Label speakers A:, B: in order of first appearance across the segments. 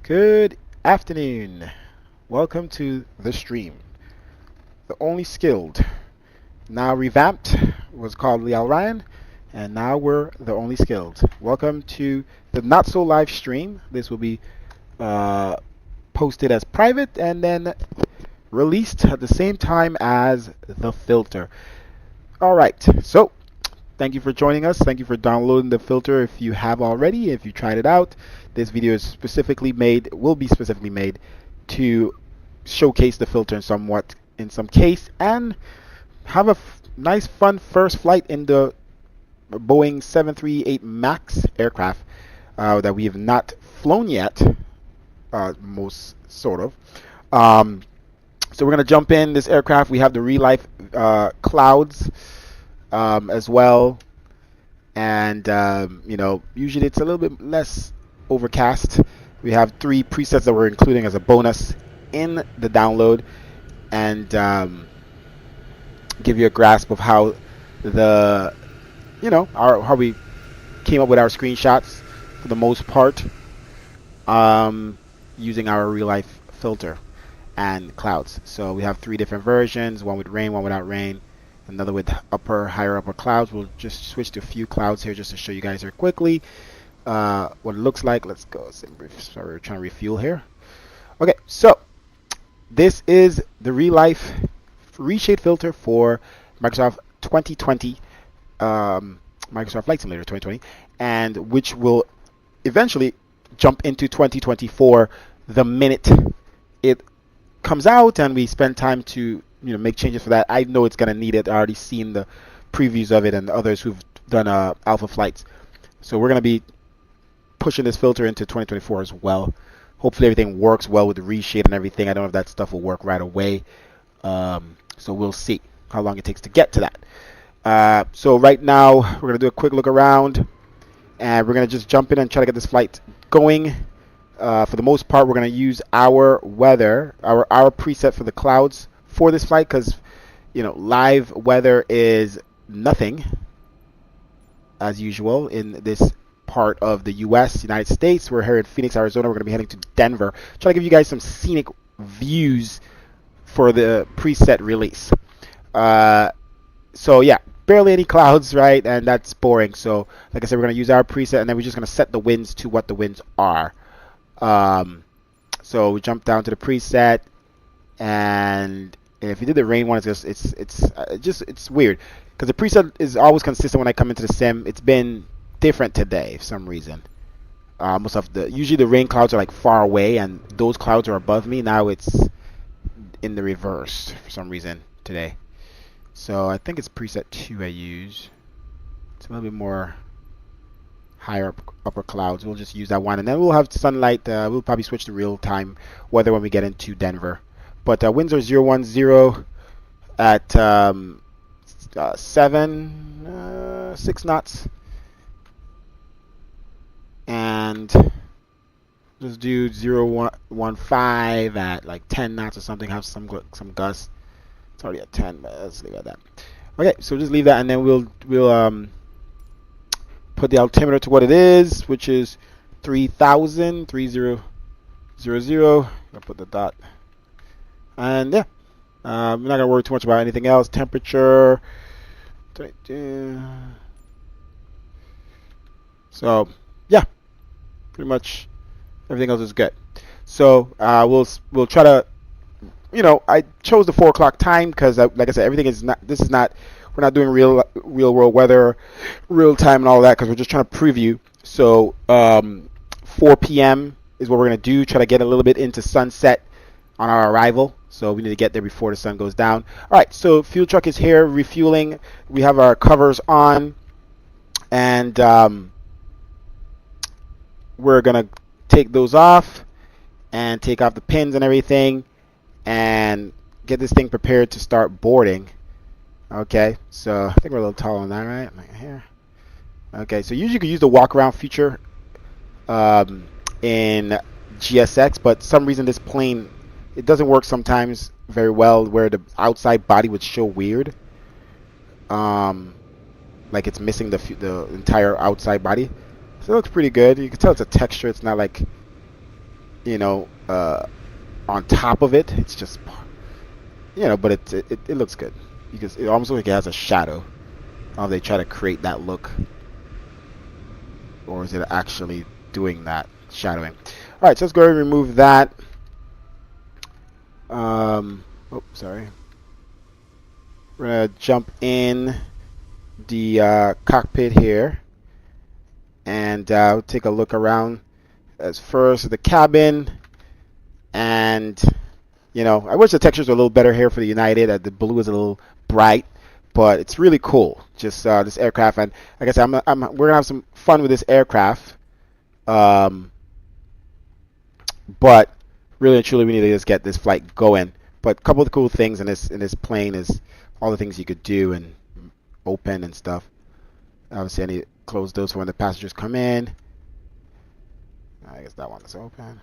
A: Good afternoon. Welcome to the stream. The Only Skilled, now revamped, was called LealeRyan, and now we're the Only Skilled. Welcome to the not so live stream. This will be posted as private and then released at the same time as the filter. All right. So thank you for joining us. Thank you for downloading the filter if you have already. If you tried it out, this video is will be specifically made to showcase the filter in some case and have a nice fun first flight in the Boeing 738 MAX aircraft that we have not flown yet, most sort of. So we're going to jump in this aircraft. We have the real life clouds as well. And, usually it's a little bit less overcast. We have 3 presets that we're including as a bonus in the download and give you a grasp of how how we came up with our screenshots for the most part using our real life filter and clouds. So we have 3 different versions, one with rain, one without rain, another with higher upper clouds. We'll just switch to a few clouds here just to show you guys here quickly what it looks like. Let's go. Sorry, we're trying to refuel here. Okay, so this is the real life reshade filter for Microsoft 2020, Microsoft Flight Simulator 2020, and which will eventually jump into 2024 the minute it comes out and we spend time to make changes for that. I know it's gonna need it. I already seen the previews of it and others who've done alpha flights. So we're gonna be pushing this filter into 2024 as well. Hopefully everything works well with the reshade and everything. I don't know if that stuff will work right away. So we'll see how long it takes to get to that. So right now we're gonna do a quick look around and we're gonna just jump in and try to get this flight going. For the most part, we're gonna use our weather, our preset for the clouds for this flight because live weather is nothing as usual in this part of the United States. We're here in Phoenix, Arizona. We're going to be heading to Denver. Try to give you guys some scenic views for the preset release. So yeah, barely any clouds, right? And that's boring. So like I said, we're going to use our preset and then we're just going to set the winds to what the winds are. So we jump down to the preset, and if you did the rain one, it's weird because the preset is always consistent when I come into the sim. It's been different today for some reason. Usually the rain clouds are like far away and those clouds are above me. Now it's in the reverse for some reason today. So I think it's preset 2 I use. It's a little bit more higher upper clouds. We'll just use that one and then we'll have sunlight. We'll probably switch to real time weather when we get into Denver. But winds are 010 at 6 knots. And just do 015 at like 10 knots or something. Have some gusts. It's already at 10, but let's leave it at that. Okay, so just leave that, and then we'll put the altimeter to what it is, which is 3000, 3000. I'll put the dot. And yeah, I'm not gonna worry too much about anything else. Temperature. So yeah, pretty much everything else is good. So we'll try to, I chose the 4 o'clock time because like I said, everything is not. This is not. We're not doing real world weather, real time and all that because we're just trying to preview. So 4 p.m. is what we're gonna do. Try to get a little bit into sunset on our arrival. So we need to get there before the sun goes down. All right. So fuel truck is here refueling. We have our covers on, and we're gonna take those off and take off the pins and everything and get this thing prepared to start boarding. Okay, so I think we're a little tall on that, right? Like here. Okay, so usually you could use the walk around feature in GSX, but some reason this plane, it doesn't work sometimes very well where the outside body would show weird. Like it's missing the entire outside body. So it looks pretty good. You can tell it's a texture. It's not like you know, on top of it. It's just, you know, but it looks good because it almost looks like it has a shadow. They try to create that look, or is it actually doing that shadowing? All right, so let's go ahead and remove that. Oh, sorry. We're gonna jump in the cockpit here and take a look around. As first the cabin, and you know, I wish the textures were a little better here for the United. The blue is a little bright, but it's really cool. Just this aircraft, and like I said, we're gonna have some fun with this aircraft. But really and truly, we need to just get this flight going. But a couple of the cool things in this plane is all the things you could do and open and stuff. Obviously, I need to close those for when the passengers come in. I guess that one is open.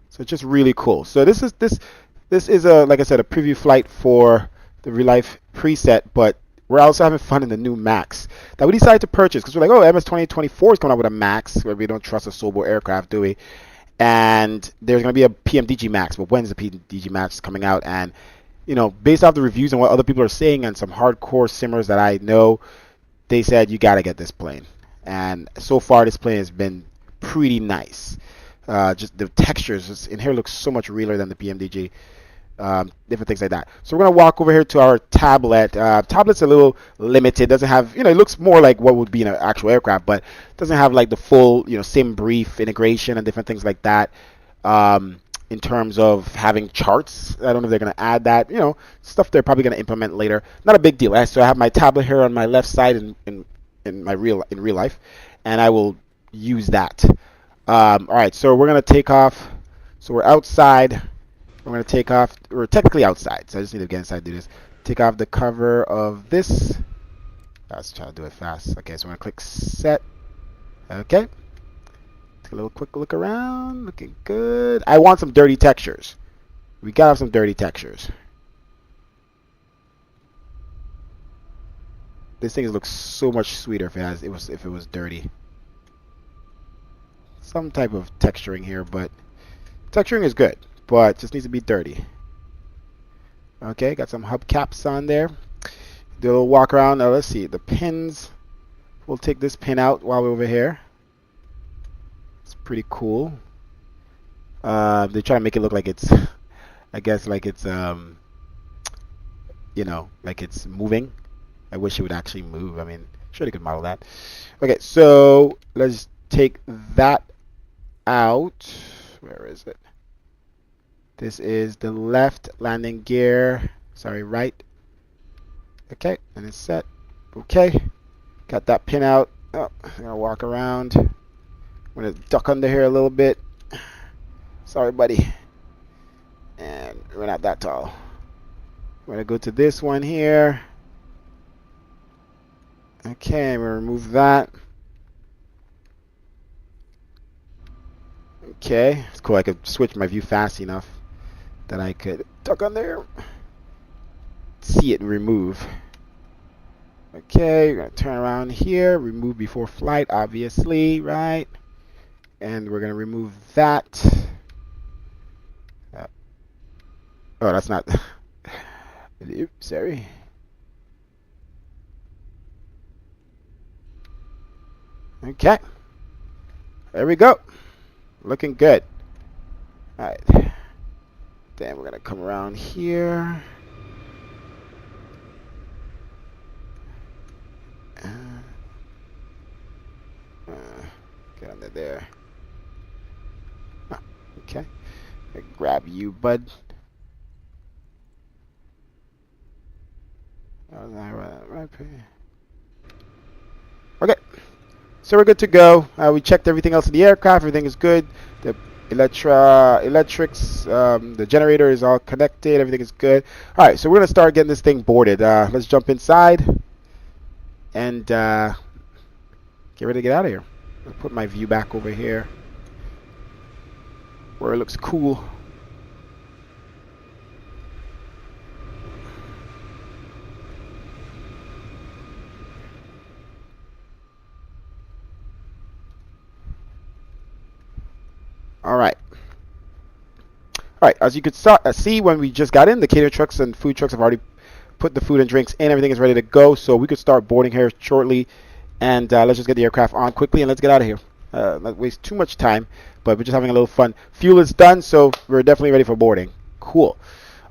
A: So it's just really cool. So this is a, like I said, a preview flight for the LIFE Preset, but we're also having fun in the new Max that we decided to purchase because we're like, oh, MS2024 is coming out with a Max where we don't trust a Sobo aircraft, do we? And there's going to be a PMDG Max, but when's the PMDG Max coming out? And you know, based off the reviews and what other people are saying and some hardcore simmers that I know, they said you got to get this plane. And so far, this plane has been pretty nice. Just the textures in here looks so much realer than the PMDG. Different things like that. So we're gonna walk over here to our tablet. Tablet's a little limited. Doesn't have, you know, it looks more like what would be in an actual aircraft, but doesn't have like the full, you know, sim brief integration and different things like that. In terms of having charts, I don't know if they're gonna add that. You know, stuff they're probably gonna implement later. Not a big deal. So I have my tablet here on my left side in real life, and I will use that. All right, so we're gonna take off. So we're outside. We're gonna take off. We're technically outside, so I just need to get inside and do this. Take off the cover of this. Let's try to do it fast. Okay, so we're gonna click set. Okay. Take a little quick look around. Looking good. I want some dirty textures. We gotta have some dirty textures. This thing looks so much sweeter if it was dirty. Some type of texturing here, but texturing is good, but just needs to be dirty. Okay, got some hubcaps on there. Do a little walk around. Now let's see the pins. We'll take this pin out while we're over here. It's pretty cool. They try to make it look like it's, I guess, like it's you know, like it's moving. I wish it would actually move. I mean, sure they could model that. Okay, so let's take that out. Where is it? This is the left landing gear. Sorry, right. Okay, and it's set. Okay, got that pin out. Oh, I'm gonna walk around. I'm gonna duck under here a little bit. Sorry, buddy. And we're not that tall. We're gonna go to this one here. Okay, I'm gonna remove that. Okay, it's cool. I could switch my view fast enough that I could duck on there, see it and remove. Okay, we're gonna turn around here, remove before flight, obviously, right? And we're gonna remove that. Oh, that's not. Oops, sorry. Okay, there we go. Looking good. All right. Then we're gonna come around here. Get under there. Ah, okay. Grab you, bud. Okay. So we're good to go. We checked everything else in the aircraft. Everything is good. The electrics, the generator is all connected. Everything is good. All right, so we're gonna start getting this thing boarded. Let's jump inside and get ready to get out of here. I'll put my view back over here where it looks cool. All right. All right, as you could see when we just got in, the cater trucks and food trucks have already put the food and drinks in. Everything is ready to go, so we could start boarding here shortly. And let's just get the aircraft on quickly and let's get out of here. Not waste too much time, but we're just having a little fun. Fuel is done, so we're definitely ready for boarding. Cool.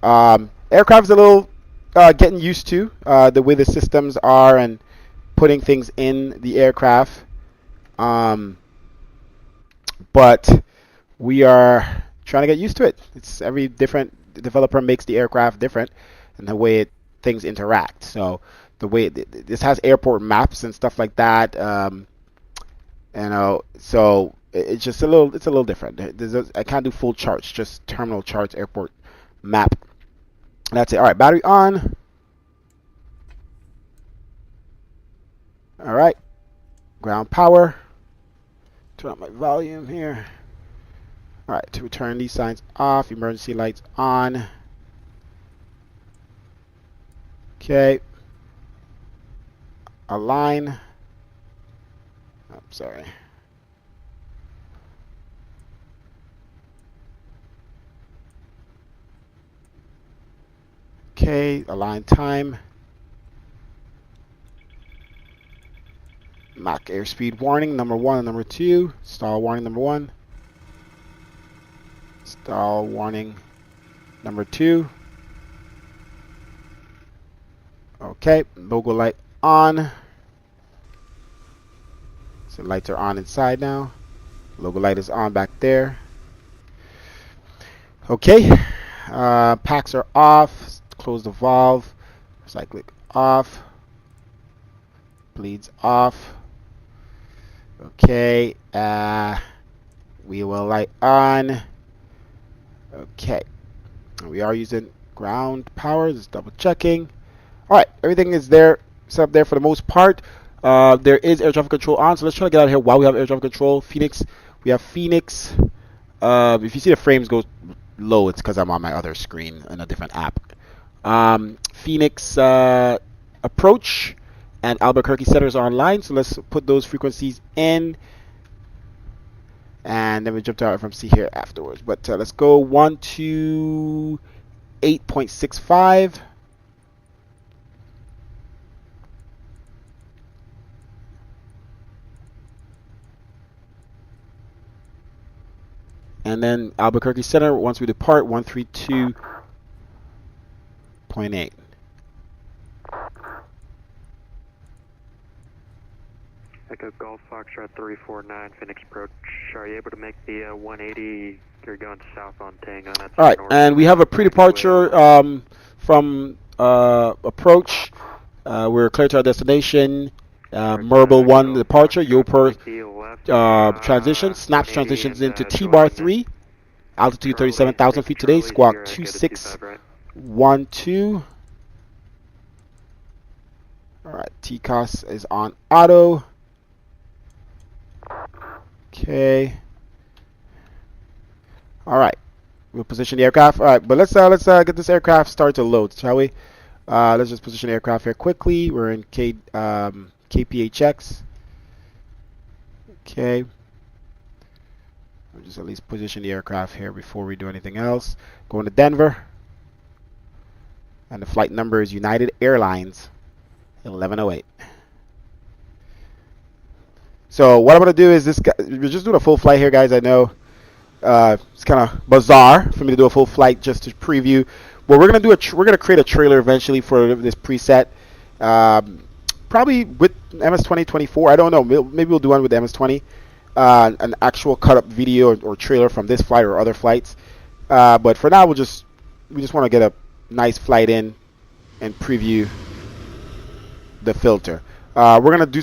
A: Aircraft is a little getting used to the way the systems are and putting things in the aircraft. But we are trying to get used to it. It's every different developer makes the aircraft different and the way things interact. So the way this has airport maps and stuff like that, so it's just a little different. I can't do full charts, just terminal charts, airport map. That's it. All right, battery on. All right, ground power. Turn up my volume here. All right, to turn these signs off, emergency lights on. Okay. Align. I'm sorry. Okay, align time. Mach airspeed warning number 1 and number 2. Stall warning number 1. Stall warning number 2. Okay, logo light on. So lights are on inside now. Logo light is on back there. Okay, packs are off. Close the valve. Cyclic off. Bleeds off. Okay, wheel light on. Okay, we are using ground power. Just double checking. All right, everything is there, set up there for the most part. There is air traffic control on, so let's try to get out of here while we have air traffic control. Phoenix, we have Phoenix. If you see the frames go low, it's because I'm on my other screen in a different app. Phoenix approach and Albuquerque setters are online, so let's put those frequencies in. And then we jump to our FMC here afterwards. But let's go 128.65. And then Albuquerque Center, once we depart, 132.8.
B: Echo Golf Foxtrot 349, Phoenix approach. Are you able to make the 180? You're going south on Tango. That's
A: all right, and we have a pre-departure from approach. We're clear to our destination. Merble 1 departure. Yoper transition. Snaps transitions into T-bar 3. Altitude 37,000 feet today. Squawk 2612. All right, TCOS is on auto. Okay. All right. We'll position the aircraft. All right, but let's get this aircraft started to load, shall we? Let's just position the aircraft here quickly. We're in KPHX. Okay. We'll just at least position the aircraft here before we do anything else. Going to Denver. And the flight number is United Airlines 1108. So what I'm going to do is we're just doing a full flight here, guys. I know it's kind of bizarre for me to do a full flight just to preview. But we're going to do we're going to create a trailer eventually for this preset. Probably with MS2024. I don't know. Maybe we'll do one with the MS20. An actual cut up video or trailer from this flight or other flights. But for now, we just want to get a nice flight in and preview the filter. We're going to do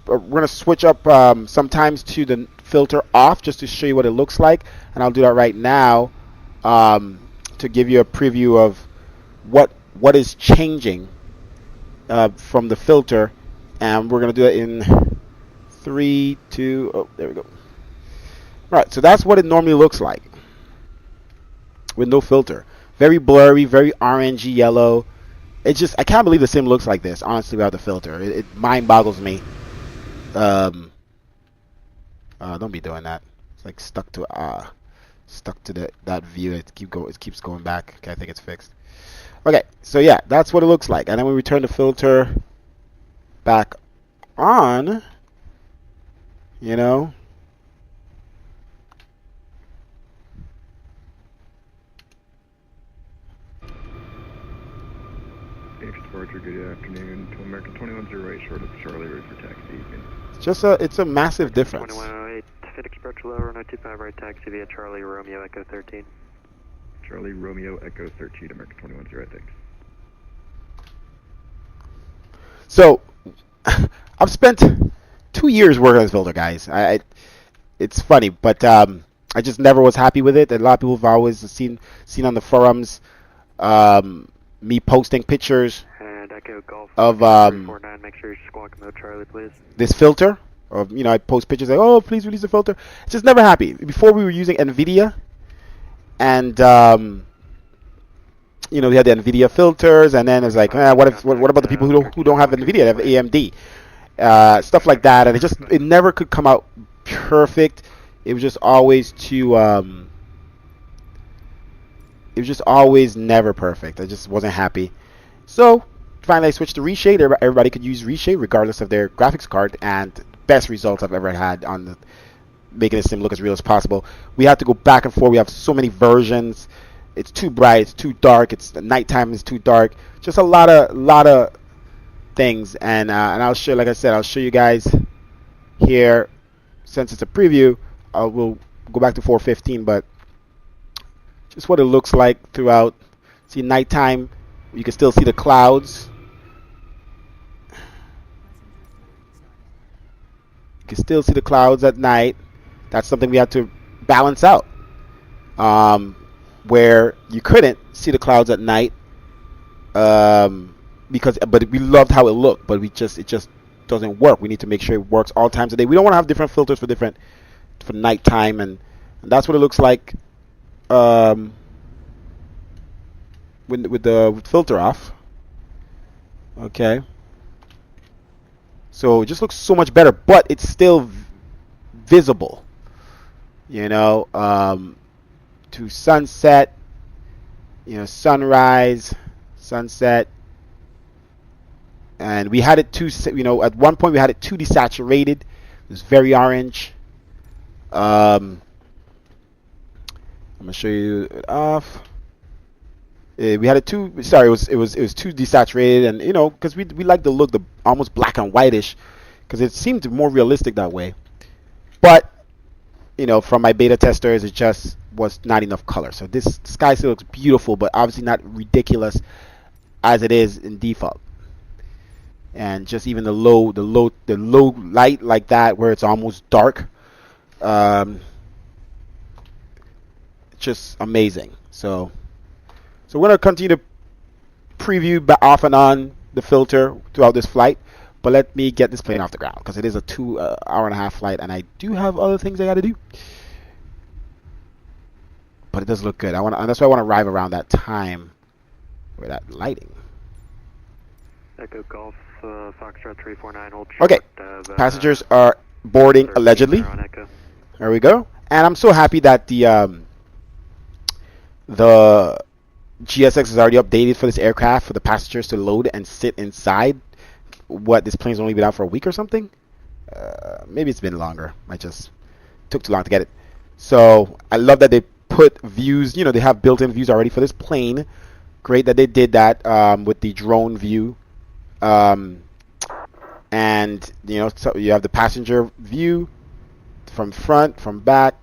A: we're going to switch up sometimes to the filter off just to show you what it looks like, and I'll do that right now to give you a preview of what is changing from the filter. And we're going to do it in 3, 2, oh, there we go. All right, so that's what it normally looks like with no filter. Very blurry, very orangey yellow. It's just, I can't believe the sim looks like this, honestly, without the filter. It mind boggles me. Don't be doing that. It's like stuck to stuck to that view. It keeps going back. Okay, I think it's fixed. Okay, so yeah, that's what it looks like. And then we return the filter back on. You know.
C: Departure, good afternoon to American 2108, short of Charlie, ready for taxi.
A: It's a massive difference.
B: 2108, Phoenix approach low, runway 25 right, taxi via Charlie Romeo Echo 13.
C: Charlie Romeo Echo 13, American 2108, thanks.
A: So, I've spent 2 years working on this filter, guys. It's funny, but I just never was happy with it. And a lot of people have always seen on the forums me posting pictures of
B: 349, make sure you squawk mode Charlie, please.
A: This filter. Or, you know, I post pictures like, oh, please release the filter. It's just never happy. Before we were using NVIDIA, and you know, we had the NVIDIA filters, and then it's like, what about the people who don't have NVIDIA? They have AMD, stuff like that, and it never could come out perfect. It was just always too. It was just always never perfect. I just wasn't happy. So finally, I switched to Reshade. Everybody could use Reshade regardless of their graphics card, and best results I've ever had on making this sim look as real as possible. We have to go back and forth. We have so many versions. It's too bright. It's too dark. It's the nighttime is too dark. Just a lot of things. And I'll show, like I said, I'll show you guys here. Since it's a preview, we'll go back to 415, but just what it looks like throughout. See, nighttime, you can still see the clouds. You can still see the clouds at night. That's something we had to balance out. Where you couldn't see the clouds at night, but we loved how it looked, but it just doesn't work. We need to make sure it works all times of day. We don't want to have different filters for nighttime, and that's what it looks like with the filter off. Okay. So it just looks so much better, but it's still visible. You know, to sunset, you know, sunrise, sunset. And we had it too, you know, at one point we had it too desaturated. It was very orange. I'm gonna show you it off. We had it too. Sorry, it was too desaturated, and you know, because we like the look, the almost black and whitish, because it seemed more realistic that way. But you know, from my beta testers, it just was not enough color. So this sky still looks beautiful, but obviously not ridiculous as it is in default. And just even the low light like that, where it's almost dark, just amazing. So we're gonna continue to preview off and on the filter throughout this flight. But let me get this plane off the ground, because it is a 2 hour and a half flight, and I do have other things I got to do. But it does look good. And that's why I want to arrive around that time with that lighting.
B: Echo Golf, Foxtrot 349, hold short.
A: Okay, passengers are boarding allegedly. There we go. And I'm so happy that the GSX is already updated for this aircraft for the passengers to load and sit inside. What, this plane's only been out for a week or something? Maybe it's been longer. I just took too long to get it. So I love that they put views. You know, they have built-in views already for this plane. Great that they did that with the drone view. And you know, so you have the passenger view from front, from back.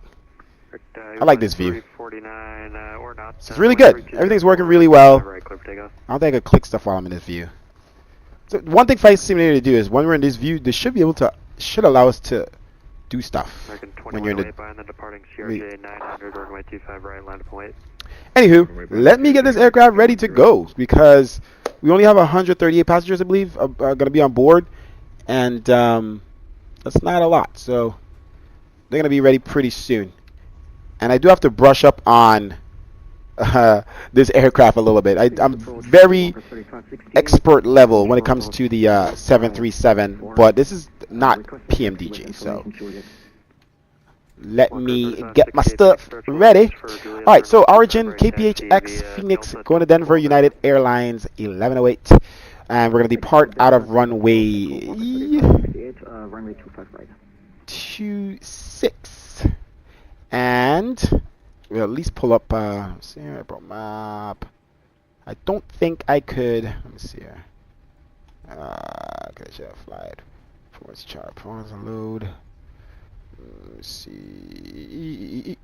A: I like this view. It's really good. Everything's working really well. I don't think I could click stuff while I'm in this view. So one thing Flight Simulator to do is when we're in this view, this should allow us to do stuff when you're in the. Anywho, let me get this aircraft ready to go, because we only have 138 passengers, I believe, are going to be on board, and that's not a lot. So they're going to be ready pretty soon. And I do have to brush up on this aircraft a little bit. I'm very expert level when it comes to the 737, but this is not PMDG, so let me get my stuff ready. All right, so origin KPHX Phoenix going to Denver United Airlines 1108, and we're going to depart out of runway 26, and we'll at least pull up. See here, I brought map. I don't think I could. Let me see here. Okay, should have flied. Force chart, pause and load. Let's see.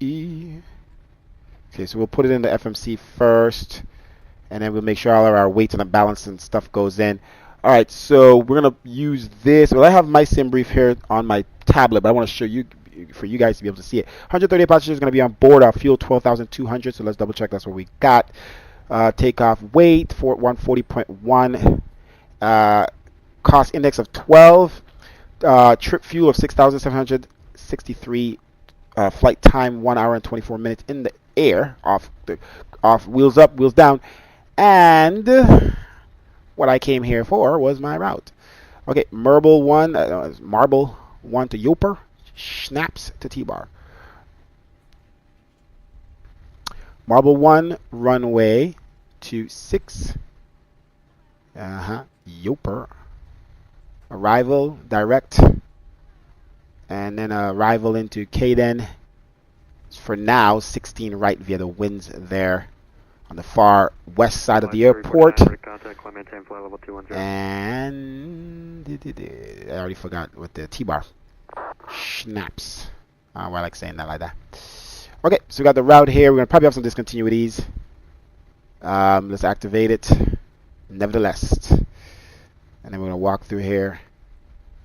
A: Okay, so we'll put it in the FMC first, and then we'll make sure all of our weights and the balance and stuff goes in. All right, so we're gonna use this. Well, I have my sim brief here on my tablet, but I want to show you for you guys to be able to see it. 138 passengers going to be on board. Our fuel 12,200. So let's double check. That's what we got. Takeoff weight for 140.1. Cost index of 12. Trip fuel of 6,763. Flight time 1 hour and 24 minutes in the air. Off wheels up, wheels down. And what I came here for was my route. Okay, Marble 1 to Yoper. Snaps to T-bar. Marble 1, runway 26. Yoper. Arrival, direct. And then arrival into Caden. For now, 16 right via the winds there on the far west side of the airport. And I already forgot what the T-bar. Snaps. Why I like saying that like that. Okay, so we got the route here. We're going to probably have some discontinuities. Let's activate it. Nevertheless. And then we're going to walk through here.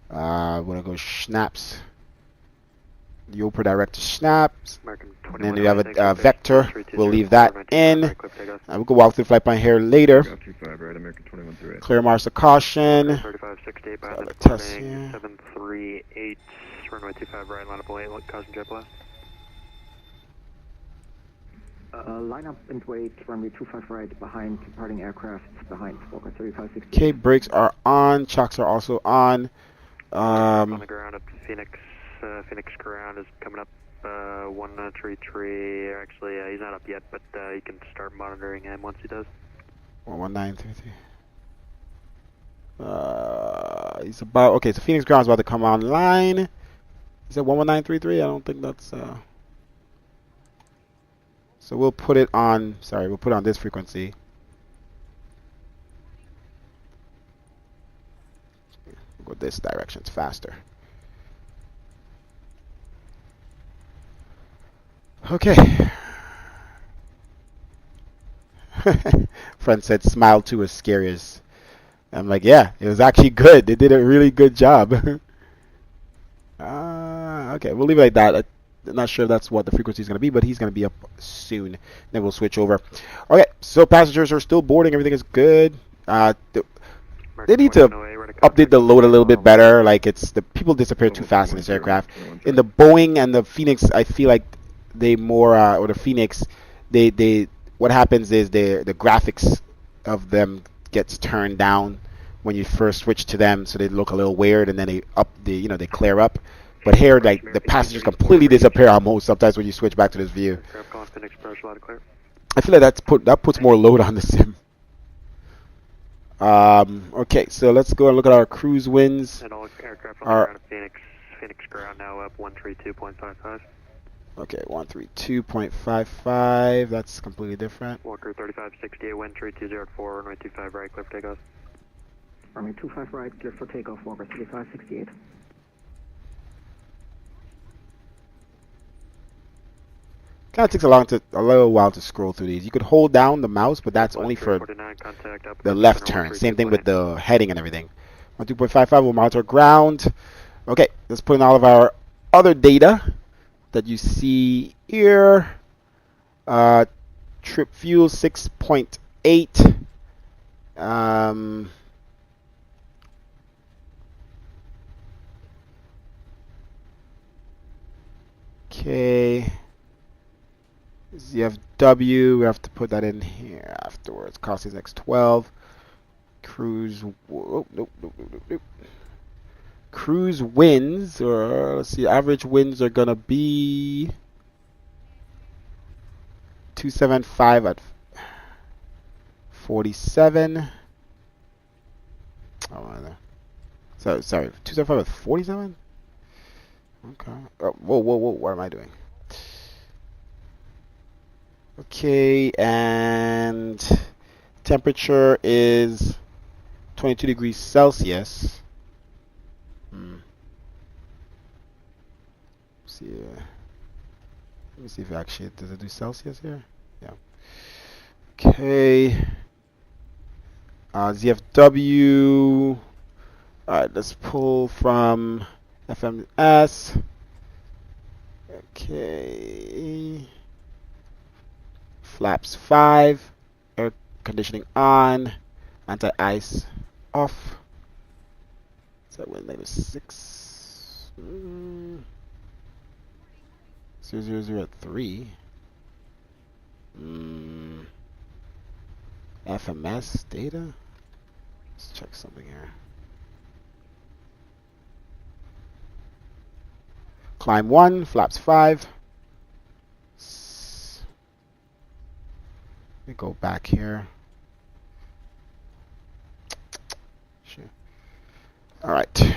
A: We're going to go snaps. Yoper direct to snaps. And then we have a vector. We'll leave that in. We can walk through the flight plan here later. Clear marks of caution.
B: 3568 by the
A: Test
B: Boeing 738, runway 25 right, line up 08, caution jet blast.
D: Line up and wait, runway 25 right, behind departing aircraft, behind Walker 3568.
A: Okay, brakes are on, chocks are also on.
B: On the ground at Phoenix, Phoenix ground is coming up 133, actually he's not up yet, but you can start monitoring him once he does.
A: 11933. He's about, okay, so Phoenix ground is about to come online. Is it 11933? I don't think that's, so we'll put it on, we'll put it on this frequency. We'll go this direction, it's faster. Okay. Friend said smile too as scary as. I'm like, yeah, it was actually good. They did a really good job. Okay, we'll leave it like that. I'm not sure if that's what the frequency is going to be, but he's going to be up soon. Then we'll switch over. Okay, so passengers are still boarding. Everything is good. They need to update the load a little bit better. Like, it's the people disappear too fast in this aircraft. In the Boeing and the Phoenix, I feel like they more or the Phoenix, they what happens is the graphics of them gets turned down when you first switch to them, so they look a little weird, and then they clear up. But here, like, the passengers completely disappear almost sometimes when you switch back to this view. I feel like that puts more load on the sim. Okay, so let's go and look at our cruise winds.
B: And all aircraft on the ground at Phoenix ground now up 132.55.
A: Okay, 132.55. That's completely different.
B: Walker 3568, wind 3204, runway 25 right, clear for takeoff.
D: Runway 25 right, clear for takeoff, Walker 3568.
A: Kind of takes a little while to scroll through these. You could hold down the mouse, but that's only for the left turn. Same thing with the heading and everything. 12.55 will monitor ground. Okay, let's put in all of our other data that you see here. Trip fuel 6.8. Okay. ZFW, we have to put that in here afterwards. Cost is X12. Cruise, cruise winds, or let's see, average winds are gonna be 275 at 47. Oh, so sorry, 275 at 47. Okay. Oh, whoa, whoa, whoa! What am I doing? Okay, and temperature is 22 degrees Celsius. See, let me see if it actually does it do Celsius here. Yeah. Okay. ZFW. All right, let's pull from FMS. Okay. Flaps 5. Air conditioning on. Anti-ice off. Is that wind minus 6? 000 at 3. FMS data. Let's check something here. Climb 1, flaps 5. Let me go back here. Sure. All right.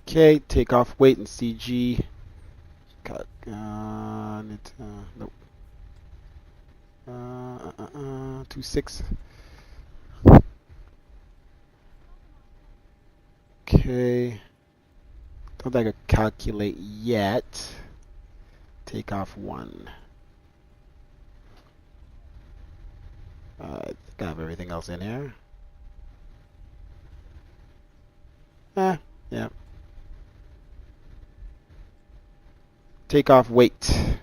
A: Okay, takeoff weight and CG. Got nope. 26. Okay. Don't think I could calculate yet. Takeoff 1. I think I have everything else in here. Yeah. Takeoff weight.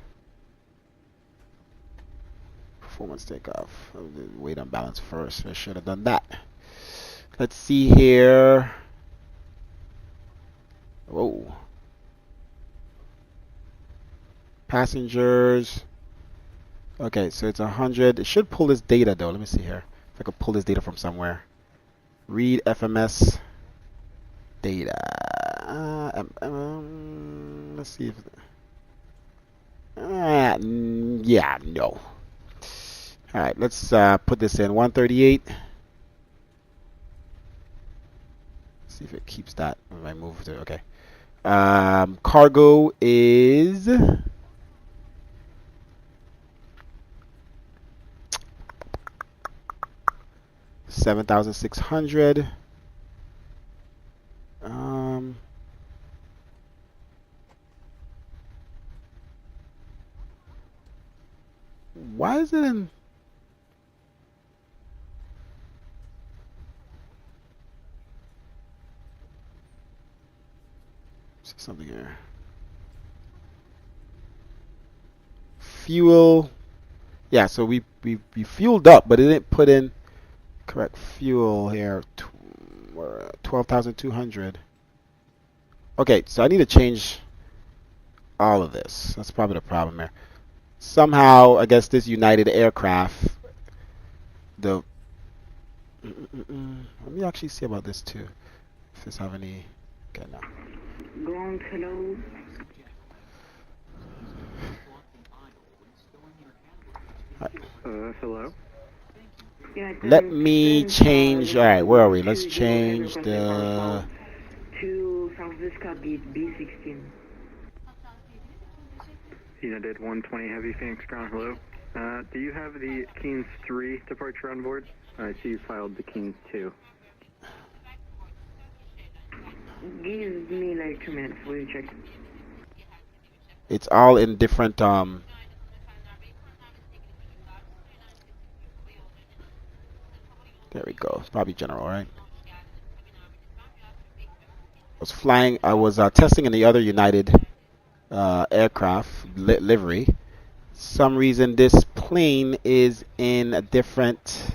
A: Performance takeoff. Weight unbalance first. I should have done that. Let's see here. Whoa. Passengers. Okay, so it's 100. It should pull this data though. Let me see here. If I could pull this data from somewhere. Read FMS data. Let's see if. Yeah, no. All right, let's put this in 138. See if it keeps that when I move to. Okay. Cargo is 7,600. Why is it in? See something here. Fuel. Yeah, so we fueled up, but it didn't put in correct fuel here. 12,200. Okay, so I need to change all of this. That's probably the problem here. Somehow, I guess this United aircraft, let me actually see about this too. If this have any, okay, no.
E: Ground, hello.
B: Hello?
E: Yeah,
A: Let me change. All right, where are we? Let's change the.
E: To San Francisco B16.
B: United 120 Heavy Phoenix ground, hello. Do you have the Keynes 3 departure on board? I see you filed the Keynes 2.
E: Give me like 2 minutes, will you check?
A: It's all in different There we go. It's probably general, right? I was testing in the other United aircraft livery. Some reason this plane is in a different.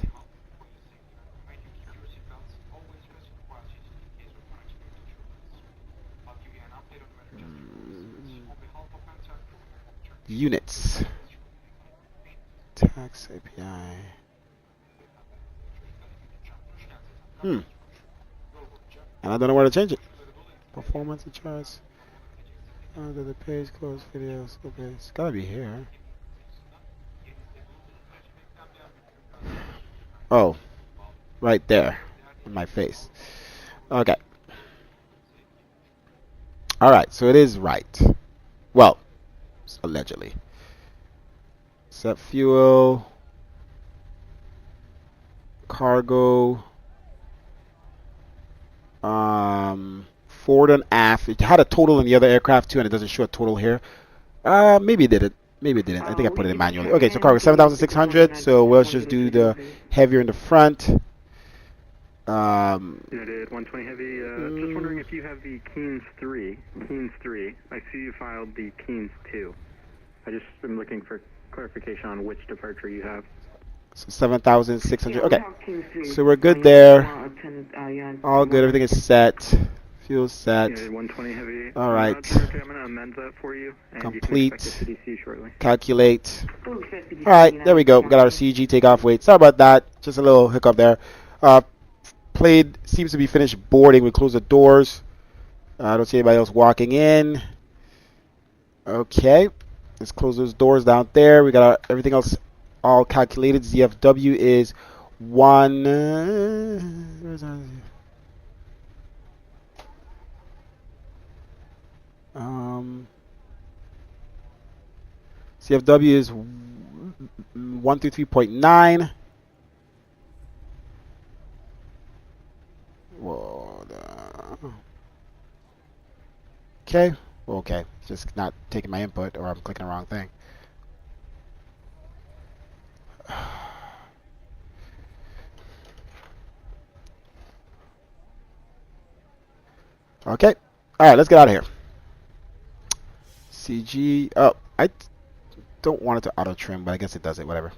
A: units. Tax API. And I don't know where to change it. Performance and charts. Under the page, close videos. Okay, it's gotta be here. Oh, right there in my face. Okay. Alright, so it is right. Well, allegedly. Set fuel. Cargo. Forward and aft. It had a total in the other aircraft too, and it doesn't show a total here. Maybe it did it. Maybe it didn't. I think I put it in manually. Okay, so cargo 7,600. So we'll just do the heavier in the front.
C: United 120 Heavy, just wondering if you have the Keynes 3. Keynes 3. I see you filed the Keynes 2. I just am looking for clarification on which departure you have.
A: So 7,600. Okay. So we're good there. All good. Everything is set. Fuel set.
C: United 120 Heavy.
A: All right.
C: Okay, I'm going to amend that for you. And
A: Complete.
C: You can expect it to DC shortly.
A: Calculate. All right. There we go. We got our CG takeoff weight. Sorry about that. Just a little hiccup there. Plane seems to be finished boarding. We close the doors. I don't see anybody else walking in. Okay. Let's close those doors down there. We got everything else all calculated. ZFW is 1. Where's our CFW is 133.9. Whoa. Okay. Okay. Just not taking my input, or I'm clicking the wrong thing. Okay. All right. Let's get out of here. CG. Oh, I don't want it to auto trim, but I guess it does it. Whatever.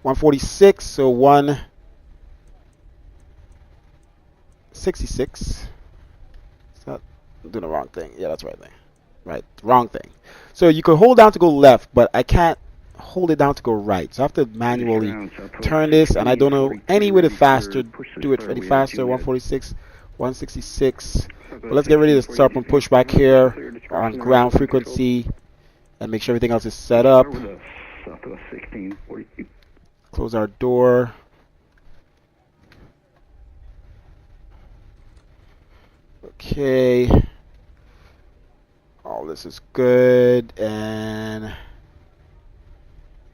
A: 146. So 166. Is that, I'm doing the wrong thing. Yeah, that's right thing. Right, wrong thing. So you can hold down to go left, but I can't hold it down to go right. So I have to manually turn this, and I don't know any way to faster do it any faster. 146, 166. But let's get ready to start on pushback here on ground frequency and make sure everything else is set up. Close our door. Okay. All this is good, and I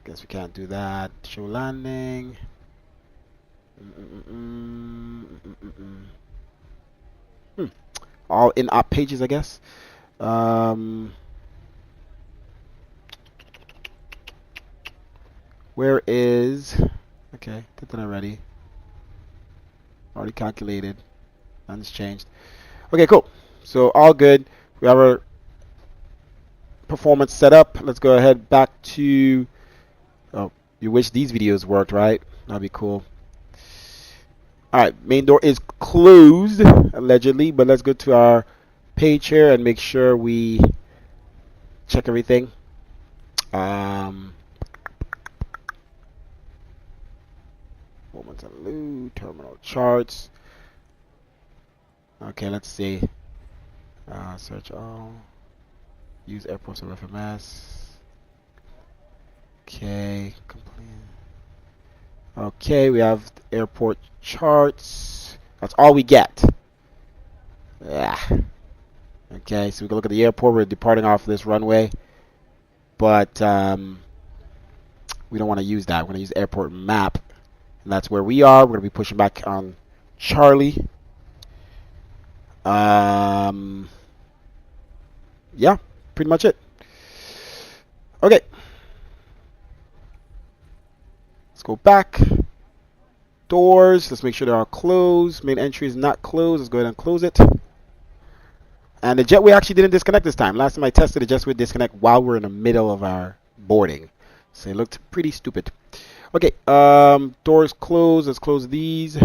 A: guess we can't do that. Show landing. All in-app pages, I guess. Where is? Okay, get that already. Already calculated. Nothing's changed. Okay, cool. So all good. We have our performance set up. Let's go ahead back to. Oh, you wish these videos worked, right? That'd be cool. All right, main door is closed allegedly, but let's go to our page here and make sure we check everything. Moments and loot, terminal charts. Okay, let's see. Search all. Use airports or FMS. Okay, complete. Okay, we have airport charts. That's all we get. Yeah. Okay, so we can look at the airport. We're departing off this runway, but we don't want to use that. We're going to use airport map, and that's where we are. We're going to be pushing back on Charlie. Yeah, pretty much it. Okay. Let's go back. Doors. Let's make sure they are closed. Main entry is not closed. Let's go ahead and close it. And the jetway actually didn't disconnect this time. Last time I tested, the jetway disconnect while we're in the middle of our boarding. So it looked pretty stupid. Okay. Doors closed. Let's close these.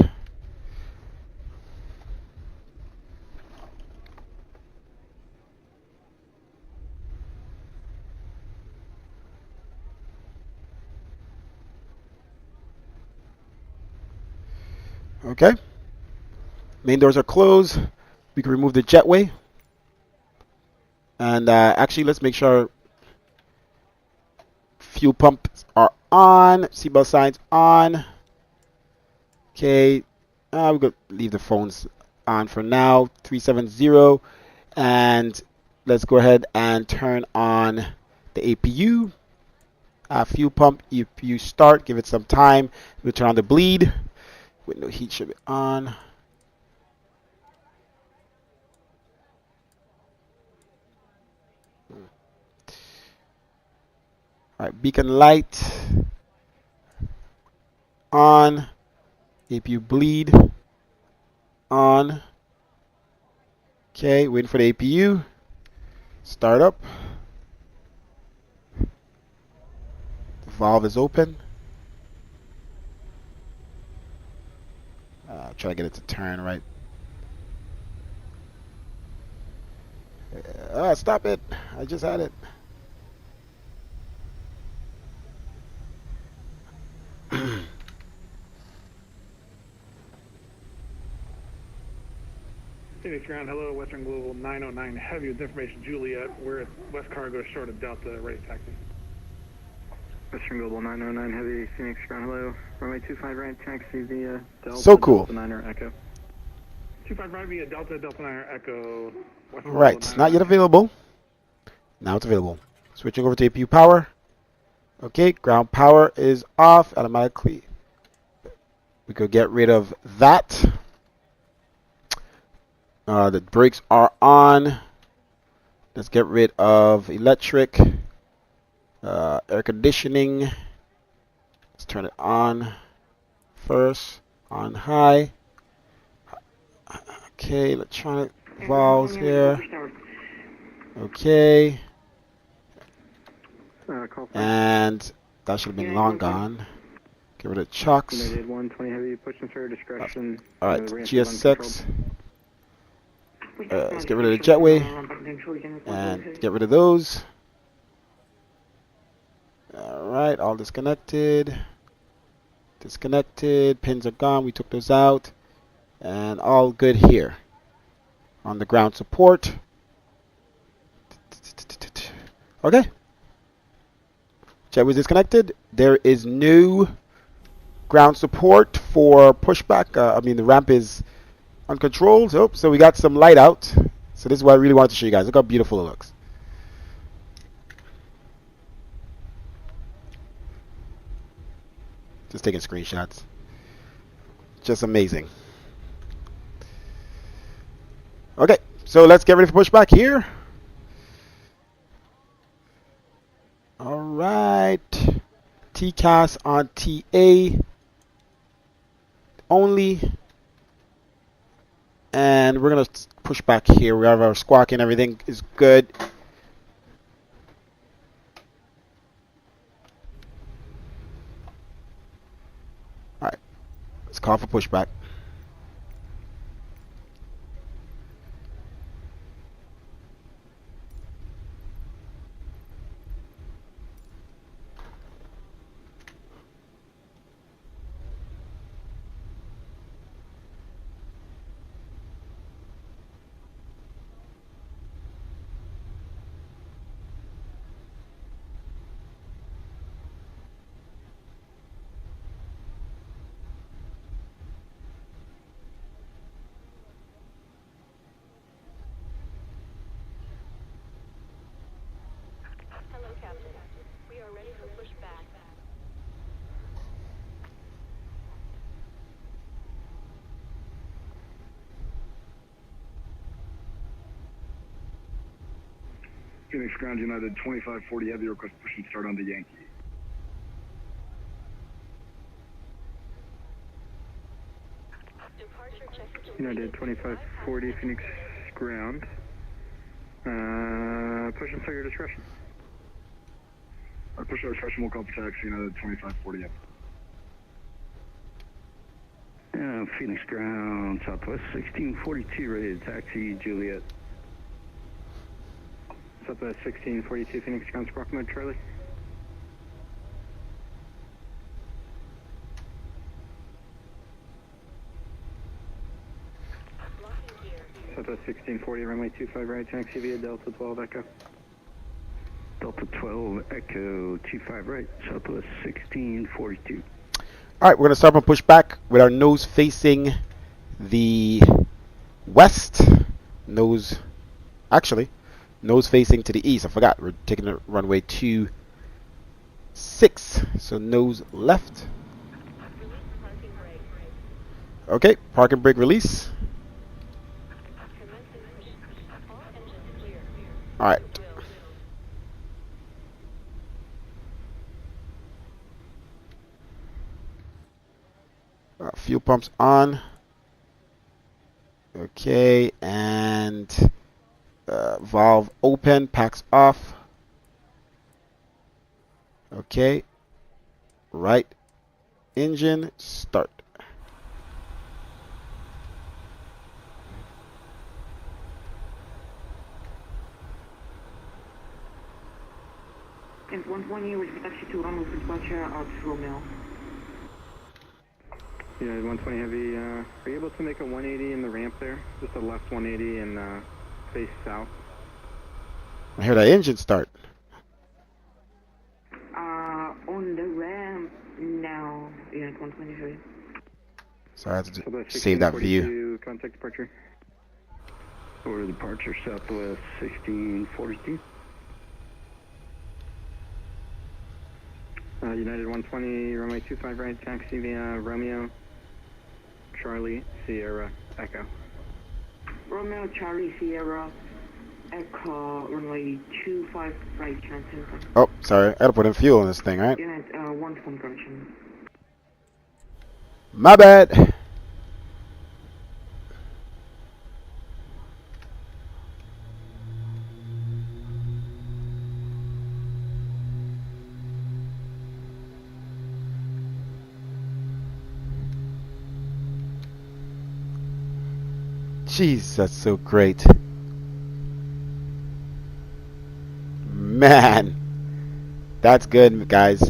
A: Okay. Main doors are closed. We can remove the jetway. And actually, let's make sure fuel pumps are on. Seatbelt signs on. Okay. We're going to leave the phones on for now. 370. And let's go ahead and turn on the APU. Fuel pump, APU start. Give it some time. We'll turn on the bleed. Window heat should be on. All right, beacon light on. APU bleed on. Okay, waiting for the APU. Start up. The valve is open. Try to get it to turn right. Stop it. I just had it.
F: Phoenix Ground, hello, Western Global 909 Heavy with information Juliet. We're at West Cargo short of Delta, ready to taxi.
C: Western Global 909 Heavy, Phoenix Ground, hello. Runway 25 right, taxi via Delta.
A: So cool.
C: Delta 9 Echo.
F: 25 right via Delta, Delta 9 Echo. Western
A: Right,
F: Global
A: not yet
F: 909.
A: available. Now it's available. Switching over to APU power. Okay, ground power is off automatically. We could get rid of that. The brakes are on. Let's get rid of electric. Air conditioning. Let's turn it on first. On high. Okay, electronic valves here. Okay.
C: Call for
A: And that should have been long gone. Get rid of chocks.
C: United 120 Heavy, push and start discretion.
A: Alright,
C: Ramp is
A: GS6.
C: uncontrolled.
A: Let's get rid of the jetway. And get rid of those. Alright, all disconnected. Disconnected. Pins are gone. We took those out. And all good here. On the ground support. Okay. Jetway disconnected. There is no ground support for pushback. The ramp is uncontrolled. Oh, so we got some light out. So this is what I really wanted to show you guys. Look how beautiful it looks. Just taking screenshots. Just amazing. Okay, so let's get ready for pushback here. All right. TCAS on TA only. And we're going to push back here. We have our squawk and everything is good. All right. Let's call for pushback.
G: Hello, Captain. We are ready for pushback.
H: Phoenix Ground United 2540 Heavy, request push and start on the Yankee.
G: Departure check.
C: United 2540 Phoenix Ground. Push and start your discretion.
H: Push our discretion, we'll call for taxi United 2540 Heavy.
I: Phoenix Ground, Southwest 1642, ready to taxi Juliet.
C: Southwest 1642 Phoenix Ground, squawk mode, Charlie. Southwest 1640, runway 25 right, taxi via Delta 12 Echo.
I: Delta 12 Echo 25 right, Southwest 1642.
A: All right, we're gonna start from pushback with our nose facing the west. Nose facing to the east. I forgot. We're taking the runway 26. So nose left. Okay, parking brake release. All right. Fuel pumps on. Okay, and valve open, packs off. Okay, right engine start.
E: And 120 with taxi to runway departure out Romeo.
C: Yeah, 120 heavy, are you able to make a 180 in the ramp there? Just a left 180 and face south.
A: I hear that engine start.
E: On the ramp now. Yeah, 120 heavy.
A: Sorry, I have to save that view.
C: Contact departure.
I: Order departure, Southwest 1642.
C: United 120, runway 25 right, taxi via Romeo, Charlie, Sierra, Echo.
E: Romeo, Charlie, Sierra, Echo, runway 25 right, transfer.
A: Oh, sorry. I gotta put in fuel in this thing, right?
E: Unit 1 correction.
A: My bad. Jeez, that's so great. Man, that's good, guys.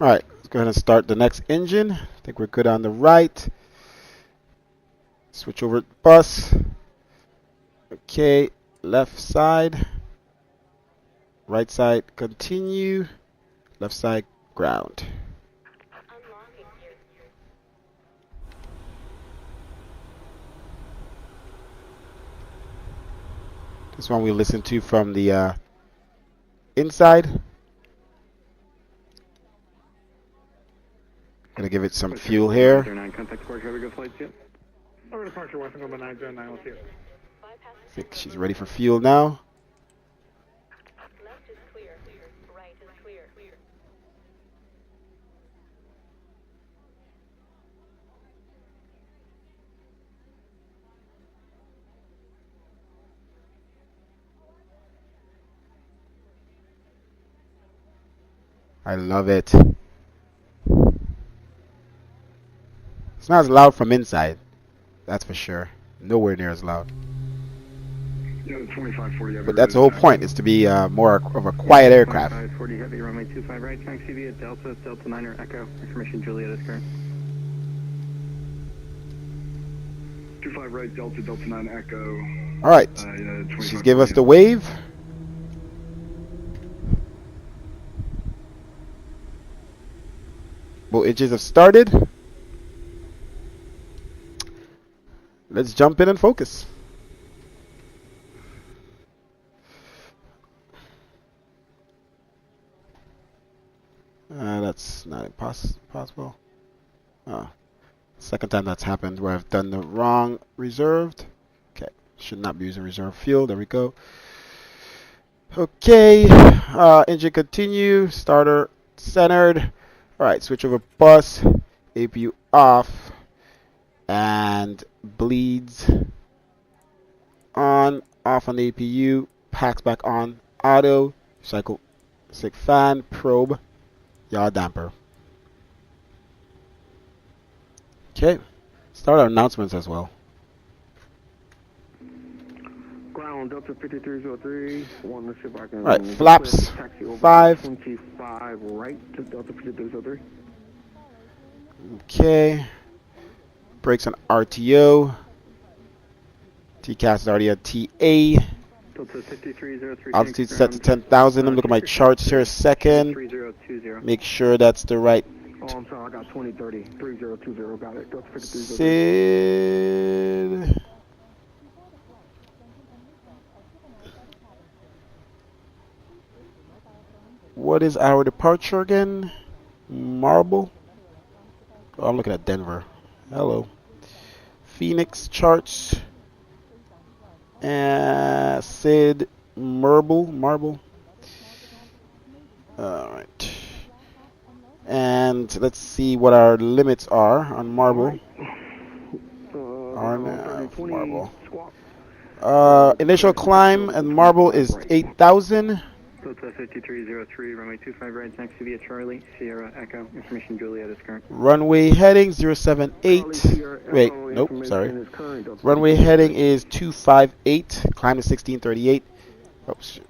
A: Alright, let's go ahead and start the next engine. I think we're good on the right. Switch over to bus. Okay, left side. Right side, continue. Left side, ground. This one we listen to from the inside. Gonna give it some fuel here.
C: Contact departure, have a good flight, yet?
F: Over departure, Western Global 909, we'll see you.
A: I think she's ready for fuel now.
G: Left is clear. Right is clear.
A: I love it. It's not as loud from inside, that's for sure. Nowhere near as loud.
H: Yeah, the 2540 heavy.
A: But that's the whole point, is to be more of a quiet aircraft.
C: 2540 heavy, runway 25 right, taxi via Delta, Delta 9 Echo. Information Juliet is current.
H: 25 right, Delta, Delta 9 Echo.
A: Alright, she's give us the wave. Both engines have started. Let's jump in and focus. That's not possible. Second time that's happened where I've done the wrong reserved. Okay, should not be using reserve fuel. There we go. Okay, engine continue. Starter centered. All right, switch over bus. APU off, and bleeds on, off on the APU, packs back on, auto, cycle, sig fan, probe, yaw damper. Okay, start our announcements as well.
I: Ground Delta 5303. One, let's see if I can.
A: Right, flaps,
I: taxi over
A: 5.
I: 25 right to Delta 5303.
A: Okay. Brakes on RTO. TCAS is already at TA.
C: Delta 5303.
A: Altitude set to 10,000. Let me look at my charts here a second.
C: 3020.
A: Make sure that's the right
I: Oh, I'm sorry, I got 2030. 3020, got it. Delta 5303.
A: SID. What is our departure again? Marble? Oh, I'm looking at Denver. Hello. Phoenix charts. SID. Marble. Alright. And let's see what our limits are on Marble. Marble. Initial climb and Marble is 8,000.
C: Delta 5303, runway 25 right, taxi via Charlie, Sierra Echo, information Juliet is current.
A: Runway heading 078. Wait, nope, sorry. Runway heading is 258. Climb is 1638. Oh, shit.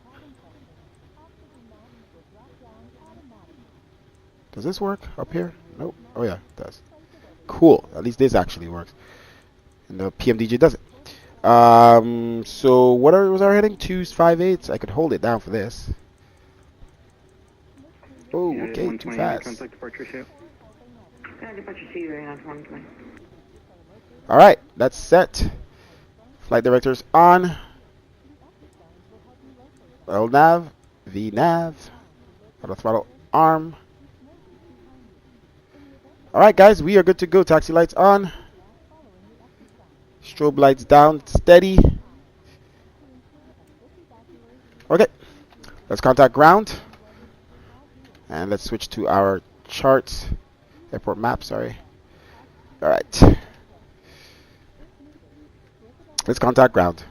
A: Does this work up here? Nope. Oh, yeah, it does. Cool. At least this actually works. And the PMDG doesn't. So what was our heading? 258. I could hold it down for this. Oh, okay, too fast.
C: Contact departure show.
E: Departure CVA on 120.
A: Alright, that's set. Flight directors on. LNAV, VNAV, auto throttle arm. Alright guys, we are good to go. Taxi lights on. Strobe lights down, steady. Okay, let's contact ground. And let's switch to our charts. Airport map, sorry. Alright. Let's contact ground.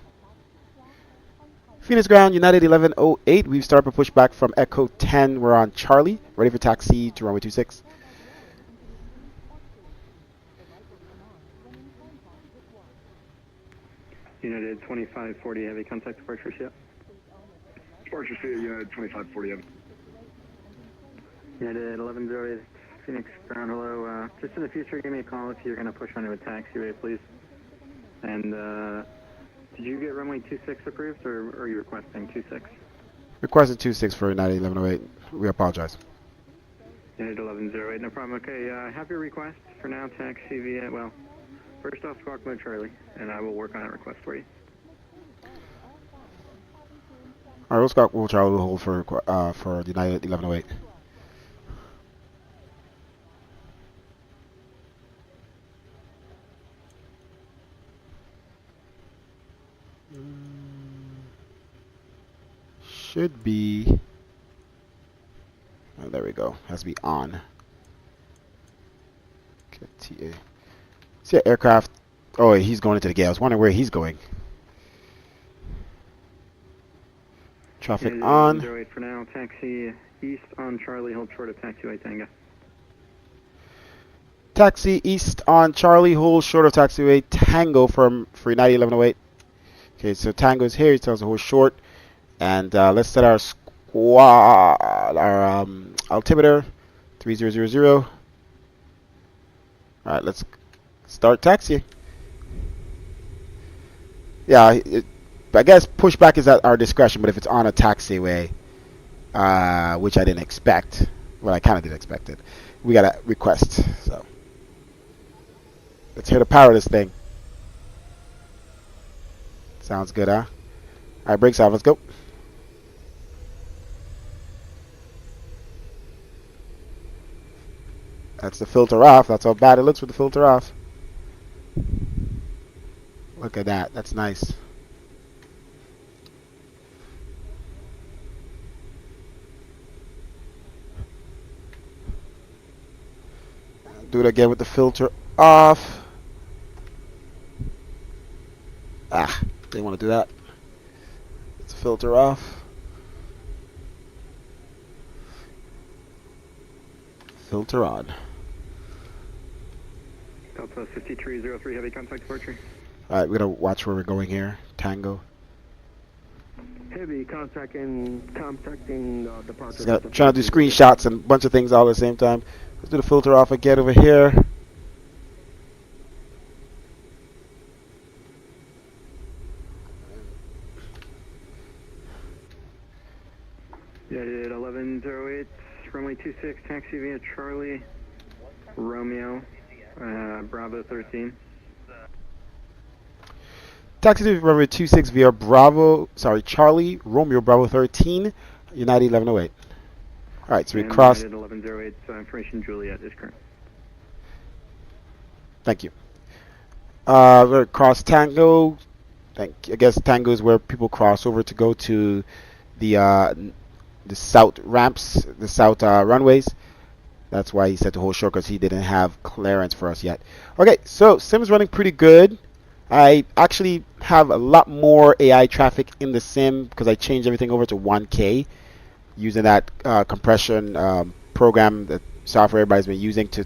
A: Phoenix ground, United 1108. We've started a pushback from Echo 10. We're on Charlie. Ready for taxi to runway 26.
C: United 2540, heavy contact departure show.
H: Departure CA, United 2540 heavy.
C: United 1108, Phoenix ground, hello. Just in the future, give me a call if you're going to push onto a taxiway, please. And did you get runway 26 approved, or are you requesting 26?
A: Requested 26 for United 1108. We apologize.
C: United 1108, no problem. Okay, have your request for now. Taxi via, well, first off, squawk mode Charlie, and I will work on that request for you.
A: All right, we'll try to hold for United 1108. Should be. Oh, there we go. Has to be on. Okay, TA. See that aircraft. Oh, he's going into the gate. I was wondering where he's going. Traffic on.
C: 08 for now. Taxi east on Charlie. Hold short of taxiway Tango.
A: Taxi east on Charlie. Hold short of taxiway Tango for United 1108. Okay, so Tango's here. He tells us to hold short. And let's set our squad, our altimeter, 3000. All right, let's start taxiing. Yeah, I guess pushback is at our discretion, but if it's on a taxiway, which I didn't expect, well, I kind of didn't expect it, we got a request. So let's hear the power of this thing. Sounds good, huh? All right, brakes off. Let's go. That's the filter off. That's how bad it looks with the filter off. Look at that. That's nice. Do it again with the filter off. Didn't want to do that. Let's filter off. Filter on.
C: Delta 5303, heavy contact departure.
A: Alright, we're going to watch where we're going here. Tango.
I: Heavy contacting departure.
A: Trying to do screenshots and a bunch of things all at the same time. Let's do the filter off again over here.
C: United 1108, runway 26, taxi via Charlie, Romeo, Bravo 13.
A: Taxi to runway 26 via Charlie, Romeo, Bravo 13, United 1108. Alright, so we cross.
C: United 1108, information Juliet is current.
A: Thank you. We're going to cross Tango. I guess Tango is where people cross over to go to the south ramps, the south runways. That's why he said to hold short, because he didn't have clearance for us yet. Okay, so sim is running pretty good. I actually have a lot more AI traffic in the sim because I changed everything over to 1K using that compression program, that software everybody's been using to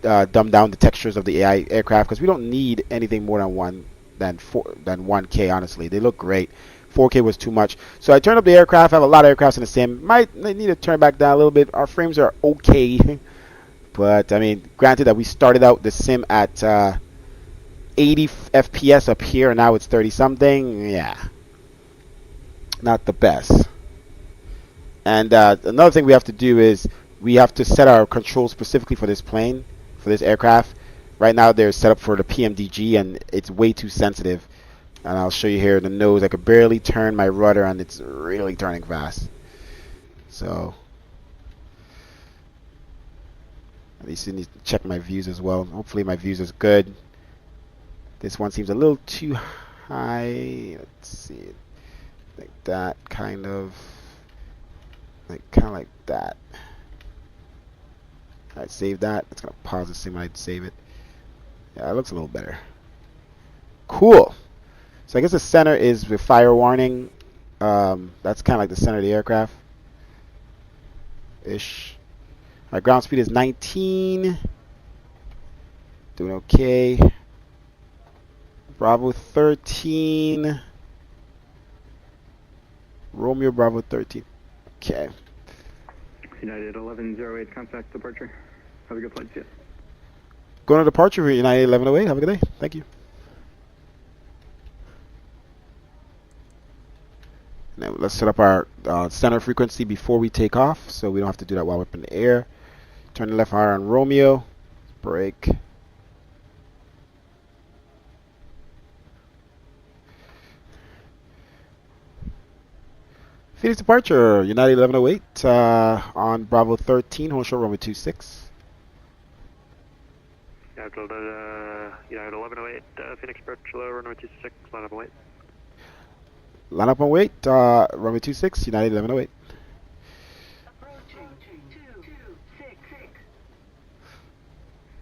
A: dumb down the textures of the AI aircraft, because we don't need anything more than 1K. Honestly, they look great. 4K was too much, so I turned up the aircraft. I have a lot of aircrafts in the sim. Might need to turn back down a little bit. Our frames are okay, but I mean, granted that we started out the sim at 80 FPS up here, and now it's 30 something. Yeah, not the best. And another thing we have to do is we have to set our controls specifically for this plane, for this aircraft. Right now they're set up for the PMDG, and it's way too sensitive. And I'll show you here the nose. I could barely turn my rudder, and it's really turning fast. So at least I need to check my views as well. Hopefully my views is good. This one seems a little too high. Let's see, like that, kind of like that. Alright, save that. It's gonna pause the sim when I save it. Yeah, it looks a little better. Cool. So I guess the center is with fire warning. That's kind of like the center of the aircraft ish. Our ground speed is 19. Doing okay. Bravo 13. Romeo Bravo 13. Okay.
C: United 1108, contact departure. Have a good flight, see ya.
A: Going to departure for United 1108. Have a good day. Thank you. Now let's set up our center frequency before we take off, so we don't have to do that while we're up in the air. Turn the left fire on Romeo. Brake. Phoenix departure, United 1108 on Bravo 13, hold short runway 26.
B: United 1108, Phoenix approach low, runway 26, line up and wait.
A: Line up and wait, runway 26, United 1108.
G: Approaching 226.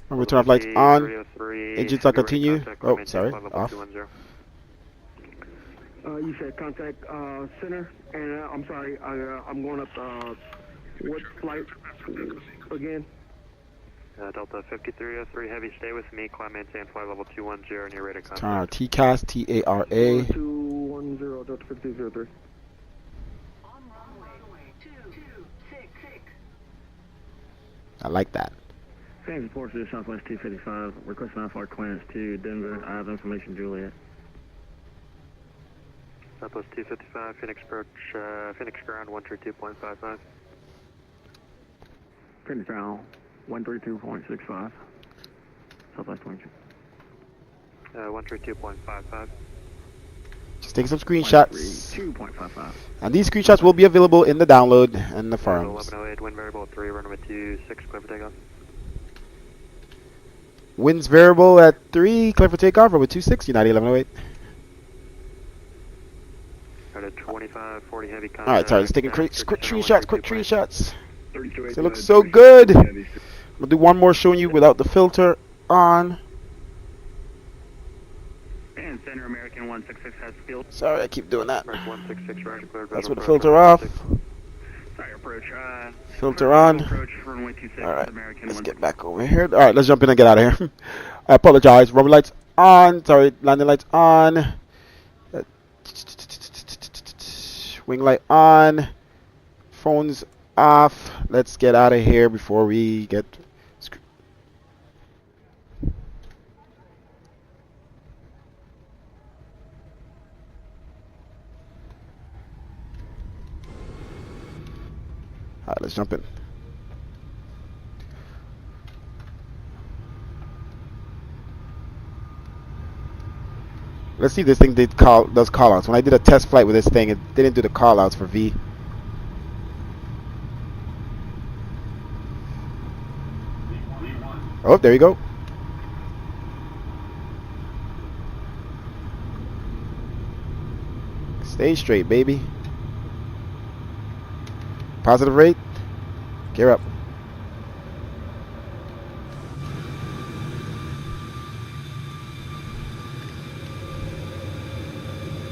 A: Runway turn off lights on, engines on continue. Oh, sorry, off.
I: You said contact center, and I'm sorry, I'm going up what flight again?
B: Delta 5303 heavy, stay with me, climb maintain flight level 210 and you're ready to contact.
A: Turn our TCAS, TARA.
I: 210, Delta 5303.
G: On runway 226.
A: I like that.
C: Same report to Southwest 255, requesting iFLY clearance to Denver. I have information Juliet.
B: Southwest 255, Phoenix approach, Phoenix ground 132.55.
C: Phoenix ground 132.65. Southwest 22.
B: 132.55.
A: Just take some screenshots.
C: 2.55.
A: And these screenshots will be available in the download and the forums.
B: 1108, wind variable 3, runway 26, clear for takeoff.
A: Winds variable at 3, clear for takeoff, runway 26, United 1108.
B: At 25, 40 heavy contact.
A: Alright, sorry, let's take quick screenshots, quick screenshots.
H: It
A: It looks so good. We'll do one more showing you without the filter on.
C: And Center American 166 has field.
A: Sorry, I keep doing that.
B: American 166, roger, clear.
A: That's
B: visual
A: with the
B: approach,
A: filter off.
B: 166.
C: Sorry, approach.
A: Filter on.
C: Approach runway 26
A: All right,
C: American
A: let's
C: 166.
A: get back over here. All right, let's jump in and get out of here. I apologize. Runway lights on. Sorry, landing lights on. Wing light on. Phones off. Let's get out of here before we get. All right, let's jump in. Let's see if this thing does call outs. When I did a test flight with this thing, it didn't do the call outs for V. Oh, there you go. Stay straight, baby. Positive rate. Gear up.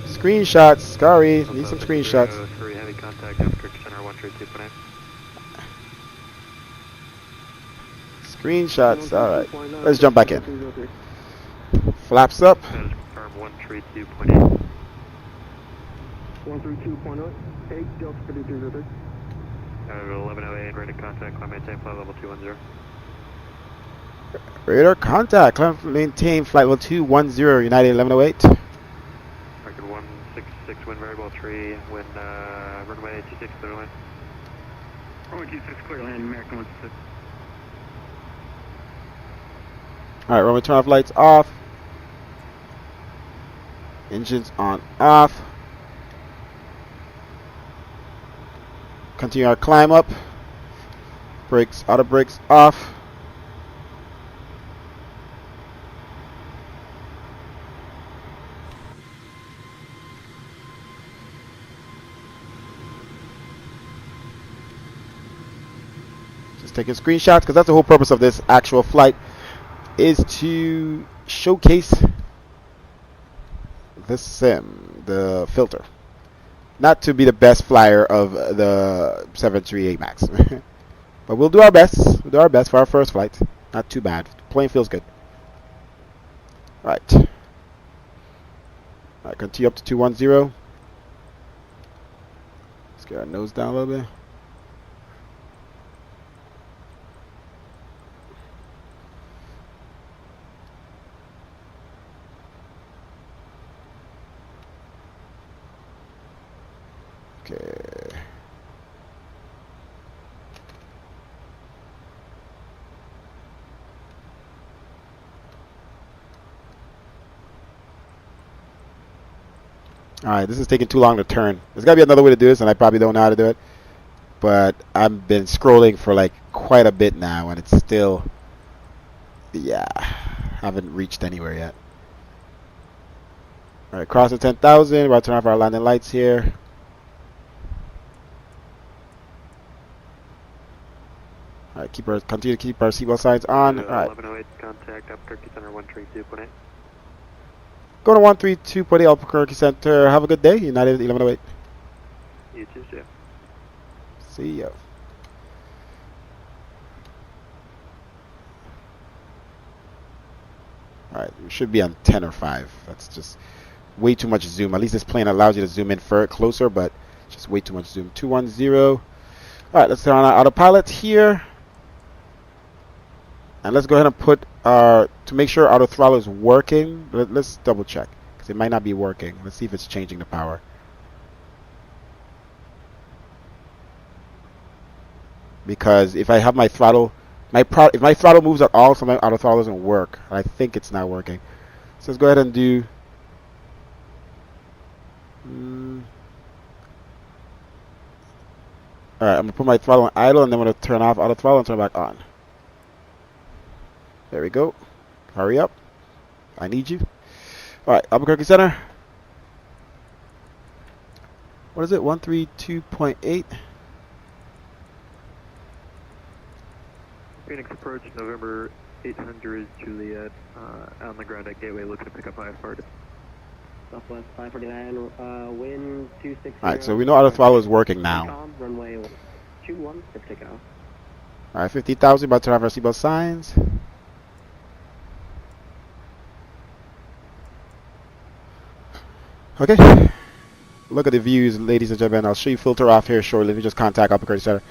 A: Screenshots. Sorry, need some screenshots.
B: 3 heavy contact, Albuquerque Center 132.8.
A: Screenshots. All right. Let's jump back in. Flaps up.
B: Status confirmed 132.8.
I: 132.8, Delta 5303.
B: 1108, ready to contact, climb maintain flight level 210.
A: Radar contact. Climb maintain flight level 210, United 1108.
B: Record 166, wind variable 3, wind runway 26, clear line.
C: Runway 26 clear land, American 166.
A: Alright, runway turn off, lights off. Engines on off. Continue our climb up. Brakes, auto brakes off. Just taking screenshots because that's the whole purpose of this actual flight, is to showcase the sim, the filter. Not to be the best flyer of the 738 MAX. But we'll do our best. We'll do our best for our first flight. Not too bad. The plane feels good. Right. Alright, continue up to 210. Let's get our nose down a little bit. Okay. Alright, this is taking too long to turn. There's got to be another way to do this, and I probably don't know how to do it. But I've been scrolling for like quite a bit now, and it's still, yeah, haven't reached anywhere yet. Alright, cross the 10,000. We're about to turn off our landing lights here. Alright, continue to keep our seatbelt signs on. Alright.
B: 1108, contact Albuquerque Center 132.8.
A: Go to 132.8 Albuquerque Center. Have a good day. United 1108.
B: You too, Jeff.
A: See ya. Alright, we should be on 10 or 5. That's just way too much zoom. At least this plane allows you to zoom in closer, but just way too much zoom. 210. Alright, let's turn on our autopilot here. And let's go ahead and put our, to make sure auto throttle is working, let's double check, because it might not be working. Let's see if it's changing the power. Because if I have my throttle, if my throttle moves at all, so my auto throttle doesn't work. I think it's not working. So let's go ahead and do, alright, I'm going to put my throttle on idle, and then I'm going to turn off auto throttle and turn it back on. There we go. Hurry up. I need you. Alright, Albuquerque Center. What is it? 132.8.
B: Phoenix approach, November 800 Juliet, on the ground at Gateway, looking to pick up IFR.
J: Southwest 549, wind 260.
A: Alright, so we know auto throttle is working now.
J: Runway 21 for takeoff.
A: Alright, 50,000, about to have our seatbelt signs. Okay. Look at the views, ladies and gentlemen. I'll show you filter off here shortly. Let me just contact Albuquerque Center.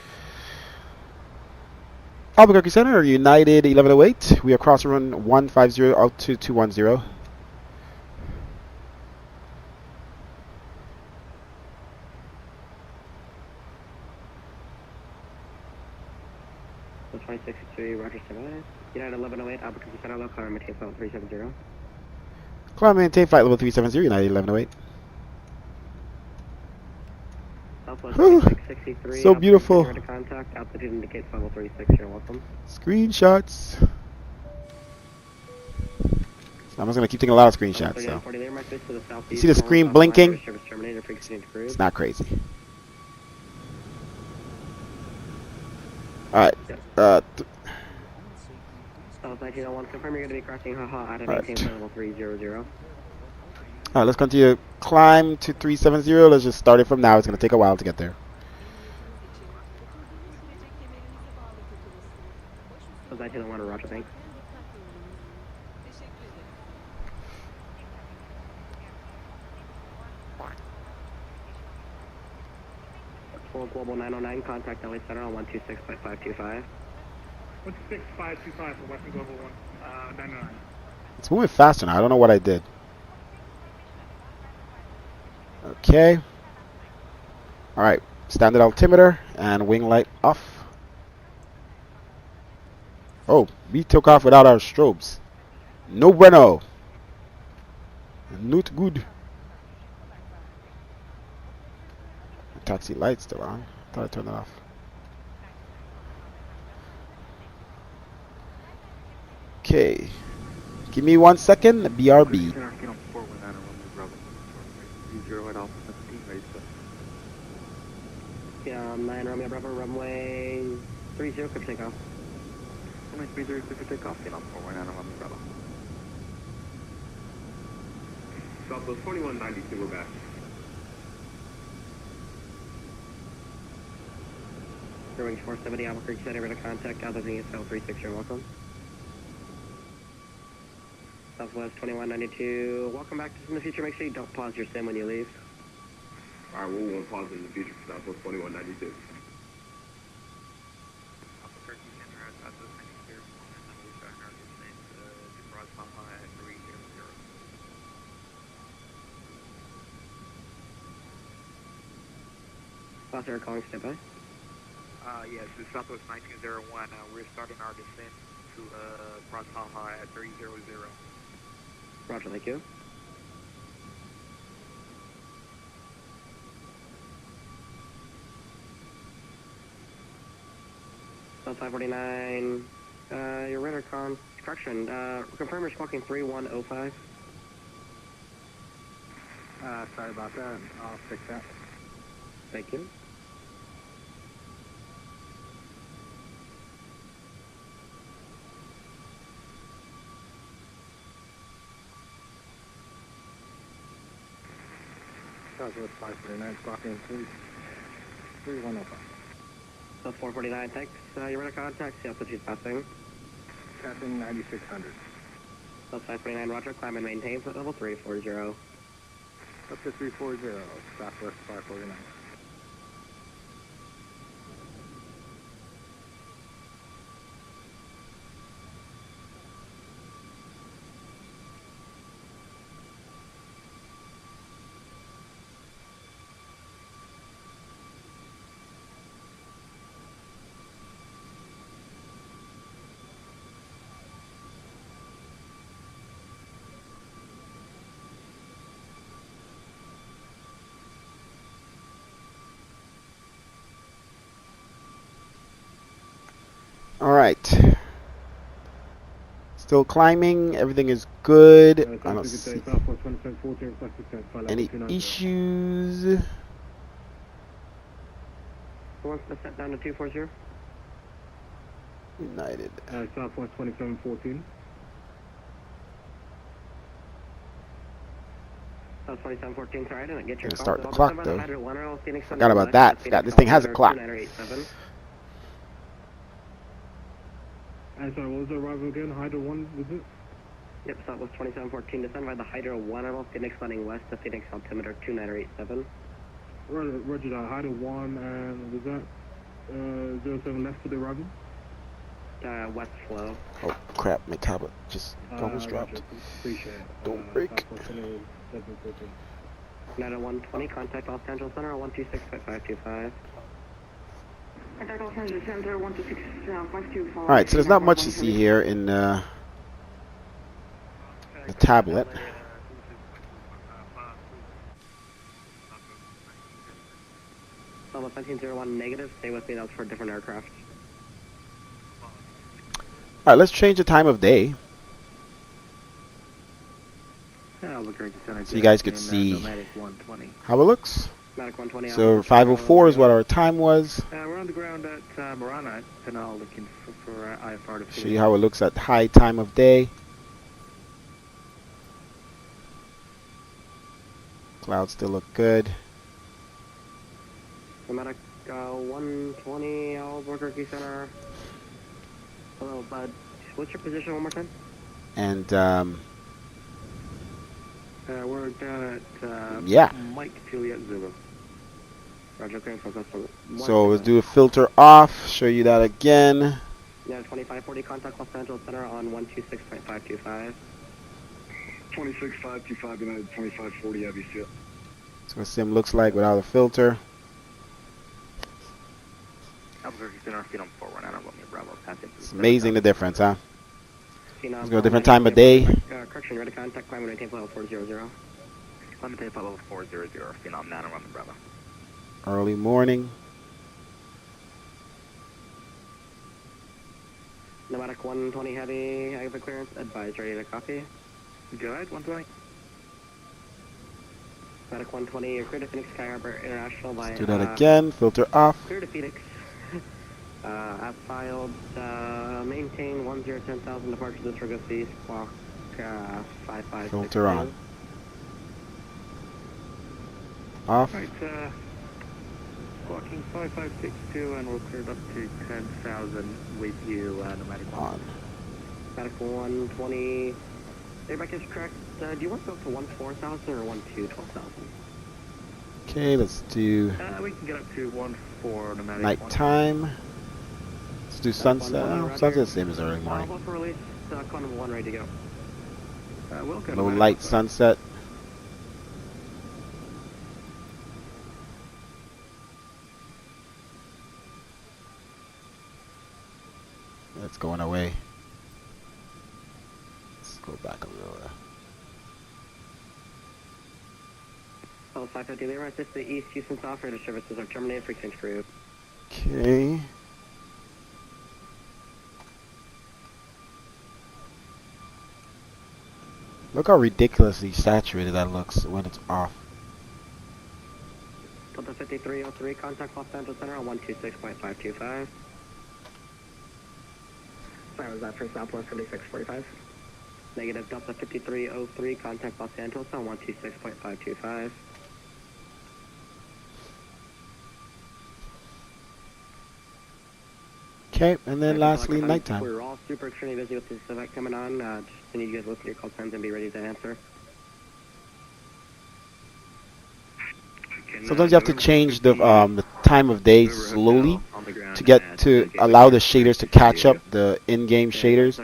A: Albuquerque Center, United 1108. We are crossing run 150 out to 210.
J: So 2663, Roger 7. United 1108, Albuquerque Center, low climb, maintain flight 370.
A: Climb maintain flight level 370, United 1108.
J: Southwest 2663.
A: So beautiful.
J: To contact, altitude indicates level 36, you're welcome.
A: Screenshots. I'm just going to keep taking a lot of screenshots. So. You see the screen blinking? It's not crazy. Alright.
J: South 1901, confirm you're going to be crossing Haha out of maintain level 300.
A: Alright, let's continue to climb to 370. Let's just start it from now. It's going to take a while to get there.
J: South 1901, Roger, thanks. Full Global 909, contact LA Center on 126.525.
F: 16525 for Western Global 909.
A: It's moving faster now. I don't know what I did. Okay. Alright. Standard altimeter and wing light off. Oh, we took off without our strobes. No bueno. Not good. Taxi light's still on. I thought I turned it off. Okay. Give me 1 second. BRB.
J: Yeah, 9 Romeo Bravo, runway 30, clear takeoff.
B: Runway 30, clear for takeoff, get on 419 Romeo Bravo.
H: Southwest 2192, we're back.
J: Range 470, Albuquerque Center, ready to contact, altitude is 36, you're welcome. Southwest 2192, welcome back to in the future, make sure you don't pause your sim when you leave.
H: Alright, we won't pause in the future for Southwest 2192.
B: Albuquerque Center, Southwest 92, and we're starting our descent to cross Baja at 300.
J: Foster calling, stand by.
B: Yes, this is Southwest 1901. We're starting our descent to cross Baja at 300.
J: Roger, thank you. South 549, your radar correction, confirm you're squawking 3105.
C: Sorry about that. I'll fix that.
J: Thank you.
C: Southwest 549, squawking 3105.
J: South 449, thanks. Your radar contact, see altitude passing.
C: Passing 9600.
J: South 549, roger, climb and maintain, foot level 340.
C: Up to 340, Southwest 549.
A: Alright. Still climbing. Everything is good. I don't see any issues.
J: Who wants to set down to 240?
A: United.
I: Southwest 2714.
J: South 2714, sorry, I didn't get your
A: Gonna
J: call.
A: start the
J: I'll
A: clock
J: send by
A: though.
J: Hydro 10 Phoenix
A: Forgot about
J: West,
A: that.
J: Phoenix
A: This thing has a
J: altimeter
A: clock.
J: 2987.
I: Sorry, what was the arrival again? Hydro 1, was it?
J: Yep, Southwest 2714, descend by the Hydro 10 Phoenix landing west to Phoenix altimeter 2987.
I: Roger that. Hydro 1, and was that 07 left for the arrival?
J: West flow.
A: Oh crap, my tablet just almost dropped.
I: Roger, appreciate it.
A: Don't break.
I: Southwest 2714.
J: 90120, contact Los Angeles Center 126.525.
E: Contact Los Angeles Center 126.525.
A: Alright, so there's not much to see here in the tablet.
J: Almost 1901 negative, stay with me, that was for a different aircraft.
A: Alright, let's change the time of day so you guys could see how it looks.
J: Matic 120.
A: So 5:04 is what our time was.
B: We're on the ground at Marana, Pinal, looking for IFR to
A: Show you how it looks at high time of day. Clouds still look good.
J: Matic 120, Albuquerque Center. Hello, bud. What's your position one more time?
A: And
B: we're down at
A: yeah.
B: Mike Juliet Zulu.
J: Roger, clearing for customer.
A: So let's do a filter off. Show you that again.
J: Yeah, 2540, contact Los Angeles Center on 126.525.
H: 26525 United 2540 Heavy Seal.
A: That's what sim looks like without a filter.
B: Albuquerque Center, Phenom 419, Bravo, passing.
A: It's amazing the difference, huh?
J: Phenom,
A: Let's go a different time of day.
J: Correction, ready to contact, climb maintain level 400.
B: Climb maintain level 400, Phenom 911, Bravo.
A: Early morning.
J: Pneumatic 120 heavy, active clearance, advise, ready to copy.
B: Go ahead, 120.
J: Pneumatic 120, you're clear to Phoenix Sky Harbor International by...
A: Let's do that again, filter off.
J: Clear to Phoenix. As filed, maintain 1010,000 departure disregard fees, clock 5562.
A: Filter on. Off.
B: Alright, clocking 5562 and we'll clear it up to 10,000 with you, nomadic
A: on.
J: Nomadic 120. Everybody is correct. Do you want to go up to 14,000 or 12,000?
A: Okay, let's do
B: we can get up to 14 nomadic.
A: nighttime. Let's do sunset. Oh, sunset's the same as early morning.
J: For release, Quantum 1 ready to go.
A: Low light sunset. That's going away. Let's go back a little.
J: 550 LealeRyan, assist the East Houston operator services are terminated for exchange crew.
A: Okay. Look how ridiculously saturated that looks when it's off.
J: Delta 5303, contact Los Angeles Center on 126.525. Sorry, was that for Southwest 7645? Negative, Delta 5303, contact Los Angeles on 126.525.
A: Okay, and then lastly, nighttime.
J: We're all super extremely busy with this event coming on. Just need you guys to listen to your call times and be ready to answer.
A: Sometimes you have to change the time of day slowly to get to allow the shaders to catch up, the in-game shaders.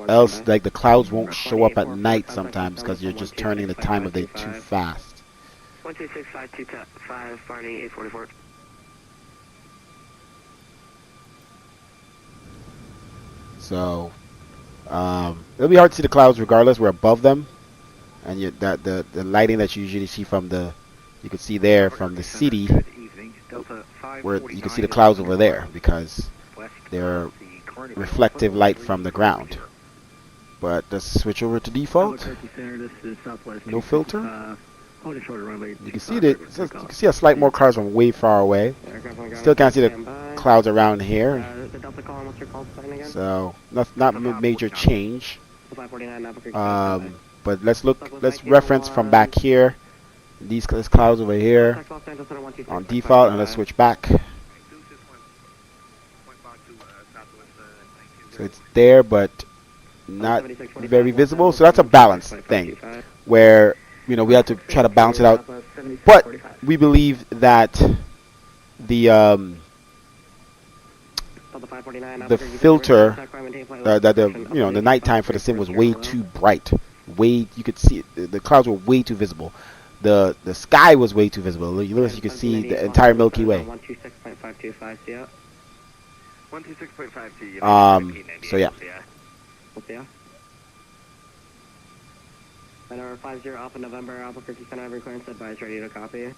A: Else, like the clouds won't show up at night sometimes because you're just turning the time of day too fast.
J: 126.525, Barney 844.
A: So it'll be hard to see the clouds regardless. We're above them, and the lighting that you usually see from the you can see there from the city, where you can see the clouds over there because they're reflective light from the ground. But let's switch over to default. No filter.
C: Hold it short of runway.
A: You can see that. You can see a slight more clouds from way far away. Still can't see the clouds around here.
J: The Delta column, what's your call sign again?
A: So not major change.
J: 549,
A: But let's reference from back here. These clouds over here on default, and let's switch back. So it's there, but not very visible. So that's a balance thing, where we have to try to balance it out. But we believe that the filter, the nighttime for the sim was way too bright. You could see it. The clouds were way too visible. The sky was way too visible. You could see the entire Milky Way.
J: 126.525, see ya.
B: 126.52.
A: So yeah.
J: Yeah. And 50 Alpha November, Alpha 50 Center, every clearance advised, ready to copy.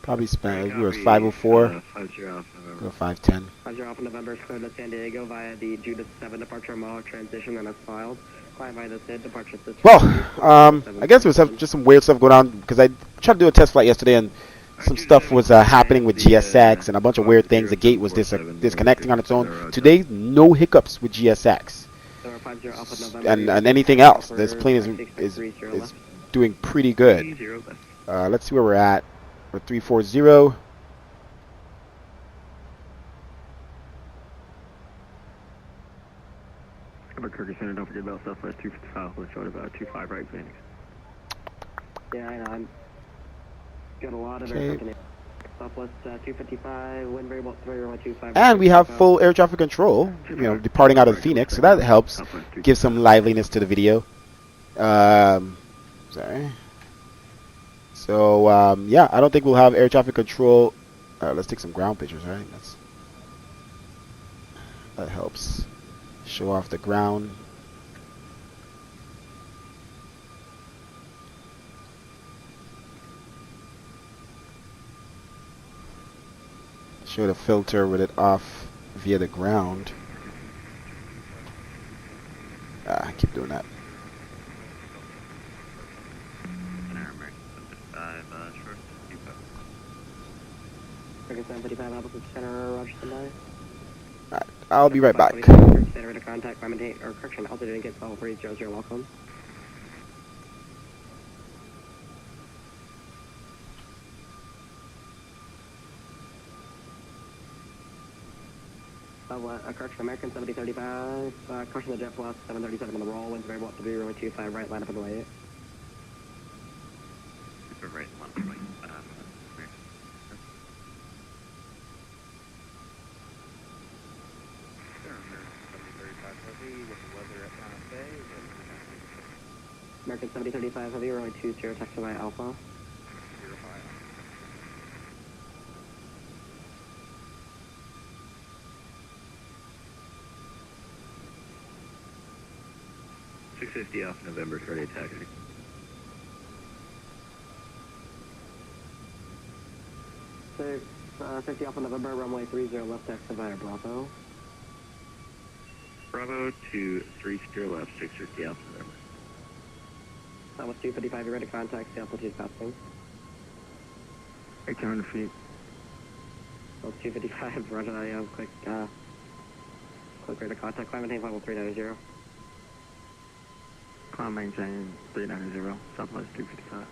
A: Probably spent. We were 504.
H: 50 Alpha November.
A: Go 510.
J: 50 Alpha November is cleared to San Diego via the Judith 7 departure Mohawk transition, and it's filed. Client by the SID departure system.
A: Well, I guess there was just some weird stuff going on because I tried to do a test flight yesterday and some stuff was happening with GSX and a bunch of weird things. The gate was disconnecting on its own. Today, no hiccups with GSX. And anything else. This plane is doing pretty good. Let's see where we're at. We're 340.
C: Kirky Center, don't forget about Southwest 255, let's short about 25 right Phoenix.
J: Yeah, I know, I'm got a lot of air company. Southwest 255, wind variable 3125.
A: And we have full air traffic control, departing out of Phoenix, so that helps give some liveliness to the video. Sorry. So, yeah, I don't think we'll have air traffic control. Let's take some ground pictures, right? That helps show off the ground. Show the filter with it off via the ground. I keep doing that. Alright, I'll be right back.
J: Contact or correction, altitude and get 1230, welcome. Correction, American 7035, correction the jet plus 737 on the roll, winds variable up to 025, right, line up in the way.
B: Right,
J: American 7035 heavy, runway 20, taxi by Alpha.
B: 650 off November, starting taxi.
J: 650 Alpha November, runway 30, left taxi via Bravo.
B: Bravo to 30 left, 650 Alpha November.
J: Southwest 255, you're ready to contact, the altitude passing.
C: 1,800 feet.
J: Southwest 255, roger that, yeah, quick rate of contact, climb maintain level 390.
C: Climb maintain 390, Southwest 255.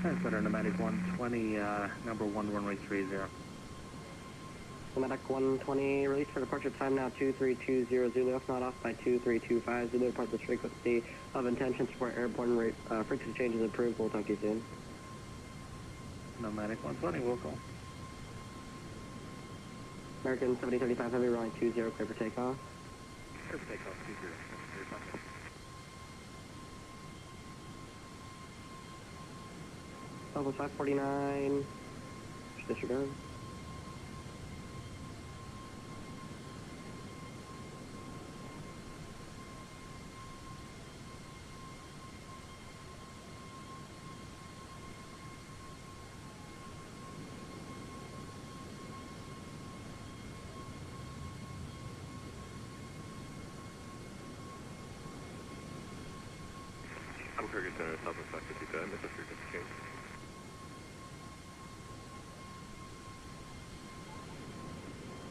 K: Transmitter Nomadic 120, number 1 runway 30.
J: Nomadic 120, release for departure time now 2320 Zulu, if not off by 2325 Zulu, report the frequency of intention support airborne rate, frequency changes approved, we'll talk to you soon.
K: Nomadic 120, we'll call.
J: American 7035 Heavy, runway 20, clear for takeoff.
K: Clear for takeoff, 20.
J: Level 549. Disregard.
B: Albuquerque Center, Southwest 552, MSFS frequency change.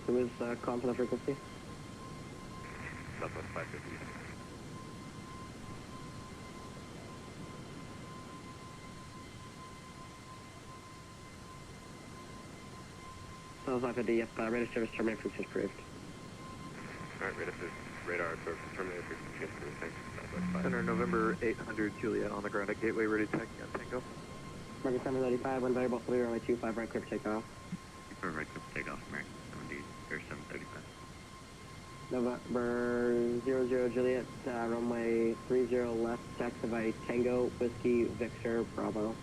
J: Who is calling for the frequency?
B: Southwest 550.
J: Southwest 550, yep, radar service terminated, frequency approved.
B: Alright, radar service terminated, frequency change approved, thanks.
L: Center, November 800, Juliet on the ground at Gateway, ready to take Tango.
J: American 735, one variable, clear, runway 25, right, clear for takeoff.
M: For right, clear for takeoff, American 70, or 735.
J: November 00, Juliet, runway 30 left, taxi by Tango, Whiskey, Victor, Bravo.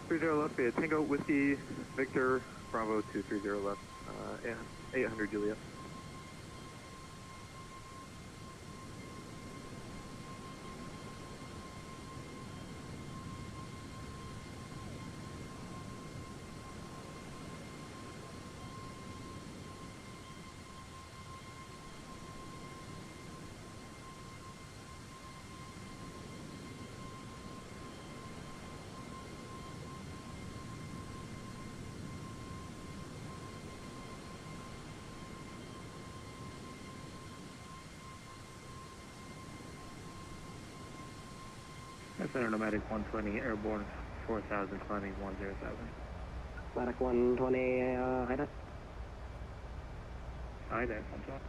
L: 30 left, via Tango, Whiskey, Victor, Bravo 230 left, 800, Juliet.
K: Center Nomadic 120, airborne 4020, 107.
J: Nomadic 120, IDA.
K: IDA, on top.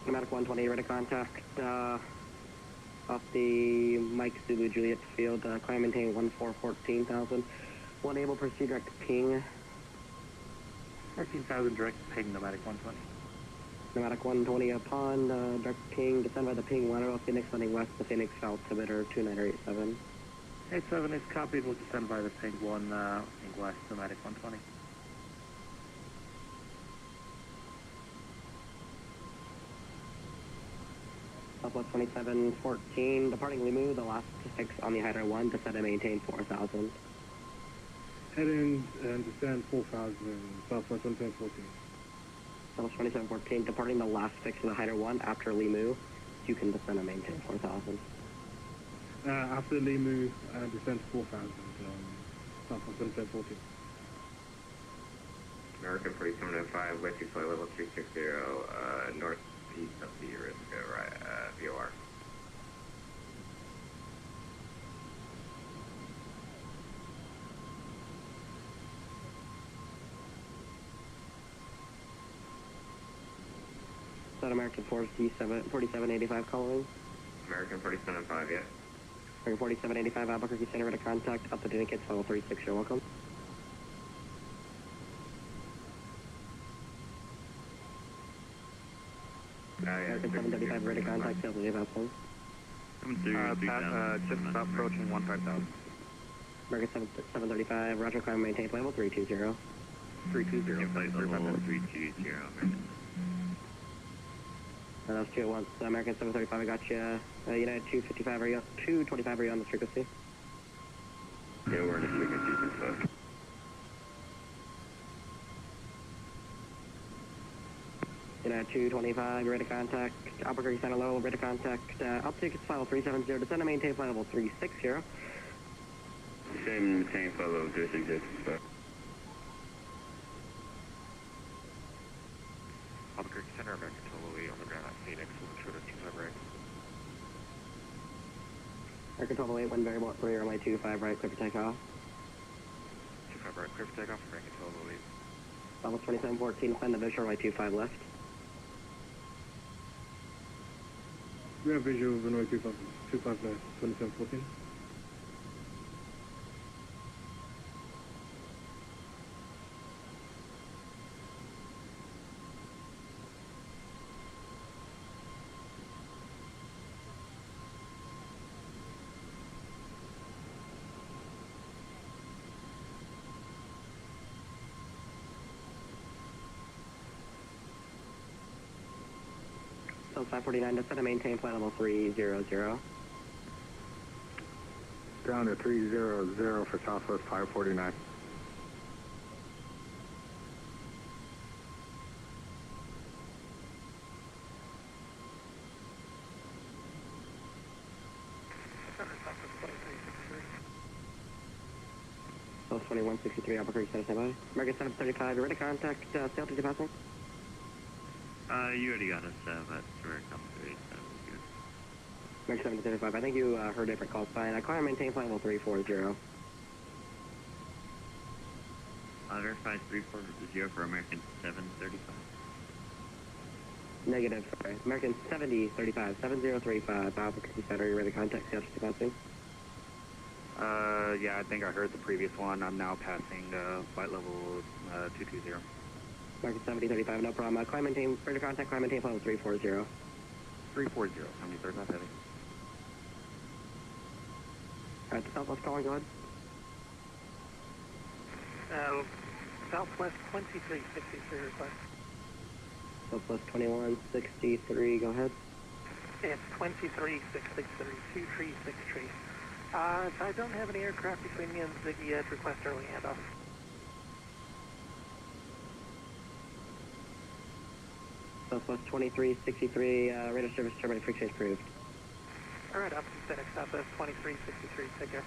J: Nomadic 120, ready to contact, off the Mike Zulu Juliet field, climb maintain 1414,000. One able to proceed direct to ping.
K: 14,000 direct ping, Nomadic 120.
J: Nomadic 120 upon direct ping, descend by the ping lateral Phoenix landing west to Phoenix altimeter 2987.
K: 87 is copied, we'll descend by the ping 1 ping west, Nomadic 120.
J: Southwest 2714, departing Limu, the last 6 on the Hydra 1, descend and maintain 4,000.
F: Head in and descend 4,000, Southwest 2714.
J: Southwest 2714, departing the last 6 of the Hydra 1 after Limu, you can descend and maintain 4,000.
F: After Limu, descend 4,000, Southwest 2714.
B: American 4705, Whiskey flight level 360, northeast of the Ariska, VOR.
J: Is that American 4785 calling?
B: American 4705, yeah.
J: American 4785, Albuquerque Center, ready to contact, up to Dinnickets, level 36, you're welcome. American 735, ready to contact, sales of vessel.
L: Just about approaching 15,000.
J: American 735, roger, climb maintain level 320.
L: 320.
M: Flight level 320, American.
J: That was 2 at once. American 735, I got you. United 255, are you 225, are you on the frequency?
B: Yeah, we're in the frequency for
J: United 225, ready to contact. Albuquerque Center level, ready to contact. Altimeter file 370, descend and maintain flight level 360.
B: Same maintain flight level 360.
L: Albuquerque Center, American 1208 on the ground at Phoenix, with short of 25 right.
J: American 1208, one variable at 3, runway 25 right, clear for takeoff.
L: 25
B: Cover, clear for takeoff, ranking 1208.
J: Level 2714, find the visual runway 25 left.
F: We have visual of runway 25 left, 2714.
J: So 549, descend and maintain flight level 300.
C: Down to 300 for Southwest 549.
J: So 2163, Upper Creek, stand by. American 735, you're ready to contact altitude passing?
M: You already got us, but we're coming through, so good.
J: American 735, I think you heard different calls. Fine. I climb and maintain flight level 340.
M: Verify 340 for American 735.
J: Negative, sorry. American 7035, 7035, Alpha Creek Center, you're ready to contact altitude passing?
B: Yeah, I think I heard the previous one. I'm now passing flight level 220.
J: American 7035, no problem. Climb maintain, ready to contact, climb maintain flight level 340.
B: 340, 7035 heavy.
J: Alright, the Southwest calling, go ahead.
N: Southwest 2363 request.
J: Southwest 2163, go ahead.
N: It's 23663, 2363. I don't have any aircraft between me and Ziggy yet. Request early handoff.
J: Southwest 2363, radar service terminated, free exchange approved.
N: Alright, up to FedEx Southwest 2363. Take care.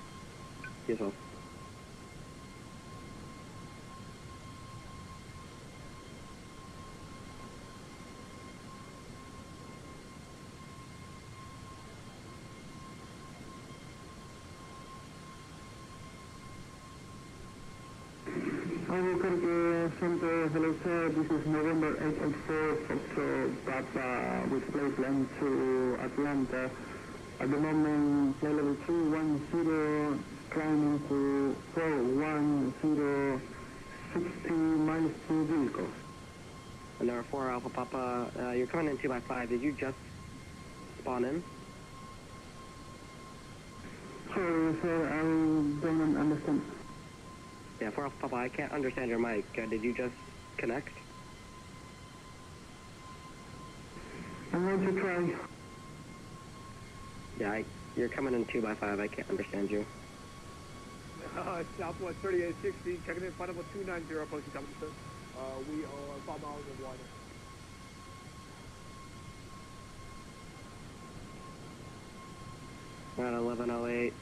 J: You as well.
I: Center, hello sir, this is November 884 Foxtrot Papa with flight plan to Atlanta. At the moment, flight level 210, climbing to 410, 60 miles to vehicle.
J: And number 4 Alpha Papa, you're coming in 2x5. Did you just spawn in?
I: Sorry sir, I don't understand.
J: Yeah, 4 Alpha Papa, I can't understand your mic. Did you just connect?
I: I'm going to try.
J: Yeah, you're coming in 2x5. I can't understand you.
O: Southwest 3860, checking in, flight level 290, approaching top of the we are 5 miles of water.
J: Around 1108.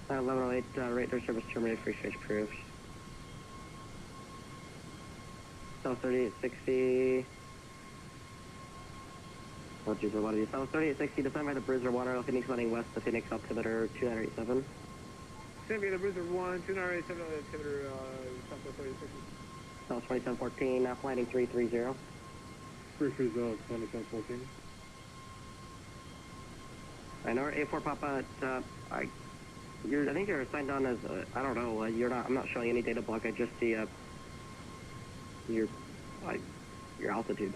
J: 1108, radar service terminated, free exchange approved. South 3860. Oh, geez, a lot of these. South 3860, descend by the Bruiser 1, Phoenix landing west to Phoenix altimeter 287.
O: Send me the Bruiser 1, 287 altimeter, Southwest 3860.
J: South 2714, landing 330.
F: 330, 2714.
J: I know, A4 Papa, I think you're assigned on as, I don't know, you're not, I'm not showing any data block, I just see, your altitude.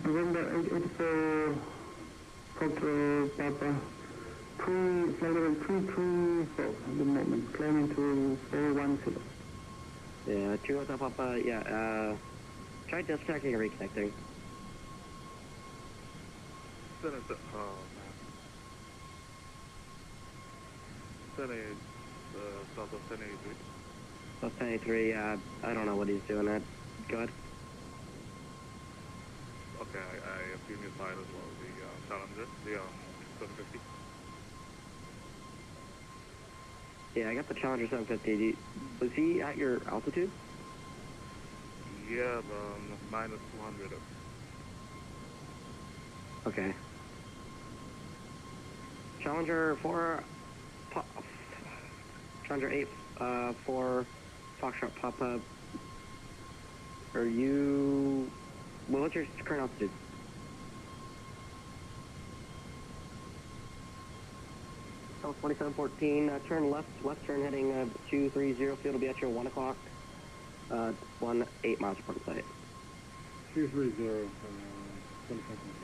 I: November 884, Foxtrot Papa, flight level 334 at the moment, climbing to 410.
J: Yeah, 2 Hotel Papa, yeah, try disconnecting and reconnecting.
B: Southwest 1083.
J: South 1083, I don't know what he's doing at. Go ahead.
B: Okay, I assume you flight as well as the Challenger, the 750.
J: Yeah, I got the Challenger 750. Was he at your altitude?
B: Yeah, minus 200.
J: Challenger 4, Challenger 8, 4, Foxtrot Papa. Are you, well, what's your current altitude? South 2714, turn left turn heading 230, field will be at your 1 o'clock, 18 miles from site.
F: 230, 2714.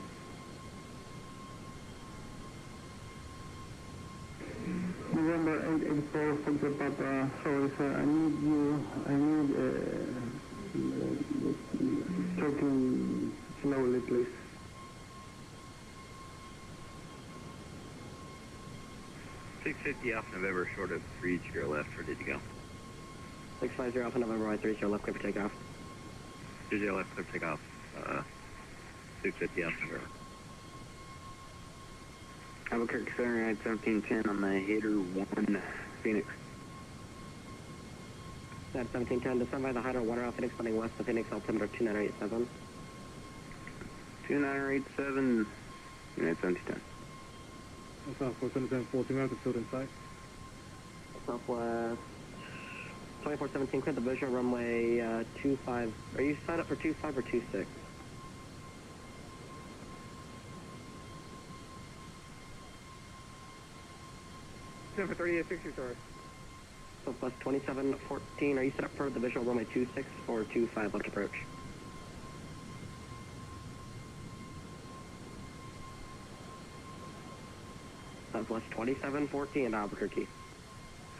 I: November 884 from the Papa. Sorry, sir, I need talking slowly, please.
M: $650 off November, short of 3 to your left, ready to go.
J: 650 Alpha November, 3 to your left, clear for takeoff.
M: 3 to your left, clear for takeoff. 650 off November.
C: Albuquerque Center at 1710 on the Hater 1 Phoenix.
J: At 1710, descend by the Hater 1 around Phoenix, running west of Phoenix, altimeter 2987.
C: 2987, Unit 1710.
F: Southwest 2714, we have the field in sight.
J: Southwest 2417, clear the visual runway 25. Are you signed up for 25 or 26?
O: For 3860, sorry.
J: Southwest 2714, are you set up for the visual runway 26 or 25 left approach? Southwest 2714 Albuquerque.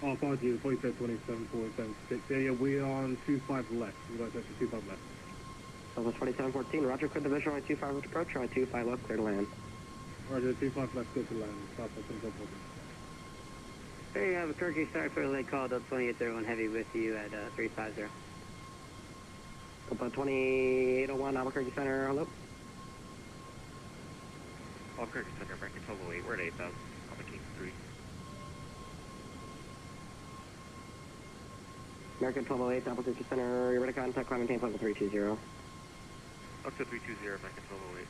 F: Oh, apologies, what you said 27.76. Yeah, we are on 25 left. We'd like to actually 25 left.
J: Southwest 2714, roger, clear the visual runway 25 left approach, runway 25 left, clear to land.
F: Roger, 25 left, clear to land. Southwest 2714.
P: Hey, Albuquerque, sorry for the late call. Delta 2801 Heavy with you at 350.
J: Delta 2801 Albuquerque Center, hello.
M: Albuquerque Center, American 1208, we're at 8,000, on the King 3.
J: American 1208, Albuquerque Center, you're ready to contact, climb maintain level 320.
M: Up to 320, American 1208.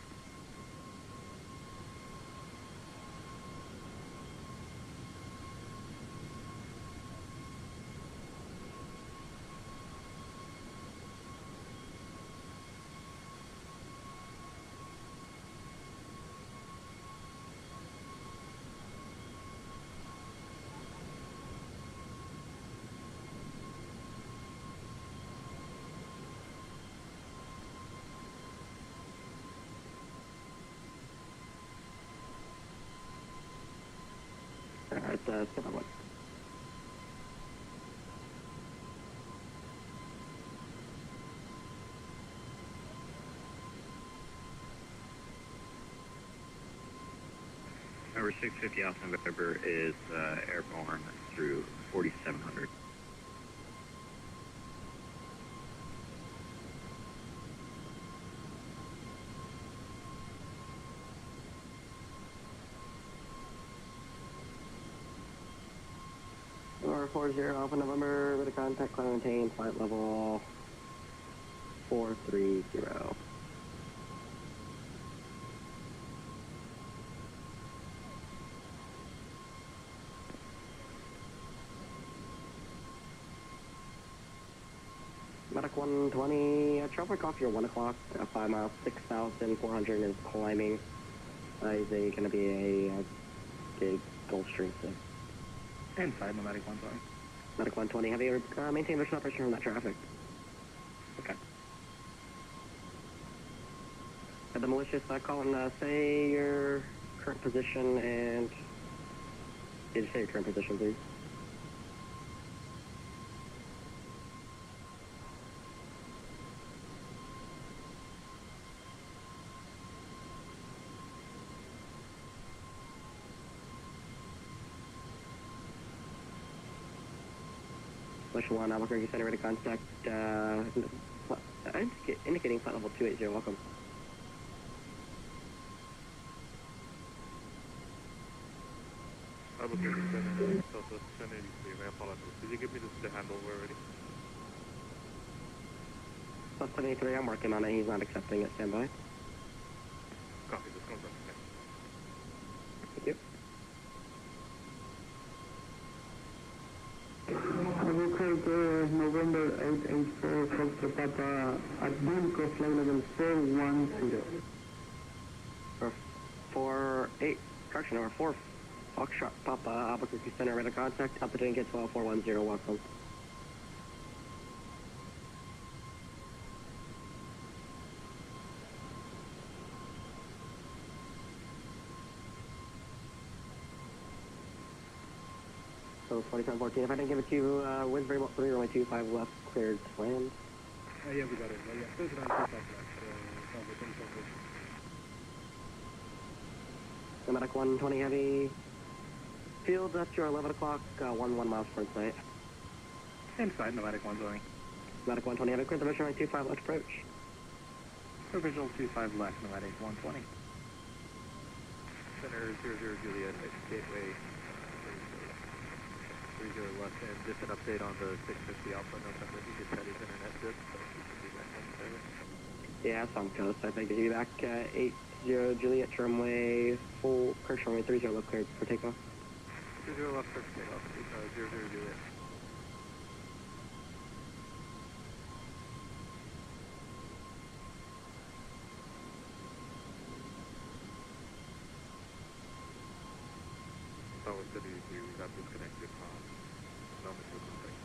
J: Alright, 7-1.
M: Number 650 off November is airborne through 4700.
J: Number 40 Alpha November, ready to contact, climb maintain flight level 430. Medic 120, traffic off your 1 o'clock, 5 miles, 6,400 is climbing. Is going to be a big Gulfstream 6.
K: Inside, Medic 120.
J: Medic 120, have you maintained visual operation on that traffic? Okay. Had the malicious call and say your current position and... Did you say your current position, please? Bush 1, Albuquerque Center, ready to contact, indicating flight level 280, welcome.
L: Albuquerque Center, Southwest 1083, I apologize. Did you give me the handle already?
J: Plus 1083, I'm working on it, he's not accepting it, stand by.
L: Copy, this comes up.
J: Thank you.
I: flight level 410.
J: Or 48, correction, number 4, Foxtrot Papa, Albuquerque Center, radar contact, altitude and get 12410, welcome. So 4714, if I didn't give it to you, wind variable 3, runway 25 left, cleared to land.
F: Yeah, we got it. Yeah, 3925 left.
J: Nomadic 120 heavy. Field up to your 11 o'clock, 1 miles per sight.
K: Same side, Nomadic 120.
J: Nomadic 120 heavy, clear the mission, runway 25 left approach.
K: For visual 25 left, Nomadic 120.
L: Center 00 Juliet, gateway 30 left, and just an update on the 650 Alpha November. He just had his internet dip, so he should be back on service.
J: Yeah, that's on coast. I think he'll be back 80 Juliet, runway full, correction, runway 30 left cleared for takeoff.
L: 30 left for takeoff, 00 Juliet. Oh, it's we got disconnected from Nomenclature contact.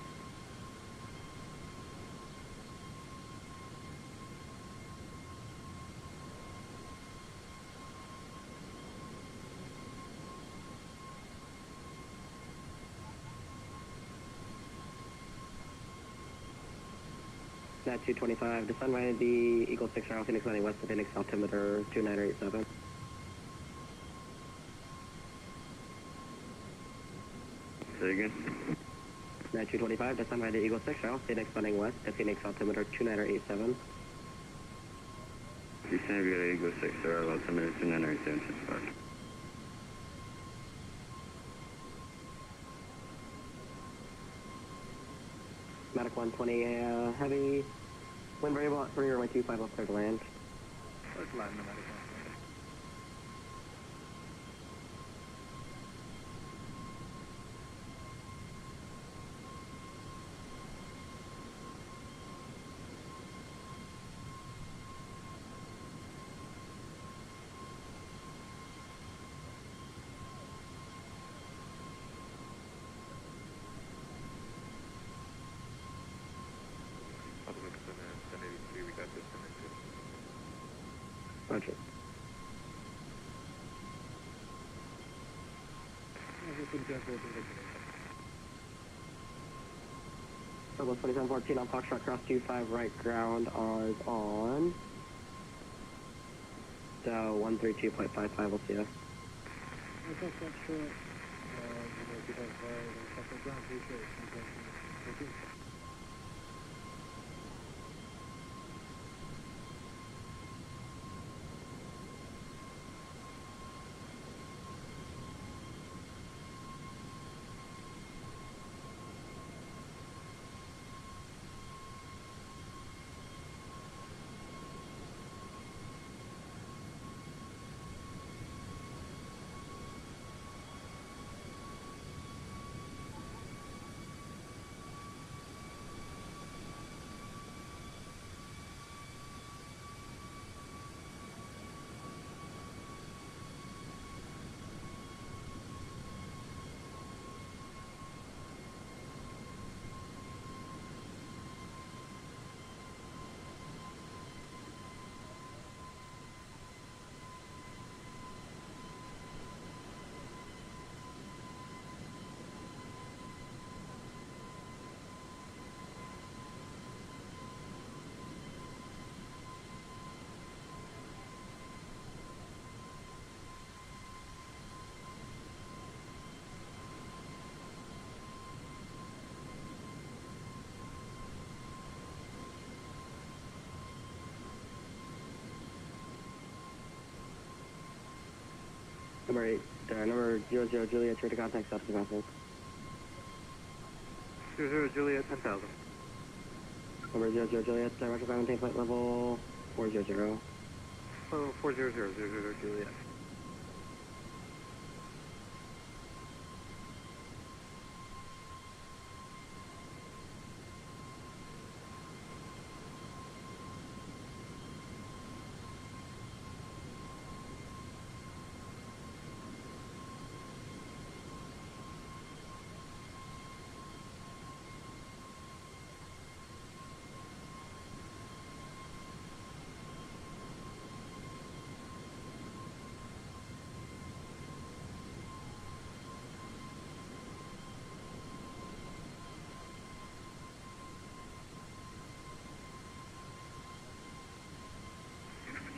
J: Nat 225, descend right the Eagle 6 Aero Phoenix landing west of Phoenix, altimeter 2987.
M: Say again?
J: Nat 225, descend right the Eagle 6 Aero Phoenix landing west of Phoenix, altimeter 2987.
M: You saying we got an Eagle 6 or altimeter 2987 to start?
J: Medic 120 heavy, wind variable at 3 runway 25 up clear to land.
K: Let's land Nomadic 120.
L: We got disconnected.
J: Roger. Level 2714 on Foxtrot cross 25 right ground is on. So 132.55, we'll see ya. Number 8, number 00 Juliet, trade to contact, status of contact.
L: 00 Juliet, 10,000.
J: Number 00 Juliet, Roger 5 maintain flight level 400.
L: Oh, 400, 00 Juliet.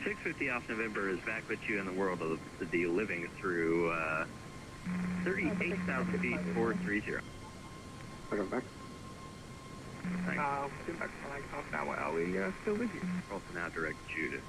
M: 650 off November is back with you in the world of the living through 38,000 feet, 430.
J: Welcome back.
N: Get back to like off now. Are we still with you?
M: Also now direct Judith.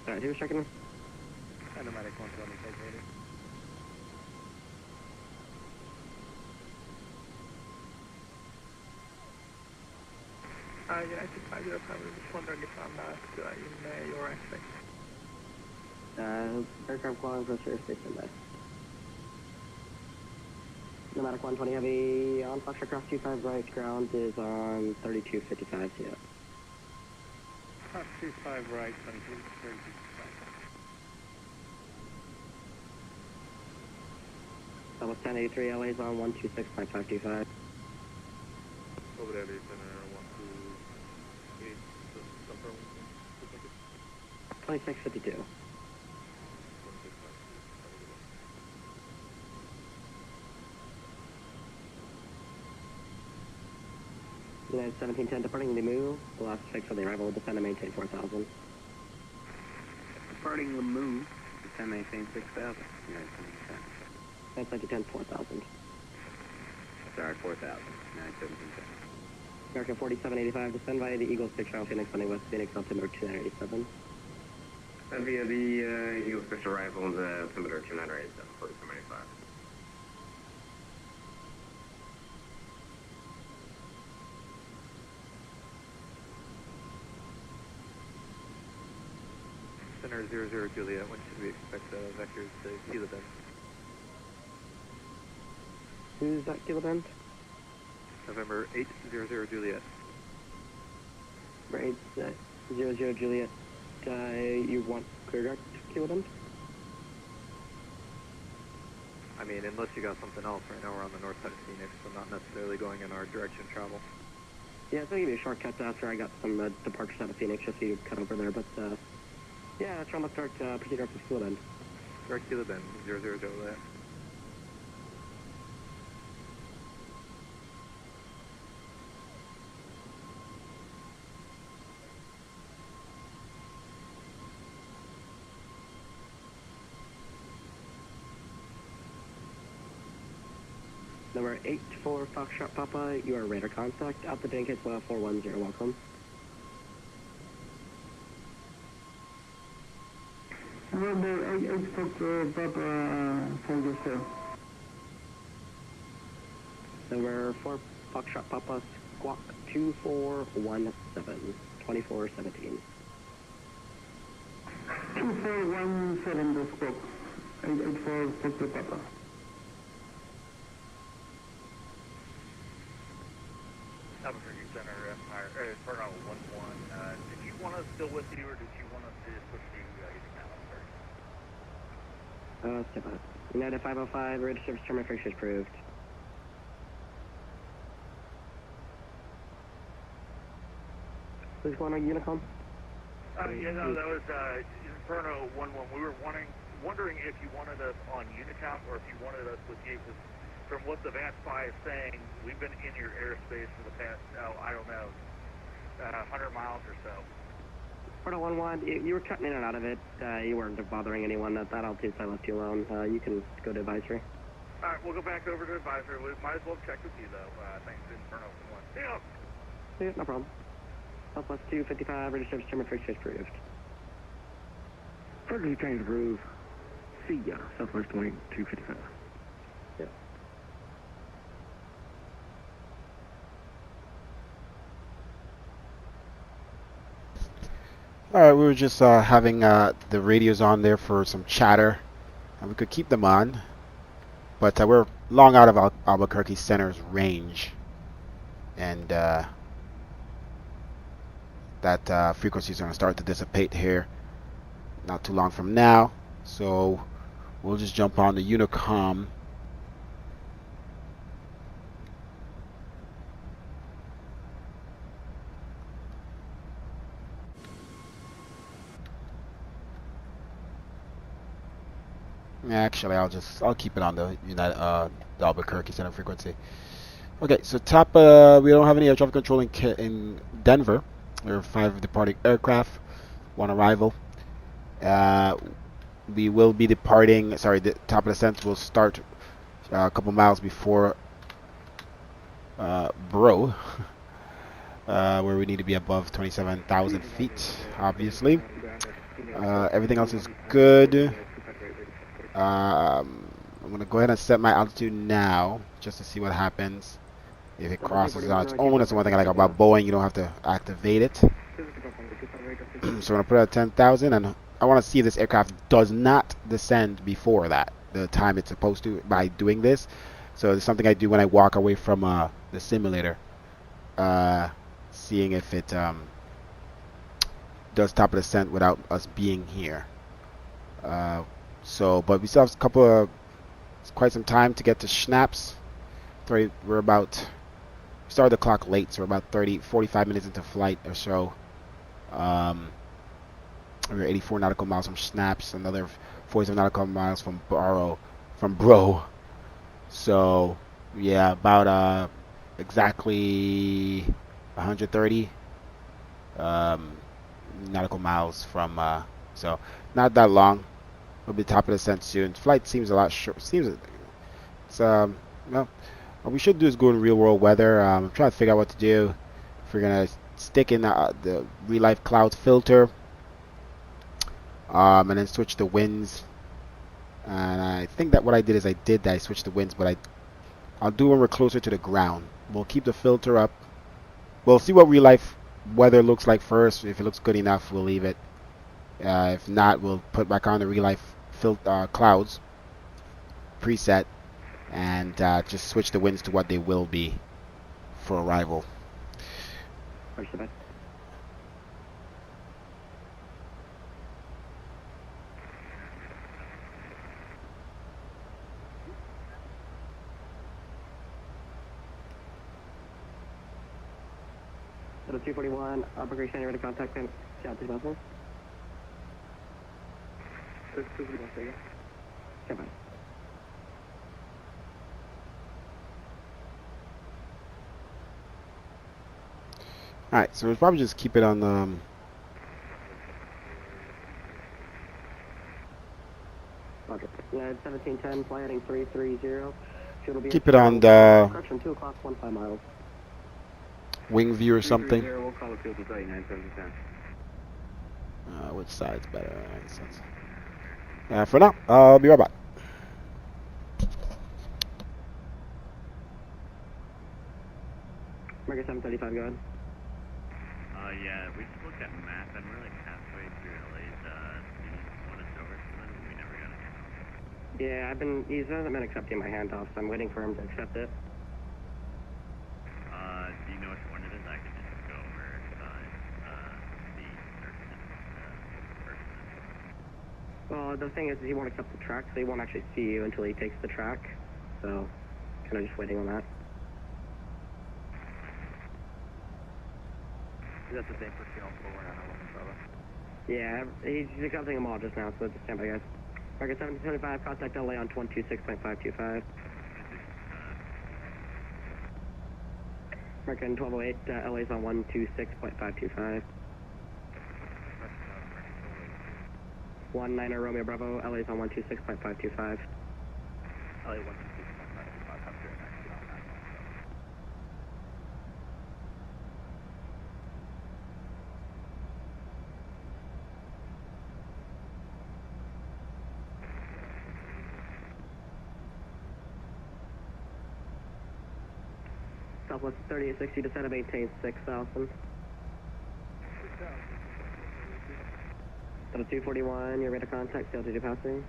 J: Alright, who's checking in?
K: Automatic 120, take rated.
N: Yeah, I was just wondering if I'm still in your aspect.
J: Aircraft calling for service station by. Nomadic 120 heavy on Foxtrot cross 25 right, ground is on 3255, yeah.
K: Cross 25 right, 22, 32.
J: Almost 1083 LA is on 126.525.
L: Over there, center 128,
J: 2652. United 1710 departing Limu. The last fix for the arrival, descend and maintain 4000.
P: Departing Limu, descend maintain 6000. United 1710.
J: That's 10 4000.
P: Sorry, 4000. United 1710.
J: American 4785, descend via the Eagle 6 Charles Phoenix, landing West Phoenix, altimeter 287.
P: And via the Eagle 6 arrival, the altimeter 2987, 4785.
L: Center 00 Juliet, when should we expect vectors to Kilo Bend?
J: Who's that Kilo Bend?
L: November 800 Juliet.
J: Right, 00 Juliet. You want clear direct Kilo Bend?
L: I mean, unless you got something else. Right now we're on the north side of Phoenix, so not necessarily going in our direction of travel.
J: Yeah, so I'll give you a shortcut after I got some departures out of Phoenix, just so you cut over there, but yeah, that's where I'm going to start proceed up to Kilo Bend.
L: Direct Kilo Bend, 00 Juliet.
J: Number 84 Foxtrot Papa, you are radar contact. Out the Dinkins 410, welcome.
I: Number 88 Papa, for yourself.
J: Number 4 Foxtrot Papa, Squawk 2417, 2417.
I: 2417 the squawk. 884 Foxtrot Papa.
Q: Albuquerque Center, Inferno 1-1. Did you want us still with you, or did you want us to switch to
J: Step up. United 505, ready to service terminal fixtures approved. Who's going on Unicom?
Q: Yeah, no, that was Inferno 1-1. We were wondering if you wanted us on Unicom or if you wanted us with you, because from what the VATS-FI is saying, we've been in your airspace for the past, I don't know, 100 miles or so.
J: Inferno 1-1, you were cutting in and out of it. You weren't bothering anyone at that altitude, so I left you alone. You can go to advisory.
Q: All right, we'll go back over to advisory. We might as well check with you, though. Thanks, Inferno 1.
J: Yeah, no problem. Southwest 255, ready to service terminal fixtures approved.
P: Ferguson change approved. See ya, Southwest 2255.
J: Yeah.
A: All right, we were just having the radios on there for some chatter, and we could keep them on. But we're long out of Albuquerque Center's range, and that frequency is going to start to dissipate here not too long from now. So we'll just jump on the Unicom. Actually, I'll keep it on the the Albuquerque Center frequency. Okay, so top, we don't have any air traffic control in Denver. There are 5 departing aircraft, 1 arrival. We will be departing. Sorry, the top of the descent will start a couple miles before Bro, where we need to be above 27,000 feet. Obviously, everything else is good. I'm gonna go ahead and set my altitude now, just to see what happens if it crosses on its own. That's the one thing I like about Boeing. You don't have to activate it. So I'm gonna put it at 10,000, and I want to see if this aircraft does not descend before that, the time it's supposed to, by doing this. So it's something I do when I walk away from the simulator, seeing if it does top of descent without us being here. But we still have a couple of, quite some time to get to Schnaps. We're about, started the clock late, so we're about 45 minutes into flight or so. We're 84 nautical miles from Schnaps, another 47 nautical miles from Bro. So yeah, about exactly 130 nautical miles from, so not that long. We'll be top of the descent soon. Flight seems a lot short. Well, what we should do is go in real world weather. I'm trying to figure out what to do. If we're gonna stick in the real life clouds filter, and then switch the winds. And I think that what I did is I switched the winds, but I'll do when we're closer to the ground. We'll keep the filter up. We'll see what real life weather looks like first. If it looks good enough, we'll leave it. If not, we'll put back on the real life clouds preset, and just switch the winds to what they will be for arrival.
J: So 241, Albuquerque Center, ready to contact him. Yeah, please, possible.
A: Alright, so we'll probably just keep it on
J: Roger. Yeah, 1710, fly heading 330.
A: keep it on the
J: Correction, 2 o'clock, 15 miles.
A: wing view or something.
C: We'll call it field to 39, 710.
A: Which side's better? For now, I'll be right back.
J: American 735, go ahead.
M: Yeah, we just looked at map and we're like halfway through LA's, do you want us over to them? We never got it.
J: Yeah, he hasn't been accepting my handoff, so I'm waiting for him to accept it.
M: Do you know which one it is? I can just go over the person.
J: Well, the thing is, he won't accept the track, so he won't actually see you until he takes the track. So, kind of just waiting on that.
L: Is that the same for Seattle 419?
J: Yeah, he's accepting them all just now, so just stand by, guys. American 725, contact LA on 126.525. American 1208, LA's on 126.525. 19er Romeo Bravo, LA's on 126.525.
L: LA 126.525, I'm doing actually on that.
J: Southwest 3860, descend and maintain 6,000. Delta 241, you're ready to contact, altitude passing.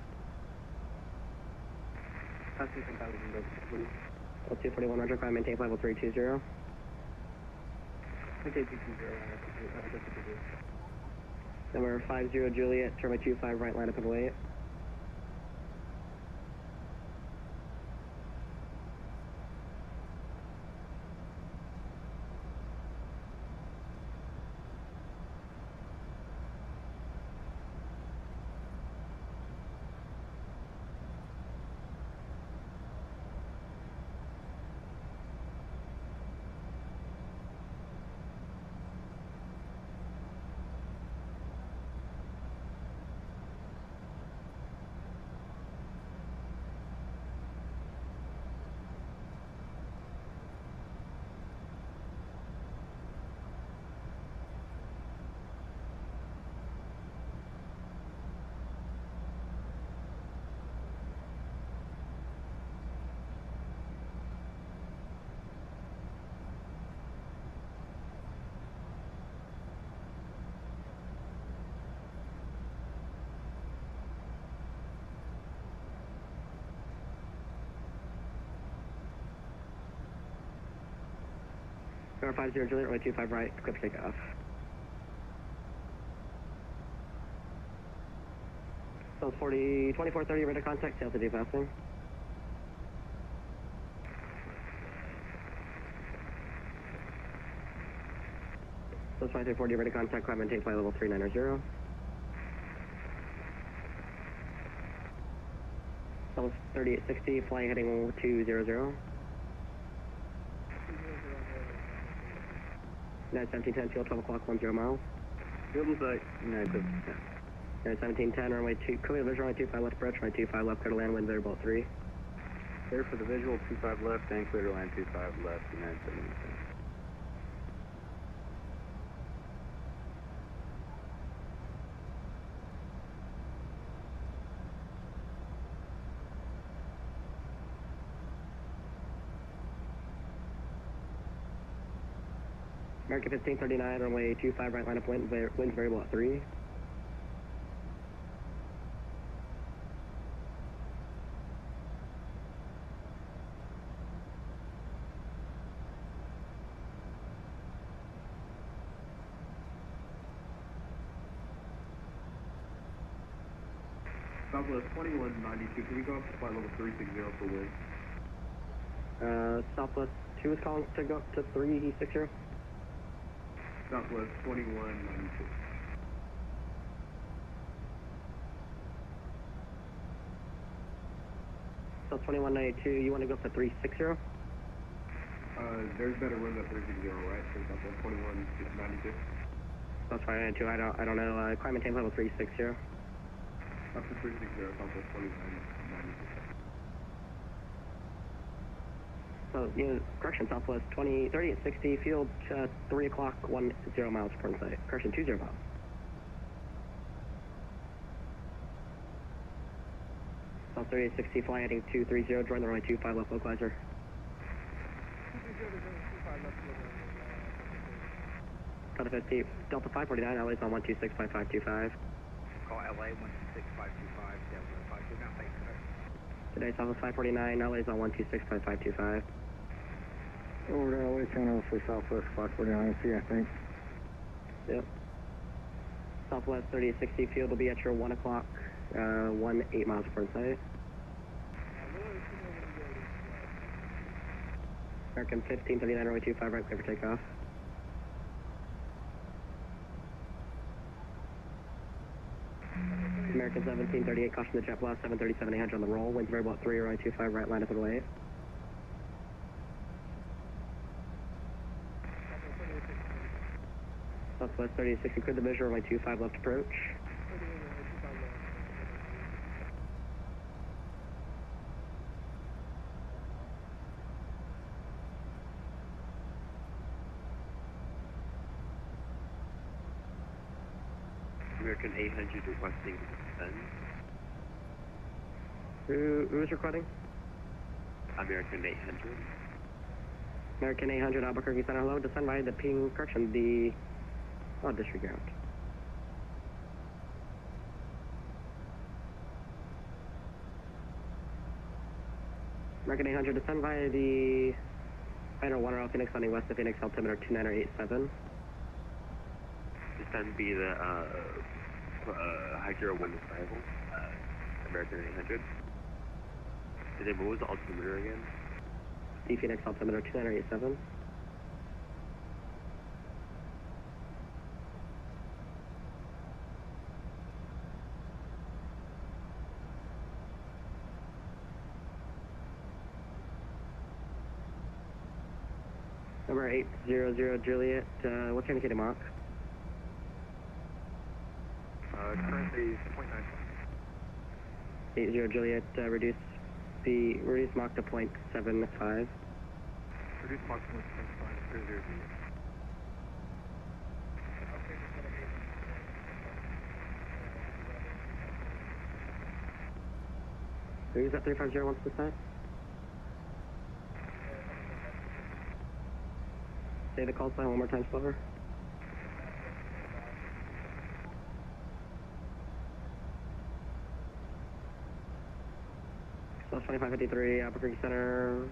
J: 241 Roger, climb, maintain level 320.
O: Okay, 220.
J: Number 50 Juliet, turn by 25 right, line up and wait. Number 50 Juliet, runway 25 right, equip takeoff. So 2430 radar contact, sail to depassing. So 2340 radar contact, climb and take flight level 390. Level 3860, flying heading 200. 1710, fuel 12 o'clock, 10 miles.
B: Field is like, no,
J: 1710, runway 2, clear visual, runway 25 left approach, runway 25 left, clear to land, wind variable 3.
B: Clear for the visual, 25 left, and clear to land 25 left, United 1710.
J: American 1539, runway 25 right, line up wind, winds variable at 3.
B: Southwest 2192, can we go up to flight level 360 for wind?
J: Southwest 2 is calling to go up to 360.
B: Southwest 2192.
J: So 2192, you want to go up to 360?
B: There's better winds at 360, right? So Southwest 2192.
J: That's fine, too. I don't know. Climb maintain level 360.
B: Up to 360, Southwest 2192.
J: So, correction, Southwest 3860, field 3 o'clock, 10 miles per site. Correction, 20 miles. South 3860, flying heading 230, join the runway 25 left localizer.
O: 230, 25 left,
J: Delta 50, Delta 549, LA's on 126.525.
R: Call LA 126.525, Delta 549, thanks, sir.
J: Today, Southwest 549, LA's on 126.525.
I: Over to LA Center for Southwest 549, see, I think.
J: Yep. Southwest 3860, field will be at your 1 o'clock, 18 miles per site. American 1539, runway 25 right, clear for takeoff. American 1738, caution the jet blast, 737-800 on the roll, winds variable at 3, runway 25 right, line up and wait. Southwest 3860, clear the visual, runway 25 left approach.
B: American 800 requesting descend.
J: Who is recording?
B: American 800.
J: American 800, Albuquerque Center, hello, descend by the ping, correction, the, disregard. American 800, descend via the Final 1 Phoenix landing west of Phoenix, altimeter 2987.
M: Descend be the Hydro 1 arrival, American 800. And then what was the altimeter again?
J: The Phoenix altimeter 2987. Number 800 Juliet, what's your indicated Mach?
L: Currently 0.9.
J: 80 Juliet, reduce Mach to 0.75.
L: Reduce Mach to 0.75, 00.
J: Who's that 350 wants to set? Say the call sign one more time slower. So 2553, Albuquerque Center.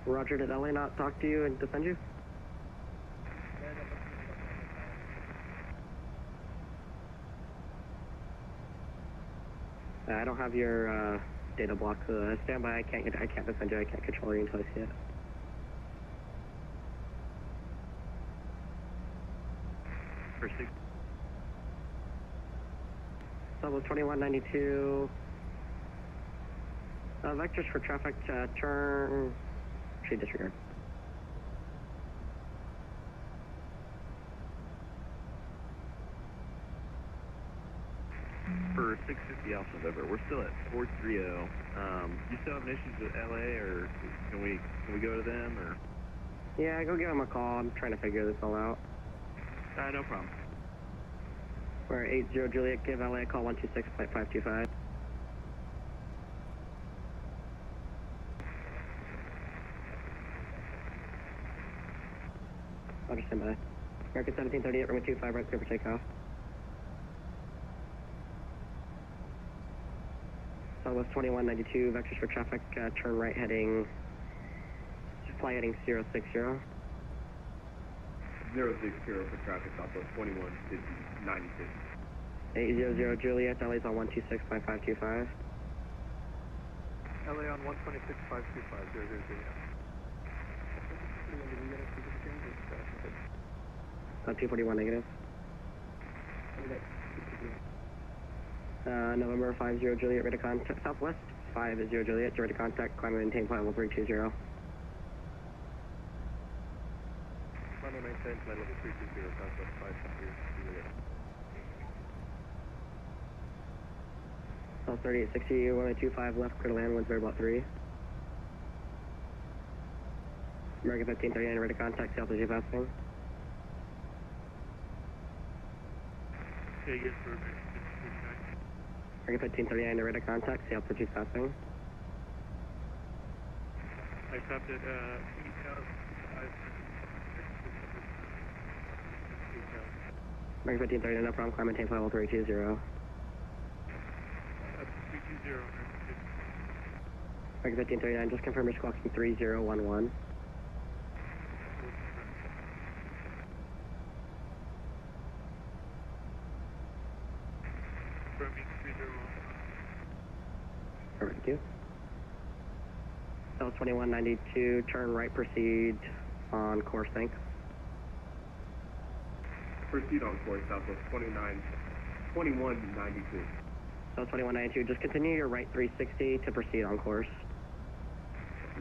J: Roger, did LA not talk to you and defend you? I don't have your data block. Stand by. I can't defend you. I can't control you until I see it. Southwest 2192. Vectors for traffic, turn. Should disregard.
L: For 650 Alpha November, we're still at 430. You still having issues with LA, or can we go to them, or?
J: Yeah, go give them a call. I'm trying to figure this all out.
L: No problem.
J: We're 80 Juliet, give LA a call 126.525. Roger, stand by. American 1738, runway 25, right clear for takeoff. Southwest 2192, vectors for traffic, turn right heading, fly heading 060.
S: 060 for traffic, Southwest 2196.
J: 800 Juliet, LA's on 126.525.
L: LA on 126.525, 00.
J: 241 negative. November 50 Juliet, ready to contact, Southwest 50 Juliet, ready to contact, climb and maintain flight level 320.
L: Climb and maintain flight level 320, Southwest 50 Juliet.
J: South 3860, 1825 left, clear to land, winds very about 3. American 1539, ready to contact, South as passing.
L: Okay, yes, sir.
J: American 1539, ready to contact, South as passing.
L: I stopped at 8,000.
J: American 1539, no problem, climb and maintain flight level 320.
L: 320.
J: American 1539, just confirm you're squawking 3011. Thank you. South 2192, turn right, proceed on course, thanks.
S: Proceed on course, Southwest 2192.
J: South 2192, just continue your right 360 to proceed on course.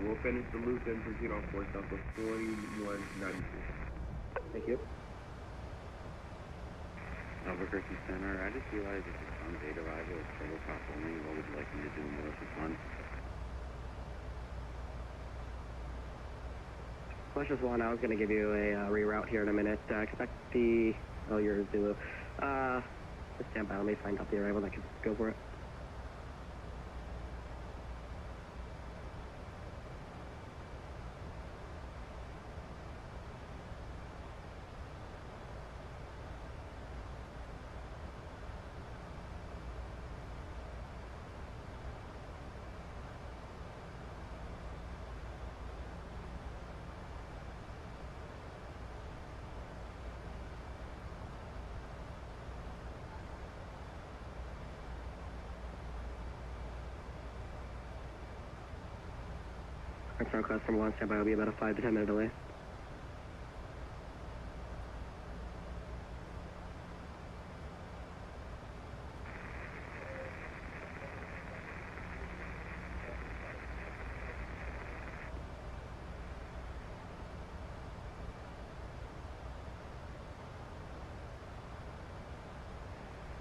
S: We'll finish the loop and proceed on course, Southwest 2192.
J: Thank you.
M: Albuquerque Center, I just realized this is on data arrival, it's Takeoff only. What would you like me to do more for fun?
J: Flush 1, I was going to give you a reroute here in a minute. Expect the... Oh, you're Zulu. Just stand by, let me find out the arrival, I can go for it. That's our request from launch standby. Will be about a 5 to 10 minute delay.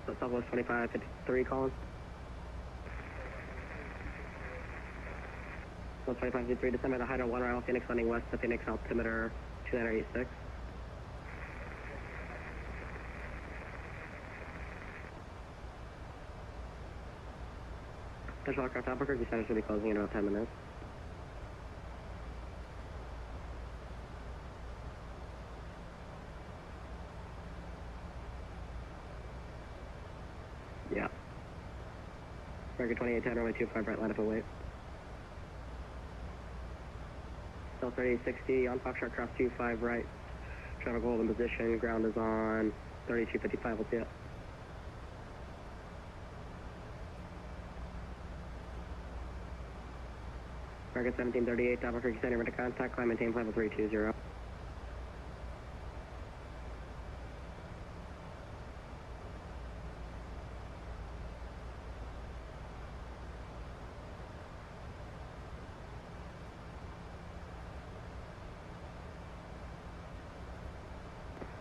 J: So Southwest 2553 calling. So 2553, descend by the Hydro 1 Royal Phoenix, landing west to Phoenix, altimeter 2986. Special aircraft Albuquerque Center should be closing in about 10 minutes. Yeah. American 2810, runway 25 right, line up and wait. Still 3860, on Foxtrot, cross 25 right. Traffic hold in position, ground is on 3255, we'll see it. American 1738, Albuquerque Center, ready to contact, climb maintain level 320.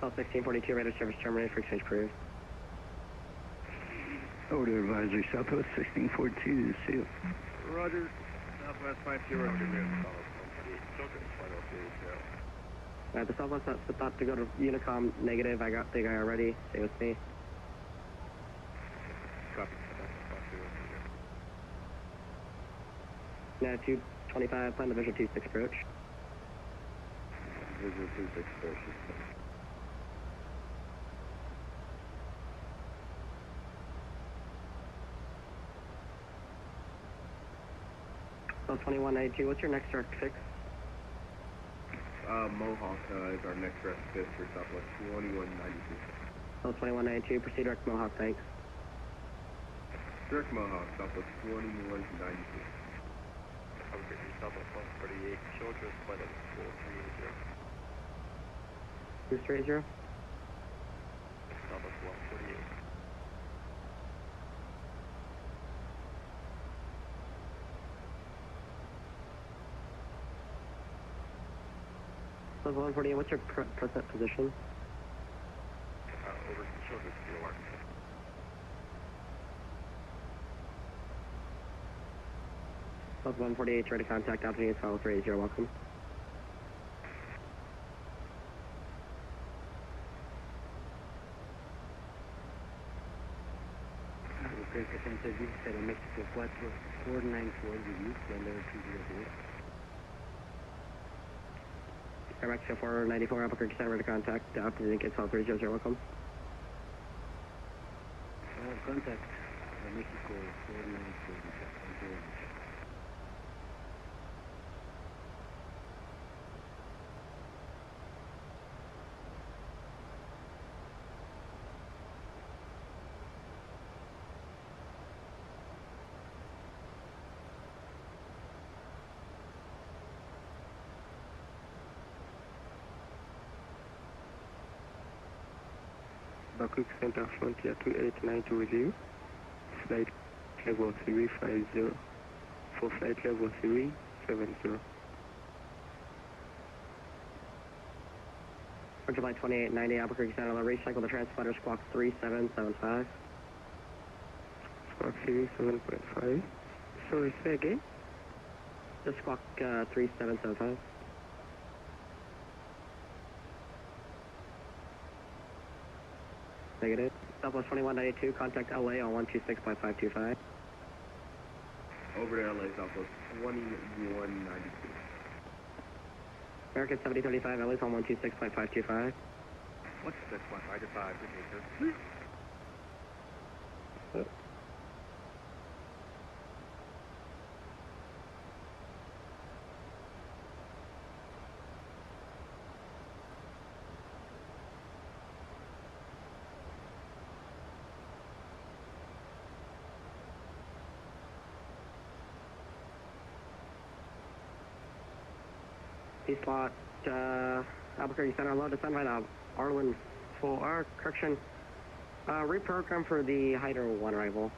J: South 1642, radar service terminated for exchange approved.
T: Order advisory, Southwest 1642, see you.
L: Roger. Southwest 50, we're going to be in
J: The Southwest is about to go to Unicom negative. I got the guy already. Stay with me.
L: Copy.
J: Now 225, plan the visual 26 approach.
S: Visual 26 approach.
J: So 2192, what's your next direct fix?
S: Mohawk is our next direct fix for Southwest 2192.
J: So 2192, proceed direct Mohawk, thanks.
S: Direct Mohawk, Southwest 2192.
L: Albuquerque, Southwest 138, show to us flight level 4380.
J: 230?
L: Southwest 148.
J: So 148, what's your present position?
L: Over to show to us LealeRyan.
J: South 148, ready to contact, altitude follow 380, welcome.
P: Albuquerque Center Service, Mexico 4494, review, landing 208.
J: Mexico 494, Albuquerque Center, ready to contact, altitude indicates follow 300, welcome.
P: Contact, Mexico 494, thank you very much.
I: Albuquerque Center Frontier 2892 with you. Flight level 350 for flight level 370.
J: For July 2890, Albuquerque Center, recycle the transponder squawk 3775.
I: Squawk 37.5. Sorry, say again?
J: Just squawk 3775. Negative. Southwest 2192, contact LA on 126.525.
S: Over to LA, Southwest 2192.
J: American 7035, LA's on 126.525.
L: 126.525, good nature.
J: East lot, Albuquerque Center, low descend right now. Arlen, correction. Reprogram for the Hydro 1 arrival.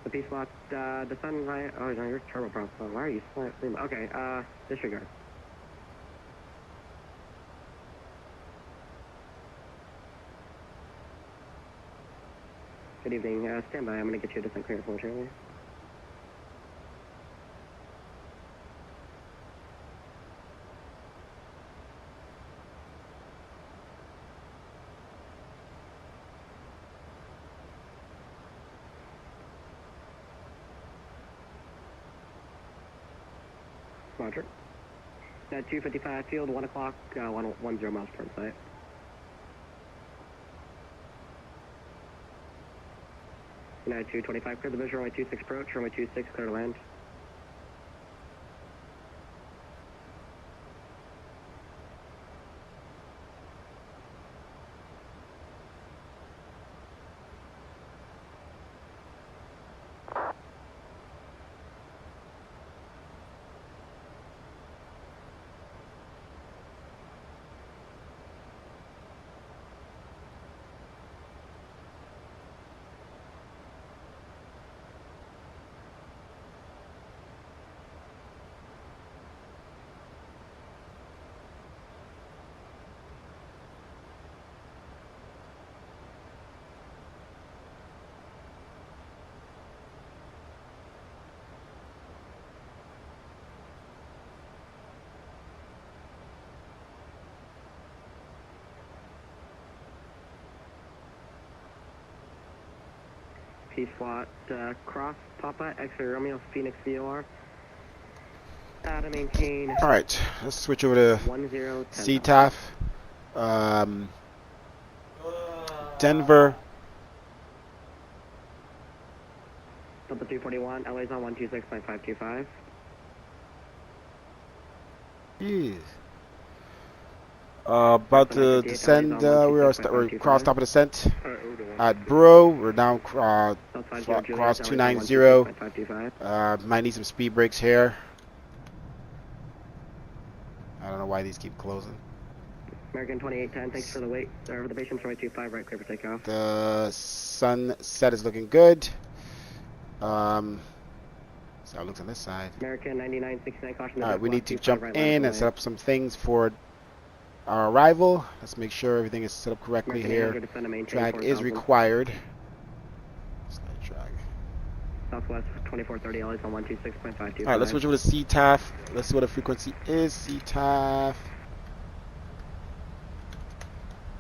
J: The Peace lot, descend right. Oh, no, you're turboprop. So why are you slightly? Okay, disregard. Good evening. Stand by. I'm going to get you a descent clear for trailer. Roger. At 255 field, 1 o'clock, 10 miles per site. United 225, clear the visual, runway 26 approach, runway 26, clear to land. Peace lot, cross, Papa, X-ray Romeo, Phoenix VOR. To maintain.
A: Alright, let's switch over to CTAF. Denver.
J: Delta 241, LA's on 126.525.
A: Yes. About to descend, we're cross top of descent at Bro. We're down cross 290. Might need some speed brakes here. I don't know why these keep closing.
J: American 2810, thanks for the wait. Reservation 225, right clear for takeoff.
A: The sunset is looking good. So it looks on this side.
J: American 9969, caution.
A: Alright, we need to jump in and set up some things for our arrival. Let's make sure everything is set up correctly here. Drag is required. Drag.
J: Southwest 2430, LA's on 126.525.
A: Alright, let's switch over to CTAF. Let's see what the frequency is. CTAF.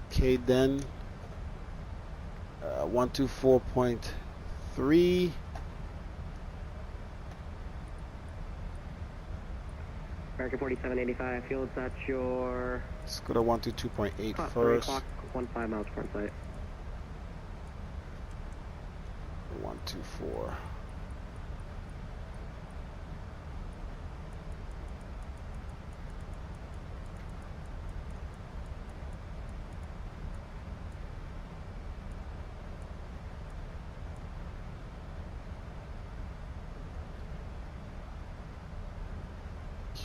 A: Okay, then 124.3.
J: American 4785, fields at your...
A: Let's go to 122.8 first.
J: 15 miles per site.
A: 124.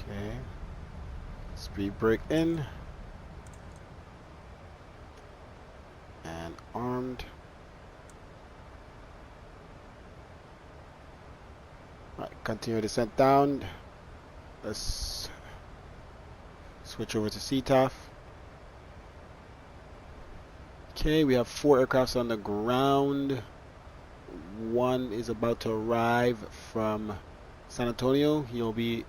A: Okay, speed brake in and armed. All right, continue descent down. Let's switch over to CTAF. Okay, we have 4 aircrafts on the ground. One is about to arrive from San Antonio. He'll be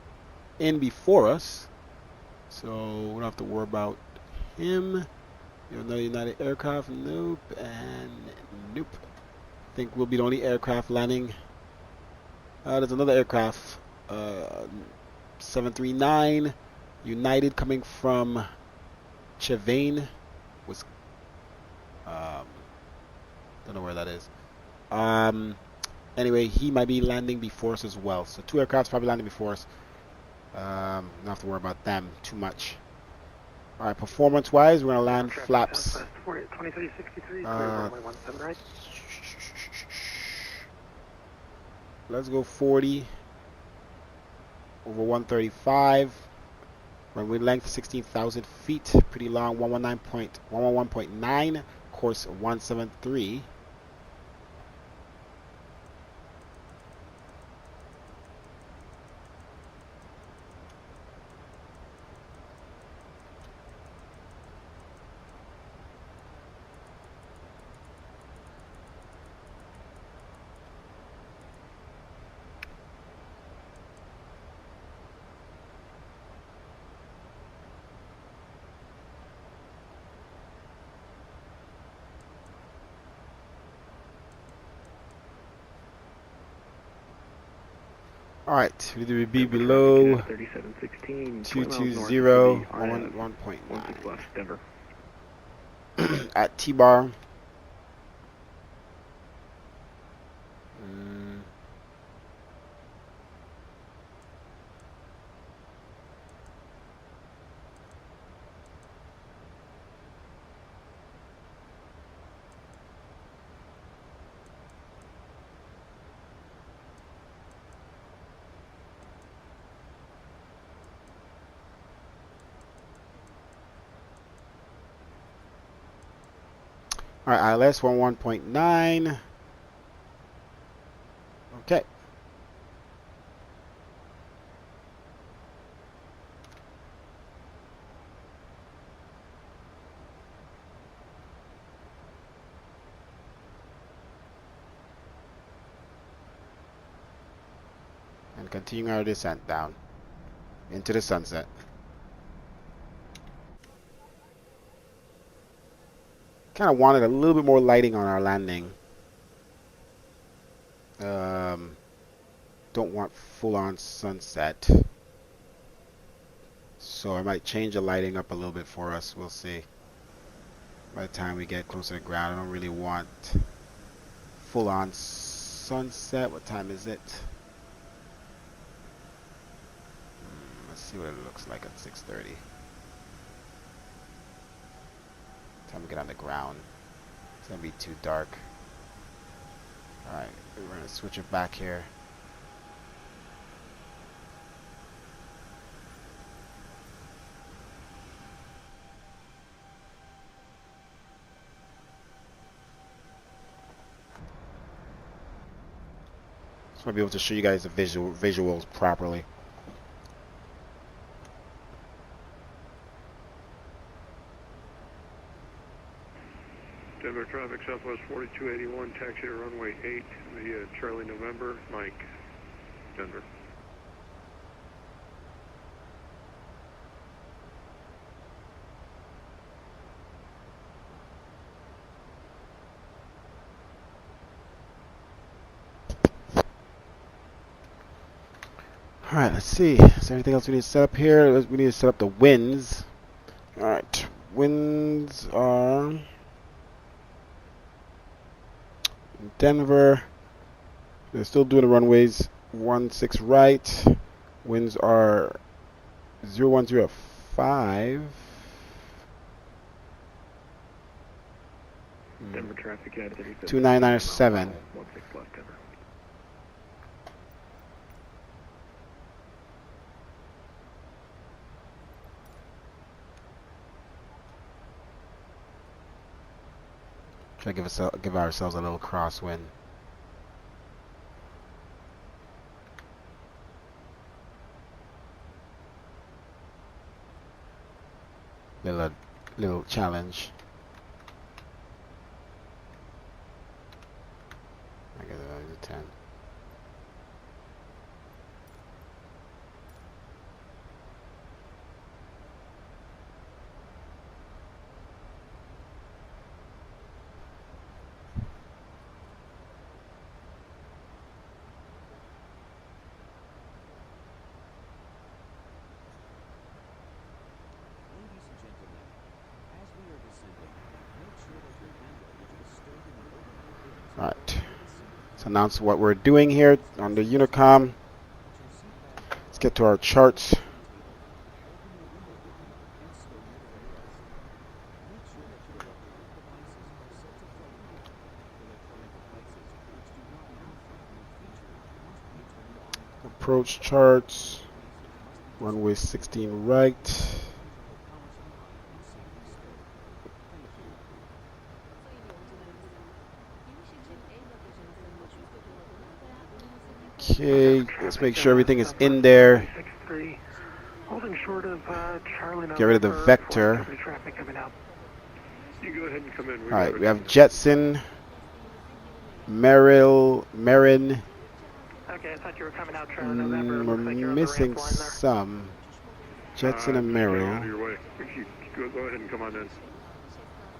A: in before us, so we don't have to worry about him. You have another United aircraft, nope, and nope. I think we'll be the only aircraft landing. There's another aircraft, 739 United, coming from Chevane. Don't know where that is. Anyway, he might be landing before us as well. So 2 aircrafts probably landing before us. Don't have to worry about them too much. Alright, performance wise, we're gonna land flaps.
N: 2363,
A: let's go 40 over 135. Runway length 16,000 feet. Pretty long. 111.9. Course 173. Alright, we need to be below 220 1.9
O: Denver.
A: at T-bar. Alright, ILS 11.9. Okay. And continuing our descent down into the sunset. Kind of wanted a little bit more lighting on our landing. Don't want full-on sunset, so I might change the lighting up a little bit for us. We'll see. By the time we get closer to the ground, I don't really want full-on sunset. What time is it? Let's see what it looks like at 6:30. Time to get on the ground. It's gonna be too dark. Alright, we're gonna switch it back here. Just want to be able to show you guys the visuals properly.
F: Denver traffic, Southwest 4281, taxi to runway 8 via Charlie November, Mike, Denver.
A: Alright, let's see. Is there anything else we need to set up here? We need to set up the winds. Alright, winds are in Denver. They're still doing the runways 16 right. Winds are 0105.
O: Denver traffic at
A: 2997.
O: 16 left Denver.
A: Try to give ourselves a little crosswind. Little challenge. I guess that was a 10. Alright, let's announce what we're doing here on the Unicom. Let's get to our charts. Approach charts. Runway 16 right. Okay, let's make sure everything is in there.
N: Holding short of Charlie
A: Get rid of the vector.
N: traffic coming out.
F: You go ahead and come in.
A: Alright, we have Jetson, Marin.
N: Okay, I thought you were coming out Charlie November.
A: We're
N: Looks like you're on the
A: missing
N: ramp line there.
A: some. Jetson and
F: Out of
A: Merrill.
F: your way. Go ahead and come on in.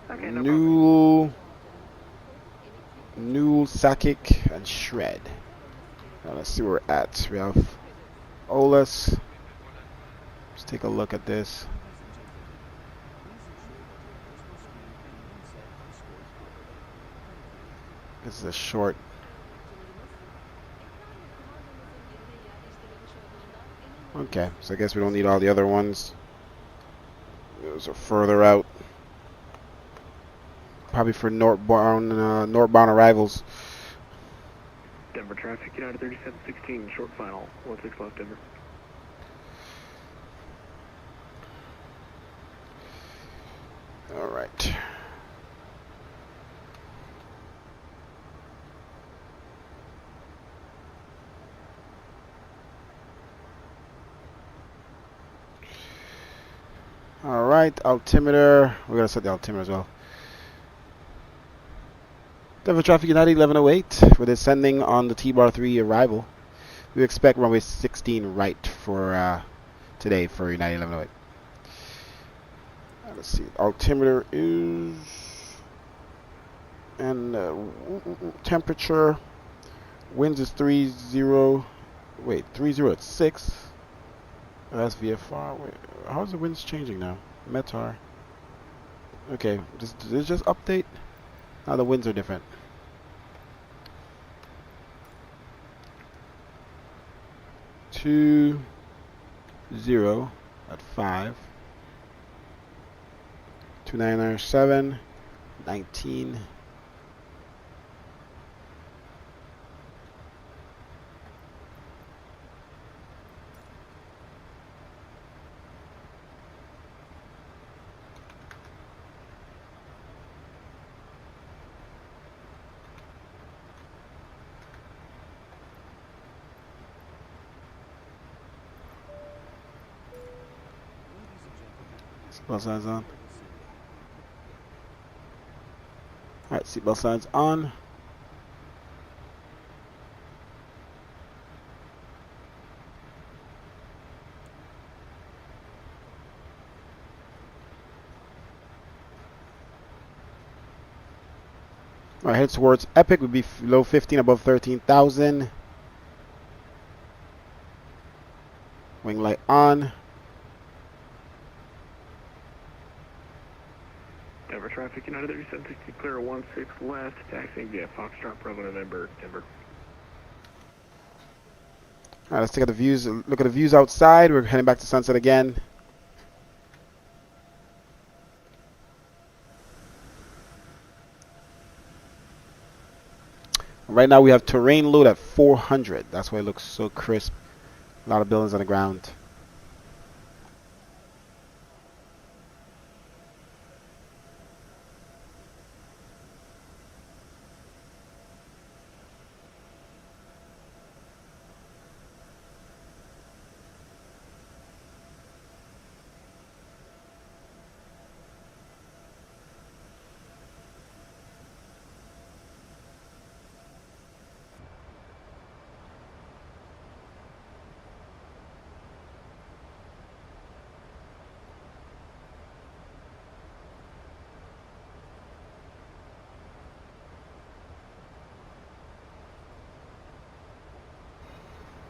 N: Okay, no
A: Newell, Sakic, and Shred. Now let's see where we're at. We have Olas. Let's take a look at this. This is a short. Okay, so I guess we don't need all the other ones. Those are further out. Probably for northbound arrivals.
B: Denver traffic, United 3716, short final, 16 left Denver.
A: All right. All right, altimeter. We're gonna set the altimeter as well. Denver traffic United 1108. We're descending on the T-bar 3 arrival. We expect runway 16 right for today for United 1108. Let's see. Altimeter is and temperature. Winds is 30. Wait, 30 at 6. That's VFR. Wait, how's the winds changing now? METAR. Okay, does it just update? Now the winds are different. Two 0 at 5. 2997 19. Seatbelt signs on. Alright, seatbelt signs on. Alright, head towards Epic would be below 15, above 13,000. Wing light on.
B: Denver traffic, United 3760, clear 16 left, taxiing via Foxtrot, Bravo November, Denver.
A: Alright, let's take at the views. Look at the views outside. We're heading back to sunset again. Right now we have terrain load at 400. That's why it looks so crisp. A lot of buildings on the ground.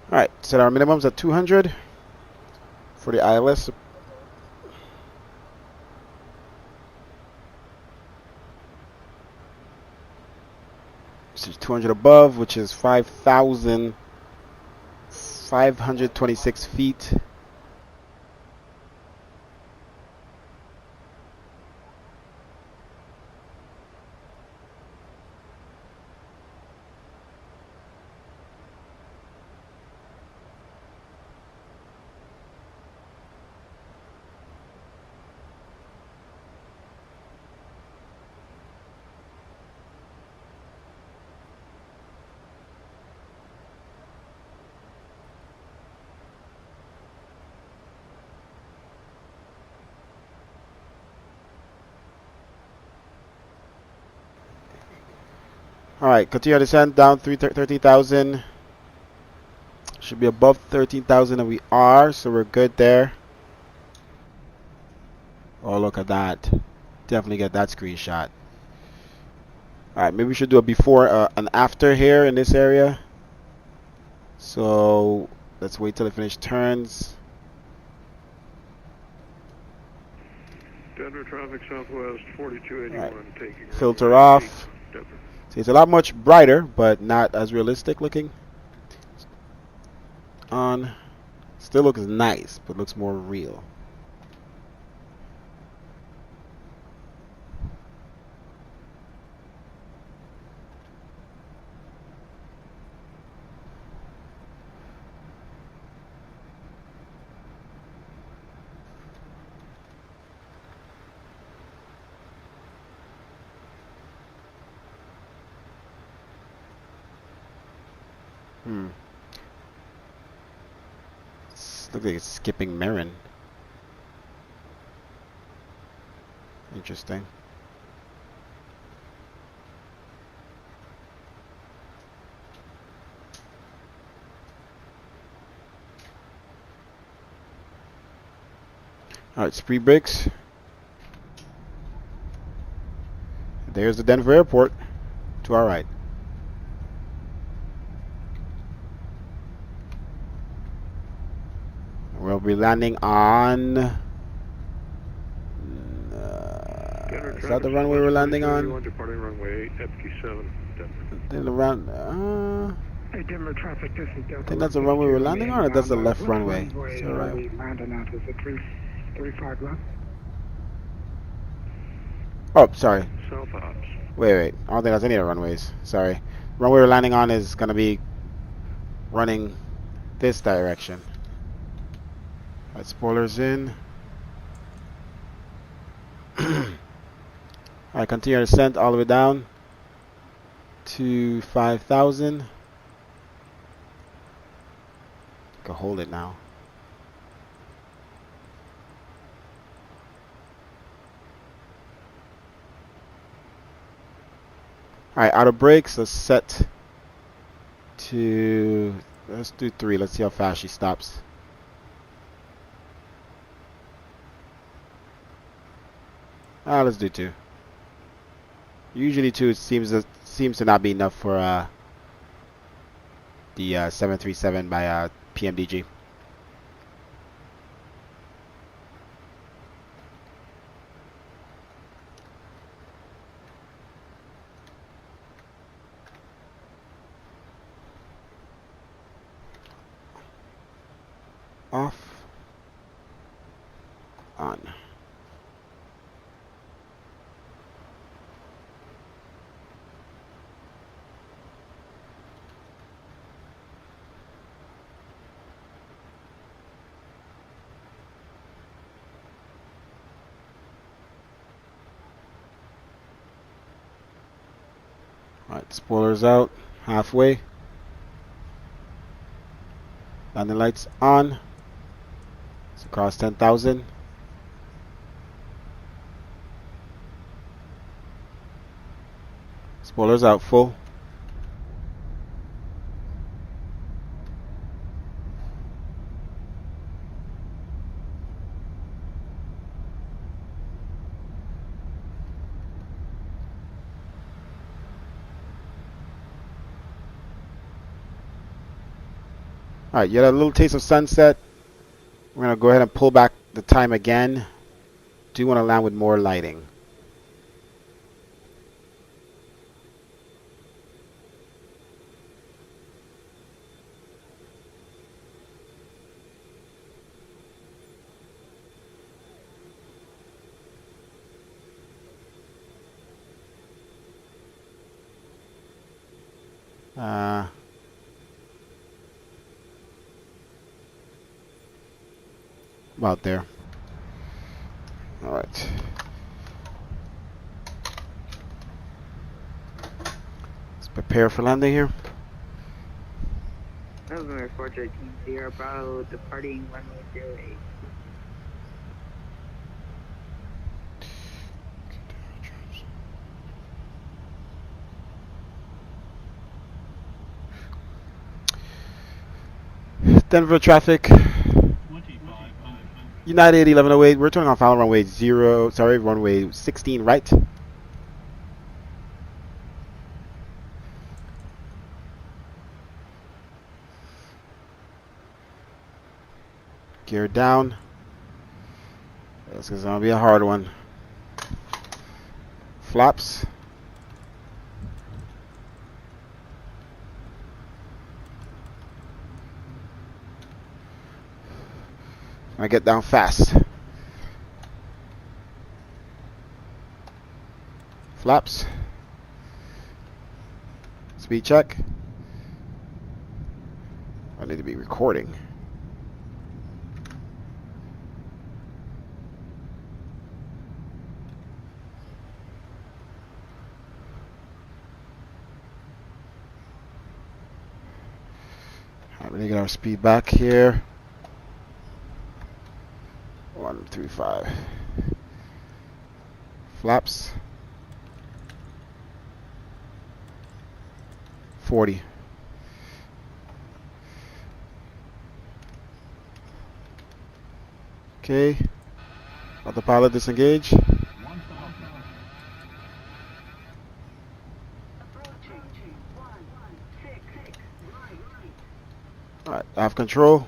A: Alright, set our minimums at 200 for the ILS. This is 200 above, which is 5,526 feet. All right, continue to descend down 13,000. Should be above 13,000, and we are, so we're good there. Oh, look at that. Definitely get that screenshot. All right, maybe we should do a before and after here in this area. So let's wait till it finishes turns.
F: Denver traffic southwest 4281
A: Right.
F: taking
A: Filter off. See, it's a lot much brighter, but not as realistic looking. On. Still looks nice, but looks more real. Looks like it's skipping Marin. Interesting. Alright, speed brakes. There's the Denver airport to our right. We'll be landing on... is that the runway we're landing on?
F: Departing runway 8, FQ7, Denver.
A: Then around...
I: Hey, Denver traffic, this is Delta.
A: I think that's the runway we're landing on, or that's the left runway?
I: Is that right? We landing at, is it 335 left?
A: Oh, sorry.
F: South ops.
A: Wait. I don't think that's any of the runways. Sorry. Runway we're landing on is going to be running this direction. Alright, spoilers in. Alright, continue our descent all the way down to 5,000. Can hold it now. Alright, out of brakes, let's set to, let's do 3. Let's see how fast she stops. Let's do 2. Usually 2 seems to not be enough for the 737 by PMDG. Off. On. Alright, spoilers out, halfway. Landing lights on. It's across 10,000. Spoilers out full. Alright, you had a little taste of sunset. We're going to go ahead and pull back the time again. Do want to land with more lighting. About there. All right. Let's prepare for landing here.
E: November 413 Sierra Bravo departing runway 08.
A: Denver traffic. United 1108. We're turning on final runway runway 16 right. Gear down. This is gonna be a hard one. Flaps. I get down fast. Flaps. Speed check. I need to be recording. Alright, let me get our speed back here. 135. Flaps. 40. Okay. Autopilot disengage. Alright, I have control.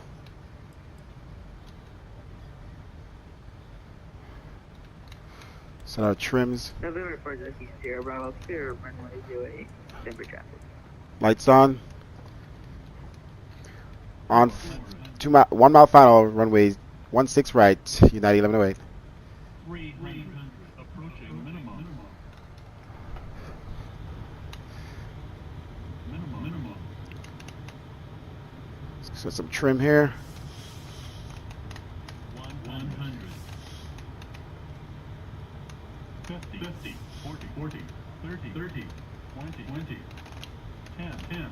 A: Set our trims.
P: November 4th, Sierra Bravo, clear runway 08, Denver traffic.
A: Lights on. On 1 mile final, runway 16 right, United 1108.
F: 300 approaching minimum. Minimum.
A: So some trim here.
F: 100. 50, 40, 30, 20, 10.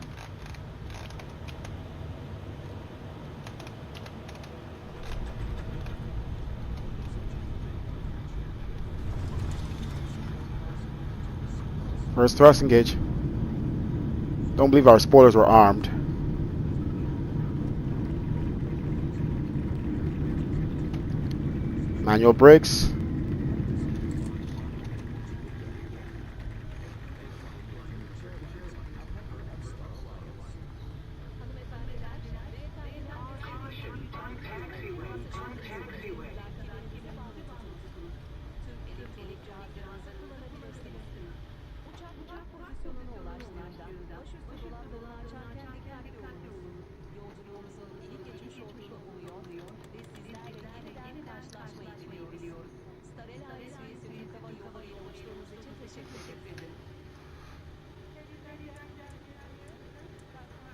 A: First thrust engage. Don't believe our spoilers were armed. Manual brakes.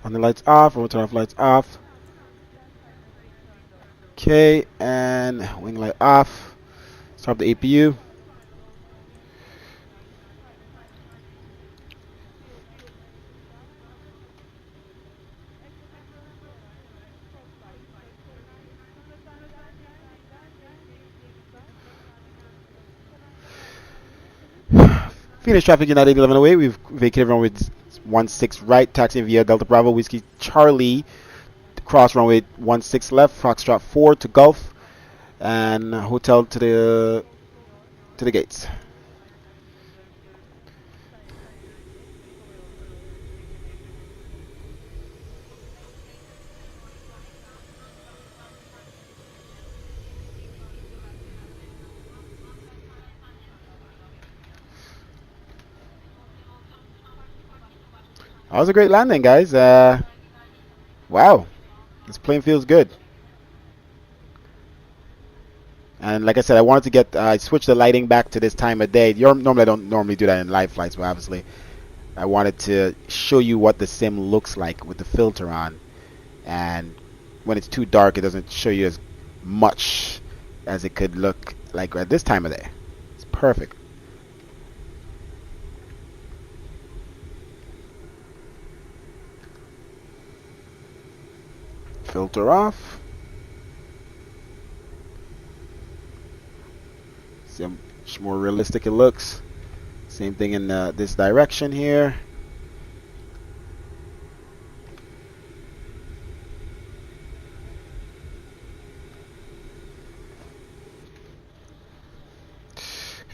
A: On the lights off, we'll turn off lights off. Okay, and wing light off. Start the APU. Phoenix traffic United 1108. We've vacated runway 16 right, taxiing via Delta Bravo Whiskey Charlie. Cross runway 16 left, Foxtrot 4 to Gulf, and hotel to the gates. That was a great landing, guys. Wow, this plane feels good. And like I said, I wanted to get I switched the lighting back to this time of day. Normally I don't normally do that in live flights, but obviously I wanted to show you what the sim looks like with the filter on. And when it's too dark, it doesn't show you as much as it could look like at this time of day. It's perfect. Filter off. See how much more realistic it looks. Same thing in this direction here.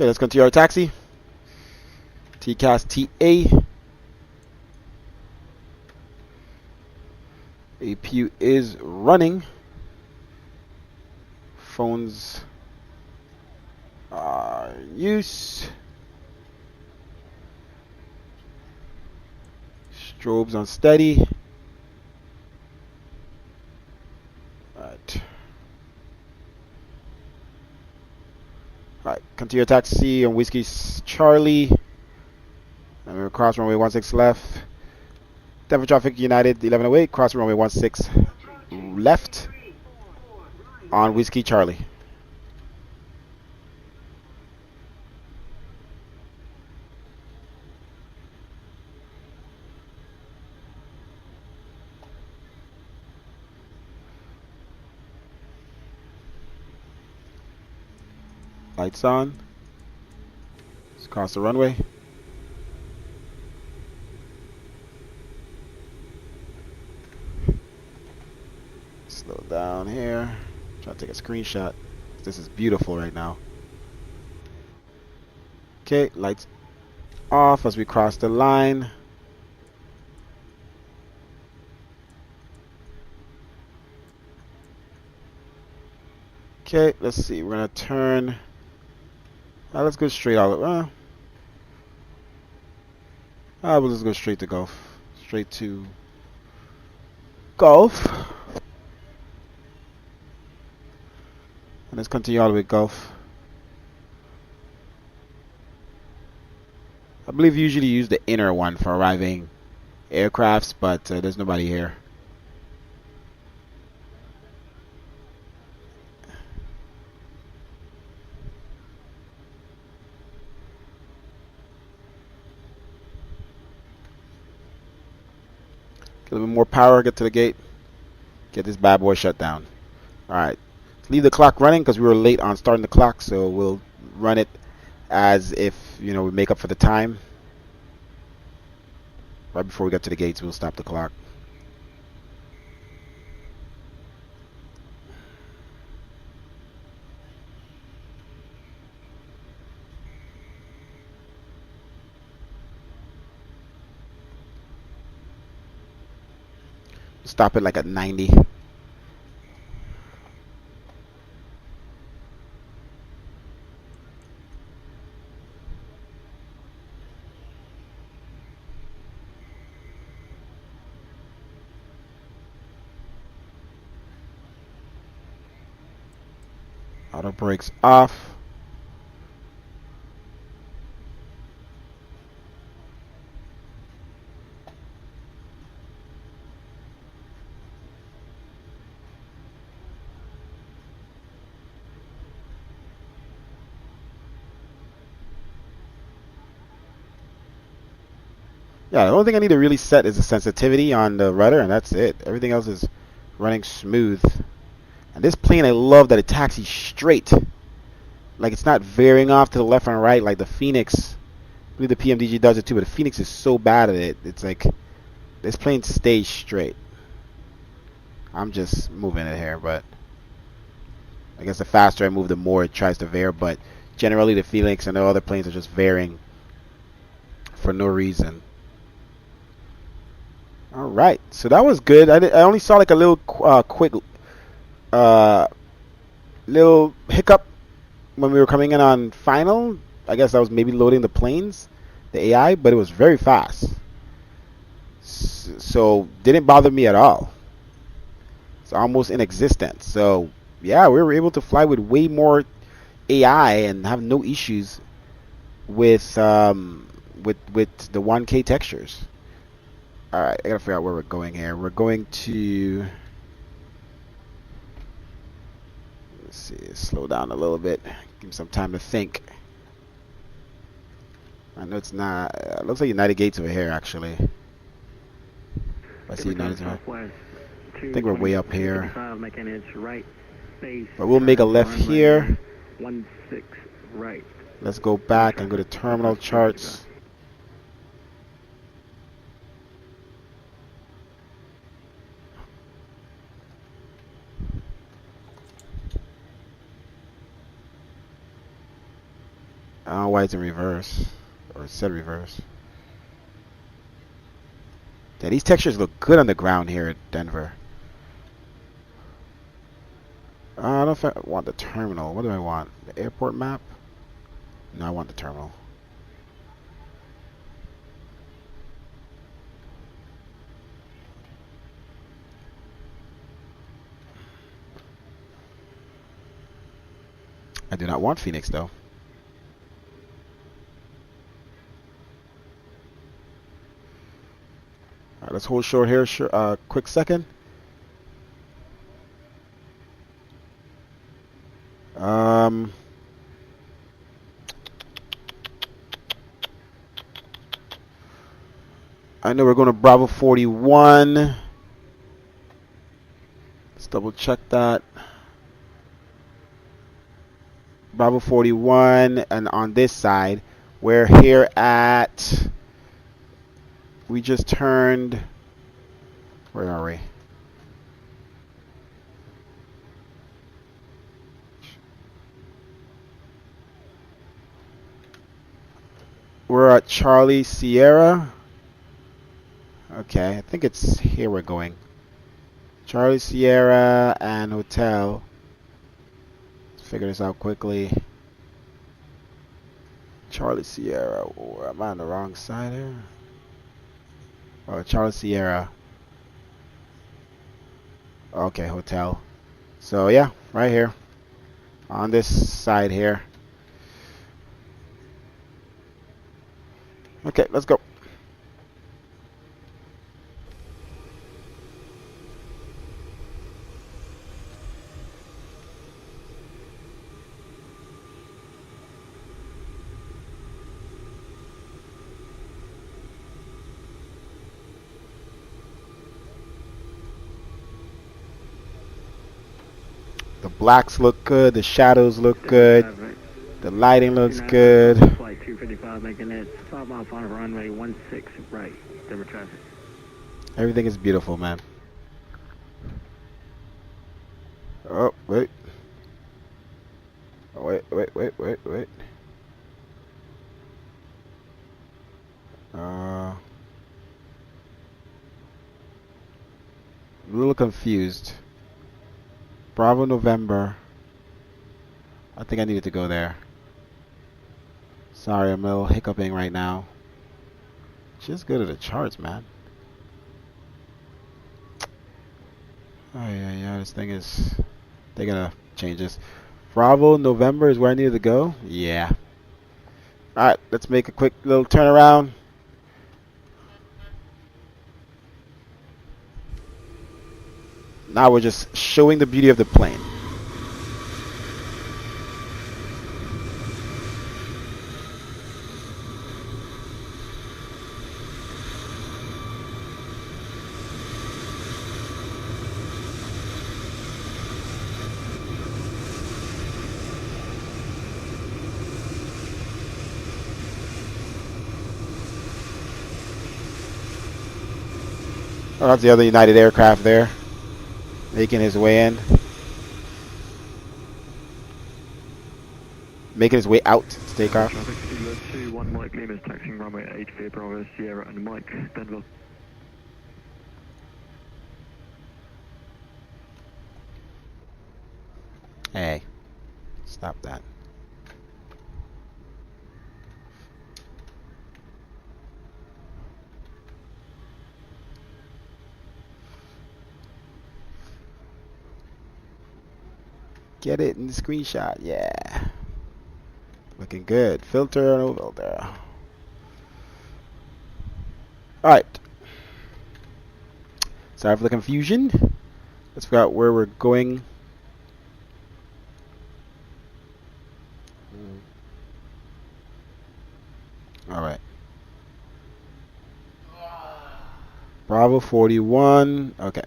A: Okay, let's continue our taxi. TCAS TA. APU is running. Phones are use. Strobes on steady. Alright. Alright, continue your taxi on Whiskey Charlie. And we're cross runway 16 left. Denver traffic United 1108, cross runway 16 left on Whiskey Charlie. Lights on. Let's cross the runway. Slow down here. Try to take a screenshot. This is beautiful right now. Okay, lights off as we cross the line. Okay, let's see. We're gonna turn. Let's go straight all the way. We'll just go straight to Gulf. Straight to Gulf. And let's continue all the way Gulf. I believe you usually use the inner one for arriving aircrafts, but there's nobody here. Get a little bit more power, get to the gate, get this bad boy shut down. Alright, let's leave the clock running because we were late on starting the clock, so we'll run it as if, you know, we make up for the time. Right before we get to the gates, we'll stop the clock. Stop it like at 90. Auto brakes off. Yeah, the only thing I need to really set is the sensitivity on the rudder, and that's it. Everything else is running smooth. And this plane, I love that it taxis straight. Like, it's not veering off to the left and right like the Phoenix. I believe the PMDG does it too, but the Phoenix is so bad at it. It's like, this plane stays straight. I'm just moving it here, but I guess the faster I move, the more it tries to veer. But generally, the Phoenix and the other planes are just veering for no reason. All right, so that was good. I only saw like a little quick little hiccup when we were coming in on final. I guess that was maybe loading the planes, the AI, but it was very fast. So didn't bother me at all. It's almost inexistent. So yeah, we were able to fly with way more AI and have no issues with the 1K textures. All right, I gotta figure out where we're going here. We're going to, let's see, slow down a little bit, give me some time to think. I know it's not. Looks like United Gates over here, actually. I see United over here. I think we're way up here. But we'll make a left here.
D: 16 right.
A: Let's go back and go to terminal charts. I don't know why it's in reverse. Or it said reverse. Yeah, these textures look good on the ground here at Denver. I don't know if I want the terminal. What do I want? The airport map? No, I want the terminal. I do not want Phoenix though. Alright, let's hold short here. Quick second. I know we're going to Bravo 41. Let's double check that. Bravo 41, and on this side, we're here at. We just turned. Where are we? We're at Charlie Sierra. Okay, I think it's here we're going. Charlie Sierra and Hotel. Let's figure this out quickly. Charlie Sierra. Oh, am I on the wrong side here? Oh, Charlie Sierra. Okay, Hotel. So yeah, right here. On this side here. Okay, let's go. The blacks look good, the shadows look good, the lighting looks good.
C: Flight 255 making it 5 miles on runway 16 right, Denver traffic.
A: Everything is beautiful, man. Oh, wait. Oh, wait. I'm a little confused. Bravo November. I think I needed to go there. Sorry, I'm a little hiccuping right now. Just go to the charts, man. Oh yeah, this thing is. They're gonna change this. Bravo November is where I needed to go. Yeah. All right, let's make a quick little turnaround. Now we're just showing the beauty of the plane. Oh, that's the other United aircraft there, making his way in. Making his way out to take off.
C: Traffic 221 Mike Lima is taxiing runway 8 via Bravo Sierra and Mike Denver.
A: Hey, stop that. Get it in the screenshot, yeah. Looking good. Filter, no filter. Alright. Sorry for the confusion. Let's figure out where we're going. Alright. Bravo 41. Okay.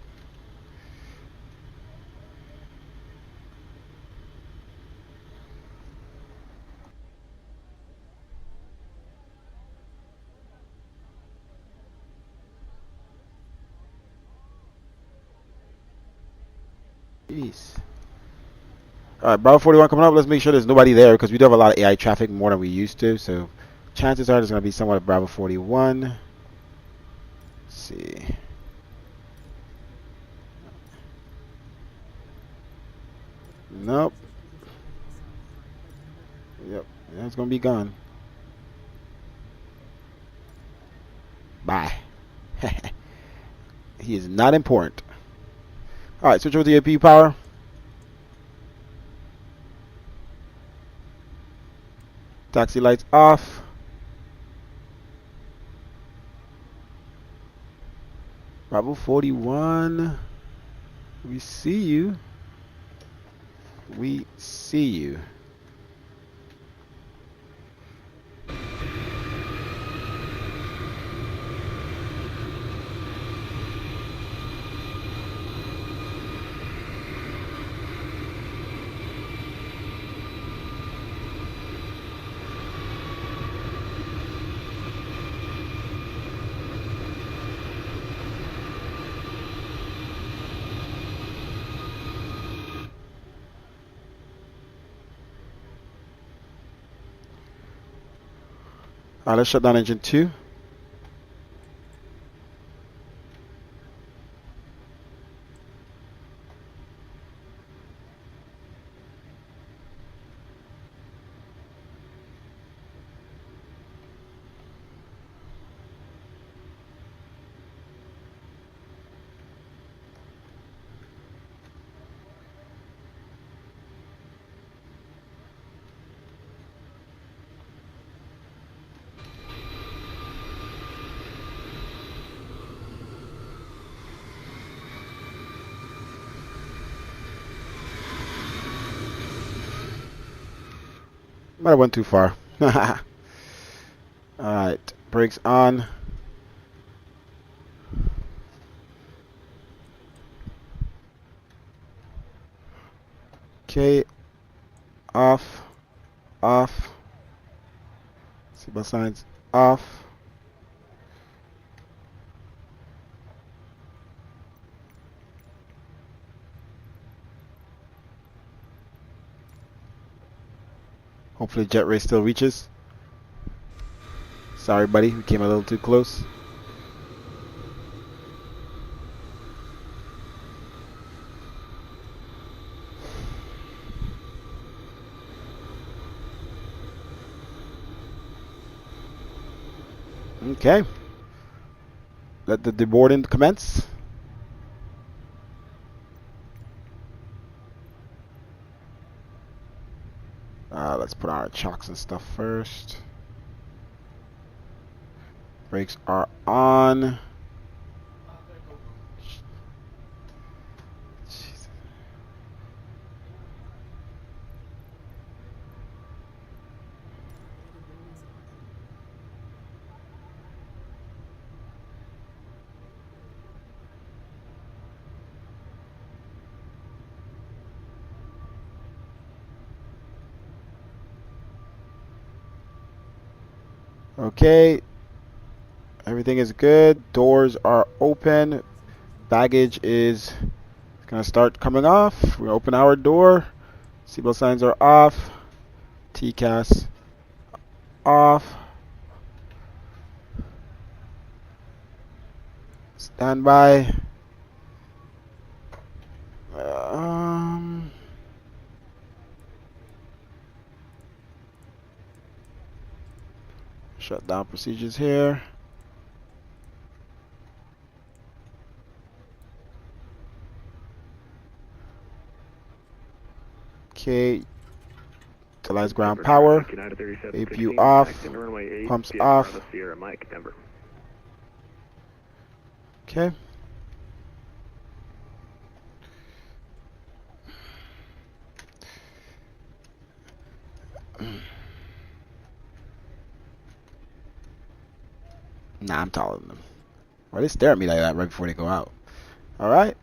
A: Jeez. Alright, Bravo 41 coming up. Let's make sure there's nobody there because we do have a lot of AI traffic, more than we used to. So chances are there's going to be someone at Bravo 41. Let's see. Nope. Yep. Yeah, it's going to be gone. Bye. He is not important. Alright, switch over to your APU power. Taxi lights off. Bravo 41. We see you. We see you. Alright, let's shut down engine 2. Might have went too far. Alright, brakes on. Okay, off, off. Seatbelt signs off. Hopefully jet ray still reaches. Sorry buddy, we came a little too close. Okay. Let the deboarding commence. Let's put on our chocks and stuff first. Brakes are on. Jeez. Okay, everything is good. Doors are open. Baggage is gonna start coming off. We open our door. Seatbelt signs are off. TCAS off. Standby. Shutdown procedures here. Okay. Utilize ground power. APU off. Pumps off. Okay. Nah, I'm taller than them. Why they stare at me like that right before they go out? Alright.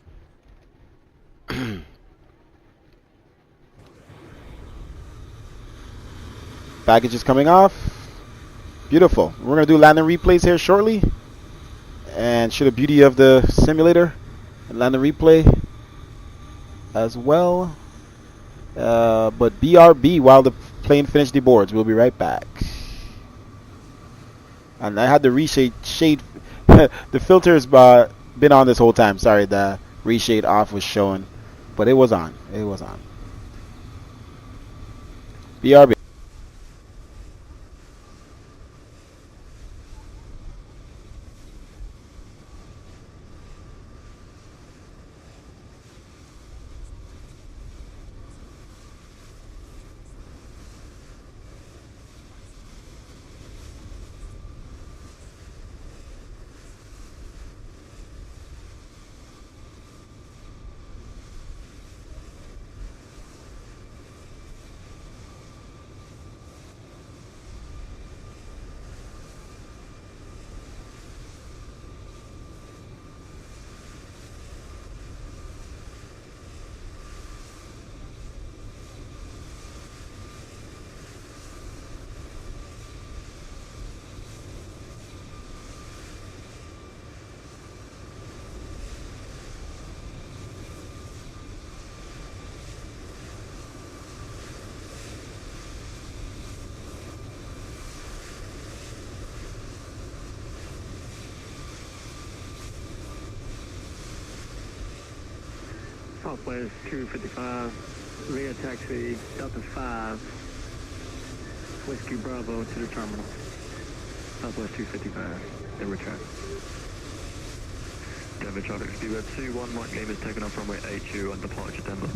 A: Baggage is coming off. Beautiful. We're going to do landing replays here shortly. And show the beauty of the simulator. And landing replay as well. But BRB while the plane finished the boards. We'll be right back. And I had the shade. The filter's been on this whole time. Sorry, the reshade off was showing, but it was on. It was on. BRB.
C: Southwest 255, via taxi, Delta 5, Whiskey Bravo to the terminal. Southwest 255, Denver traffic.
B: Denver traffic, speedway 21, Mike Lima is taking off runway 82 on departure Denver.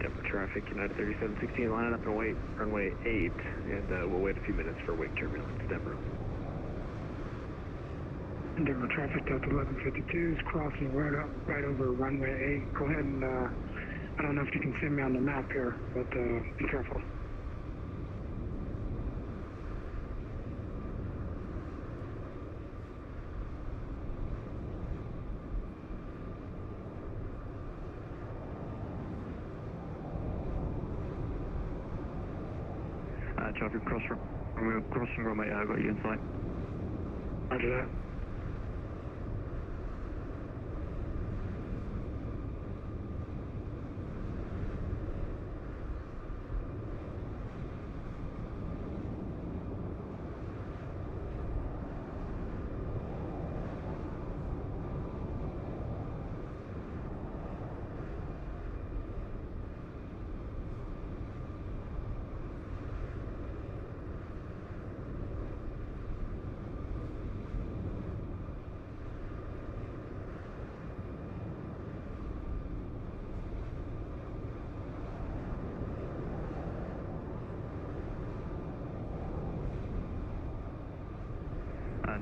B: Denver traffic, United 3716, line up and wait, runway 8, and we'll wait a few minutes for wake turbulence, Denver.
I: Denver traffic, Delta 1152 is crossing right over runway 8. Go ahead and, I don't know if you can see me on the map here, but be careful.
B: Traffic crossing runway 8, I got you in sight.
I: Roger that.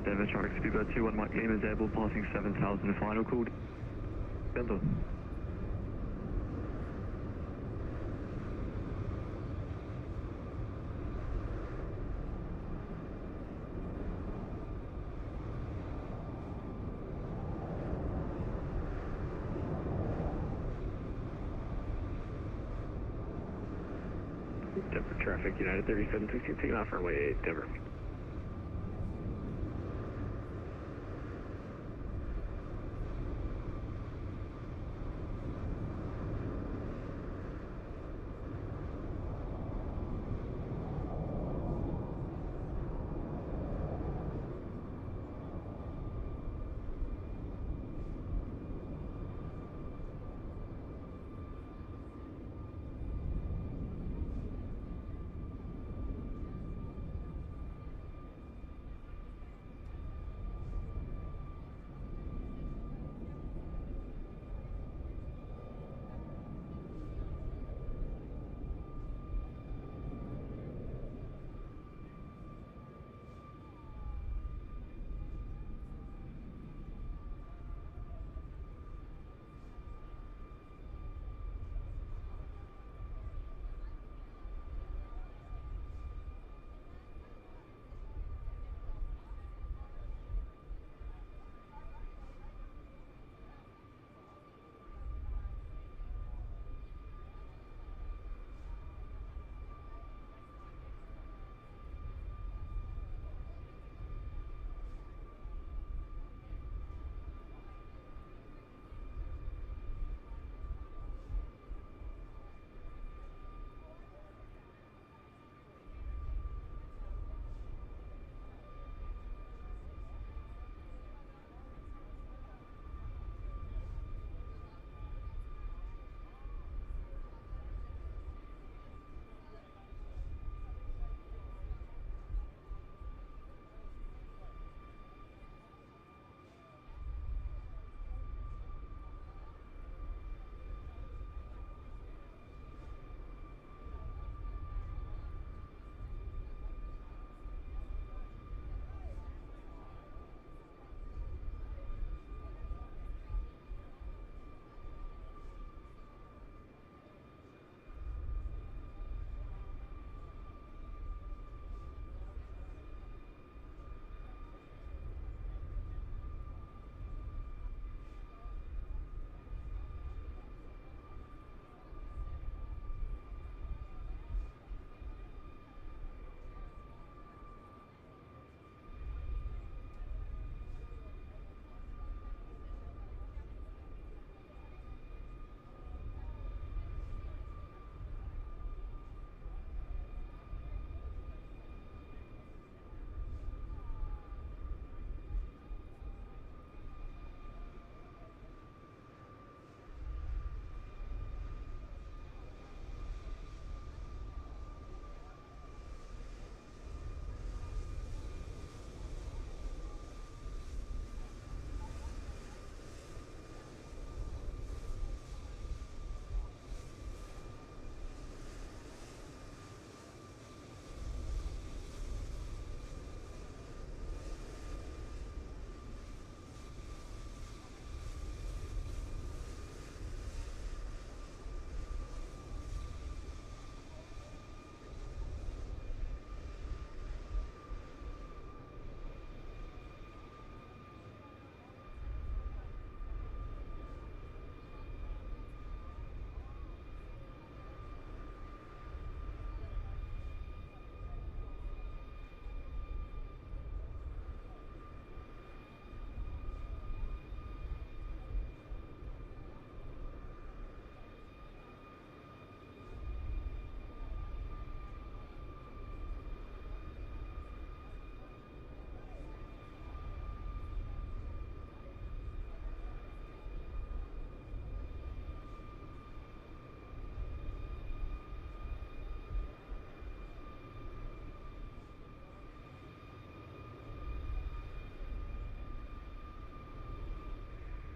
B: Denver traffic, speedbird 21, Mike Lima is able, passing 7,000, final call. Denver.
C: Denver
L: Denver traffic, United 3716, taking off runway 8, Denver.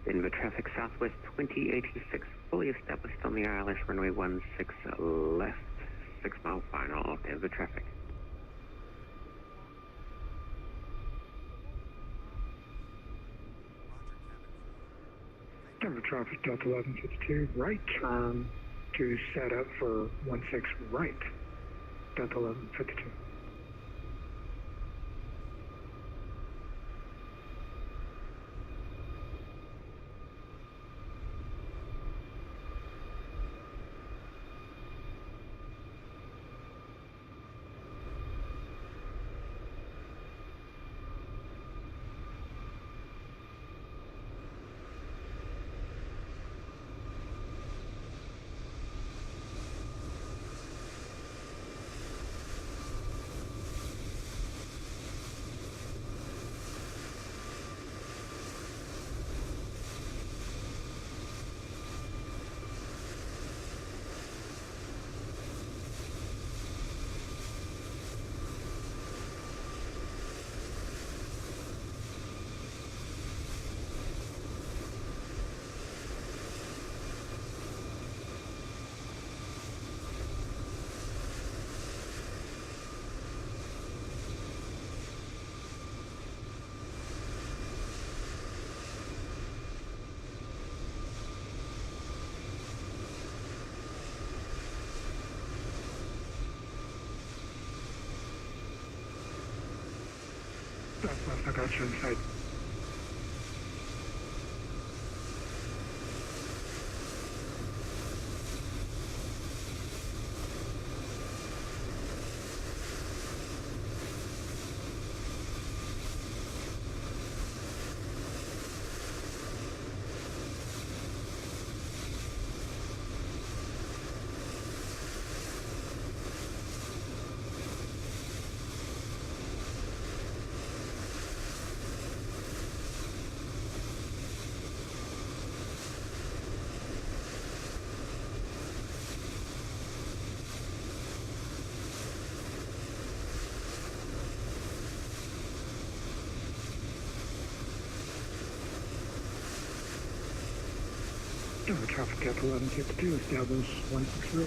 J: Denver traffic southwest 2086, fully established on the ILS runway 16 left, 6 mile final, Denver traffic.
U: Denver traffic, Delta 1152, right turn to set up for 16 right, Delta 1152. I got you inside. Denver traffic at 1152, establish 163.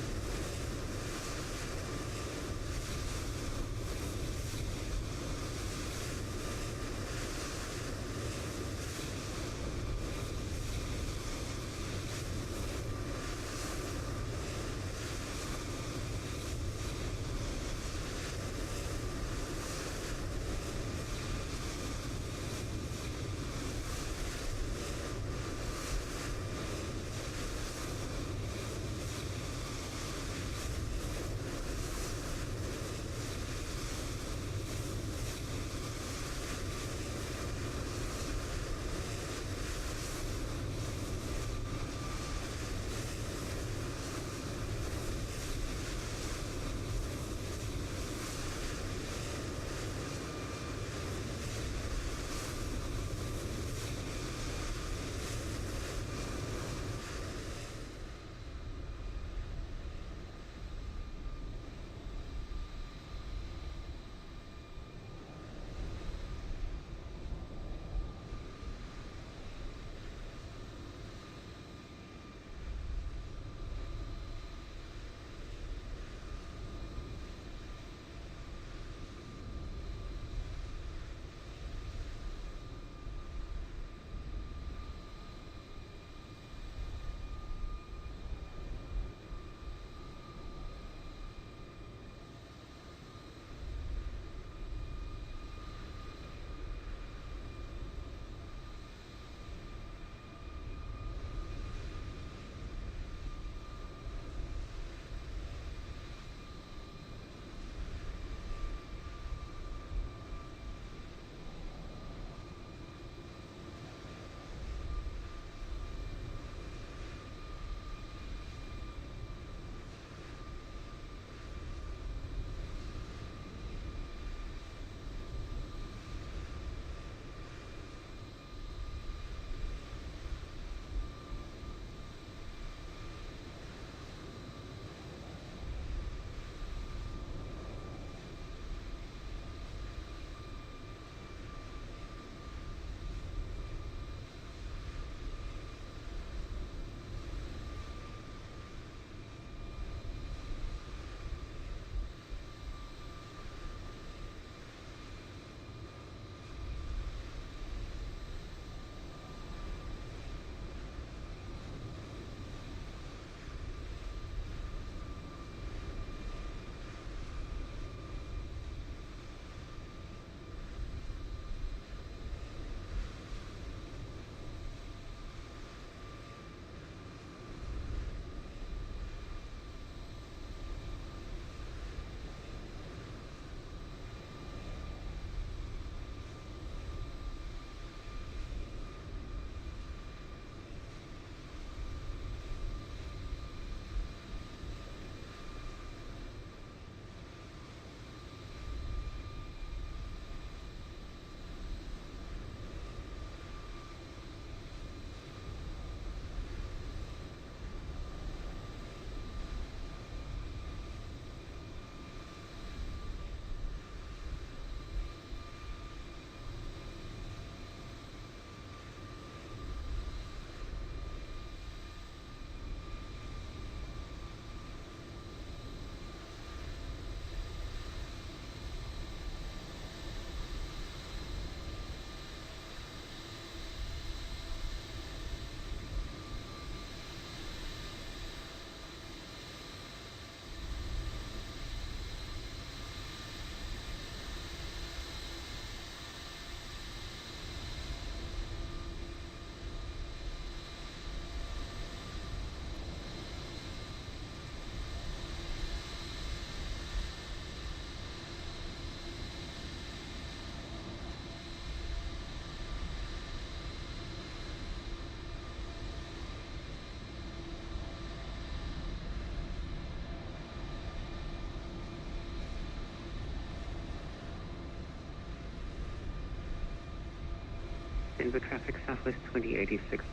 B: Denver traffic southwest 2086.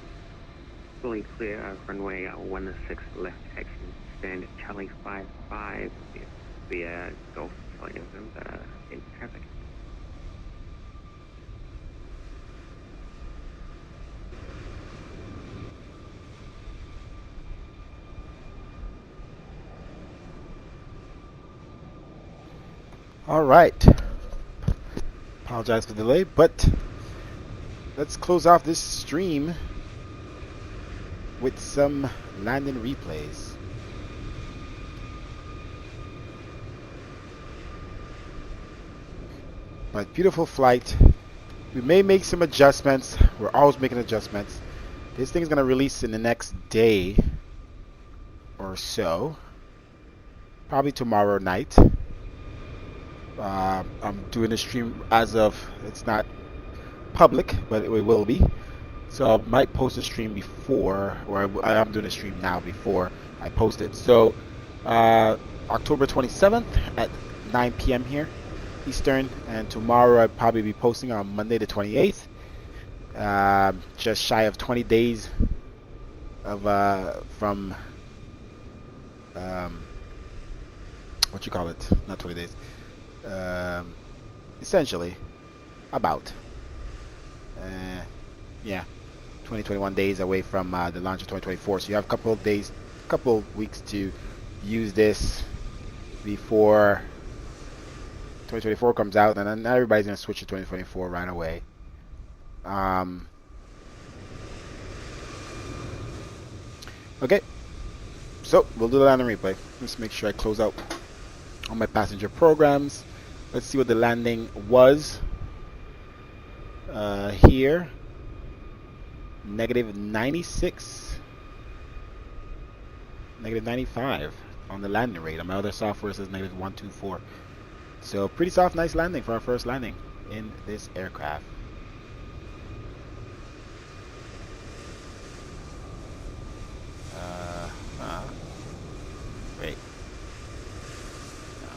B: Fully clear runway 16 left taxi. Stand Charlie 55 via Golf Charlie November in traffic.
A: All right. Apologize for the delay, but let's close off this stream with some landing replays. But beautiful flight. We may make some adjustments. We're always making adjustments. This thing is going to release in the next day or so. Probably tomorrow night. I'm doing the stream as of, it's not public, but it will be. So I might post a stream before, or I am doing a stream now before I post it. So October 27th at 9 p.m. here, Eastern, and tomorrow I'll probably be posting on Monday the 28th. Just shy of 20 days of from what you call it? Not 20 days. Essentially, about yeah, 21 days away from the launch of 2024. So you have a couple of days, couple of weeks to use this before 2024 comes out, and then everybody's gonna switch to 2024 right away. Okay, so we'll do the landing replay. Let's make sure I close out on my passenger programs. Let's see what the landing was here. Negative 96, negative 95 on the landing rate. On my other software it says negative 124. So pretty soft, nice landing for our first landing in this aircraft. Wait. No.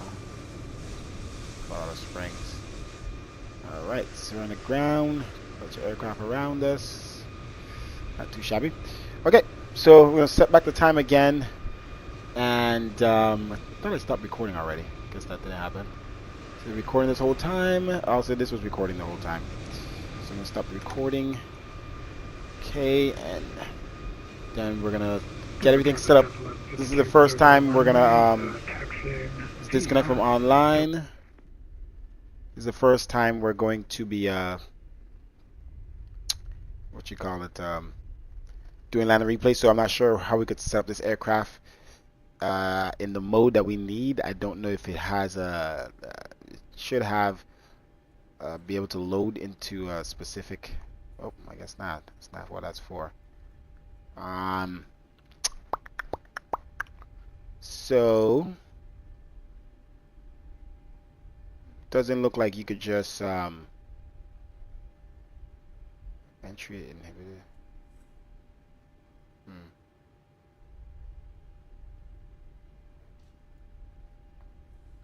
A: Colorado Springs. Alright, so we're on the ground. Bunch of aircraft around us. Not too shabby. Okay, so we're going to set back the time again. And I thought I stopped recording already. Guess that didn't happen. So recording this whole time. Also, this was recording the whole time. So I'm going to stop recording. Okay, and then we're going to get everything set up. This is the first time we're going to disconnect from online. This is the first time we're going to be what you call it, doing landing replay. So I'm not sure how we could set up this aircraft in the mode that we need. I don't know if it has a it should have be able to load into a specific. Oh, I guess not. That's not what that's for. So doesn't look like you could just entry inhibited.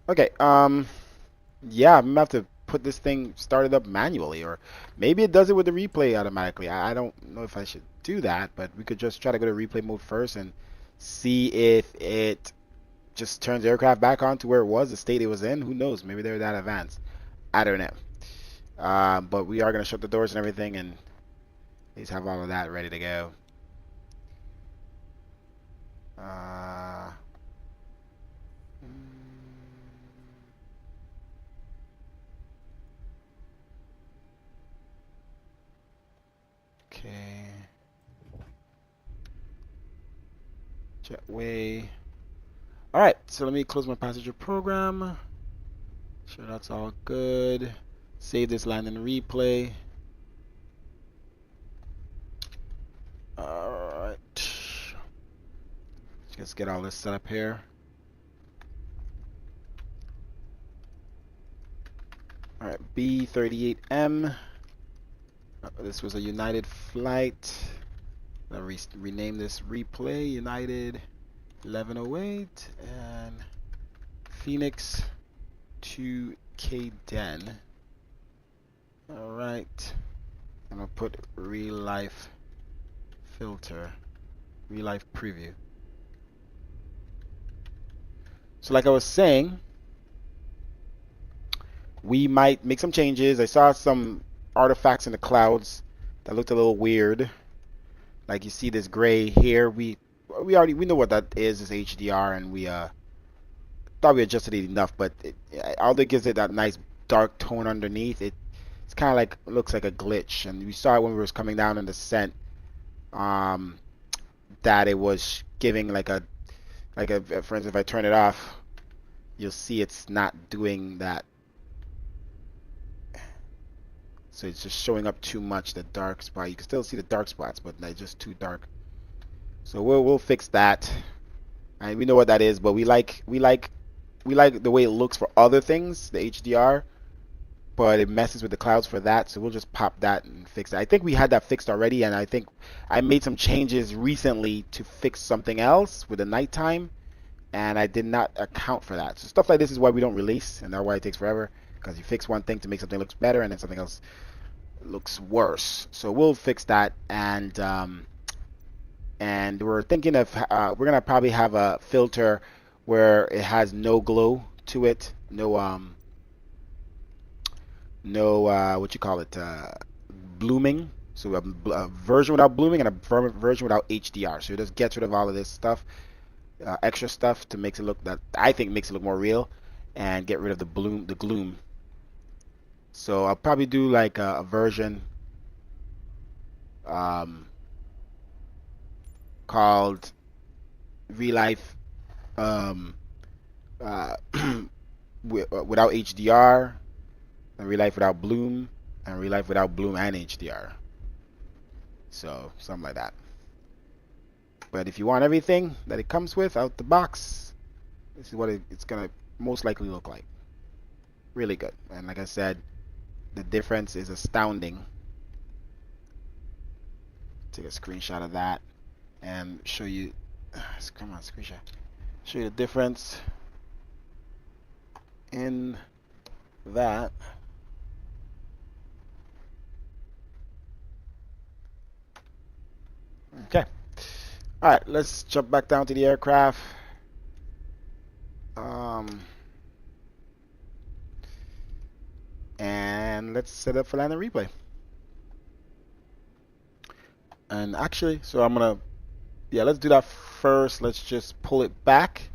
A: Okay, yeah, I'm gonna have to put this thing started up manually, or maybe it does it with the replay automatically. I don't know if I should do that, but we could just try to go to replay mode first and see if it just turns the aircraft back on to where it was, the state it was in. Who knows? Maybe they're that advanced. I don't know. But we are gonna shut the doors and everything, and at least have all of that ready to go. Okay. Jetway. Alright, so let me close my passenger program. Sure that's all good. Save this landing replay. Alright. Let's get all this set up here. Alright, B38M. This was a United flight. I'll rename this replay United 1108 and Phoenix to Kden. Alright. I'm gonna put real life filter, real life preview. So like I was saying, we might make some changes. I saw some artifacts in the clouds that looked a little weird. Like you see this gray here. We know what that is. It's HDR, and we thought we adjusted it enough, but although it gives it that nice dark tone underneath, it's kind of like looks like a glitch. And we saw it when we was coming down in descent, that it was giving like a for instance, if I turn it off, you'll see it's not doing that. So it's just showing up too much, the dark spot. You can still see the dark spots, but they're just too dark. So we'll fix that. And we know what that is, but we like the way it looks for other things, the HDR, but it messes with the clouds for that. So we'll just pop that and fix it. I think we had that fixed already, and I think I made some changes recently to fix something else with the nighttime, and I did not account for that. So stuff like this is why we don't release, and that's why it takes forever, because you fix one thing to make something look better, and then something else looks worse. So we'll fix that, and we're thinking of we're gonna probably have a filter where it has no glow to it, no what you call it, blooming. So a version without blooming and a version without HDR. So it just gets rid of all of this stuff, extra stuff, to make it look, that I think makes it look more real, and get rid of the gloom. So I'll probably do like a version called real life without HDR, and real life without bloom, and real life without bloom and HDR. So something like that. But if you want everything that it comes with out the box, this is what it's gonna most likely look like. Really good. And like I said, the difference is astounding. Take a screenshot of that and show you. Come on, screenshot. Show you the difference in that. Okay. All right, let's jump back down to the aircraft. And let's set up for land and replay. And actually, so I'm gonna, let's do that first. Let's just pull it back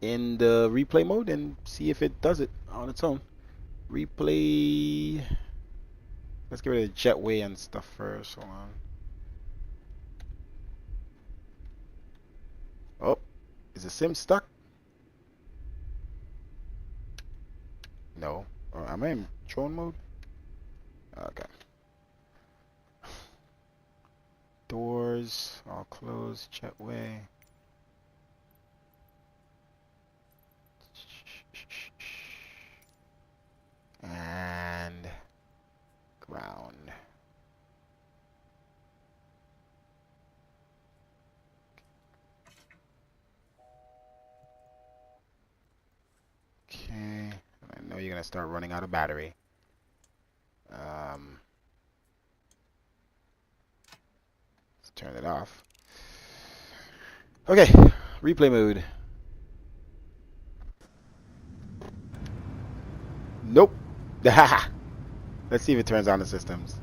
A: in the replay mode and see if it does it on its own. Replay. Let's get rid of jetway and stuff first. Hold on. Oh, is the sim stuck? No. Oh, am I in drone mode? Okay. Doors all closed. Jetway. And ground. Okay. I know you're gonna start running out of battery. Let's turn it off. Okay, replay mode. Nope. Let's see if it turns on the systems.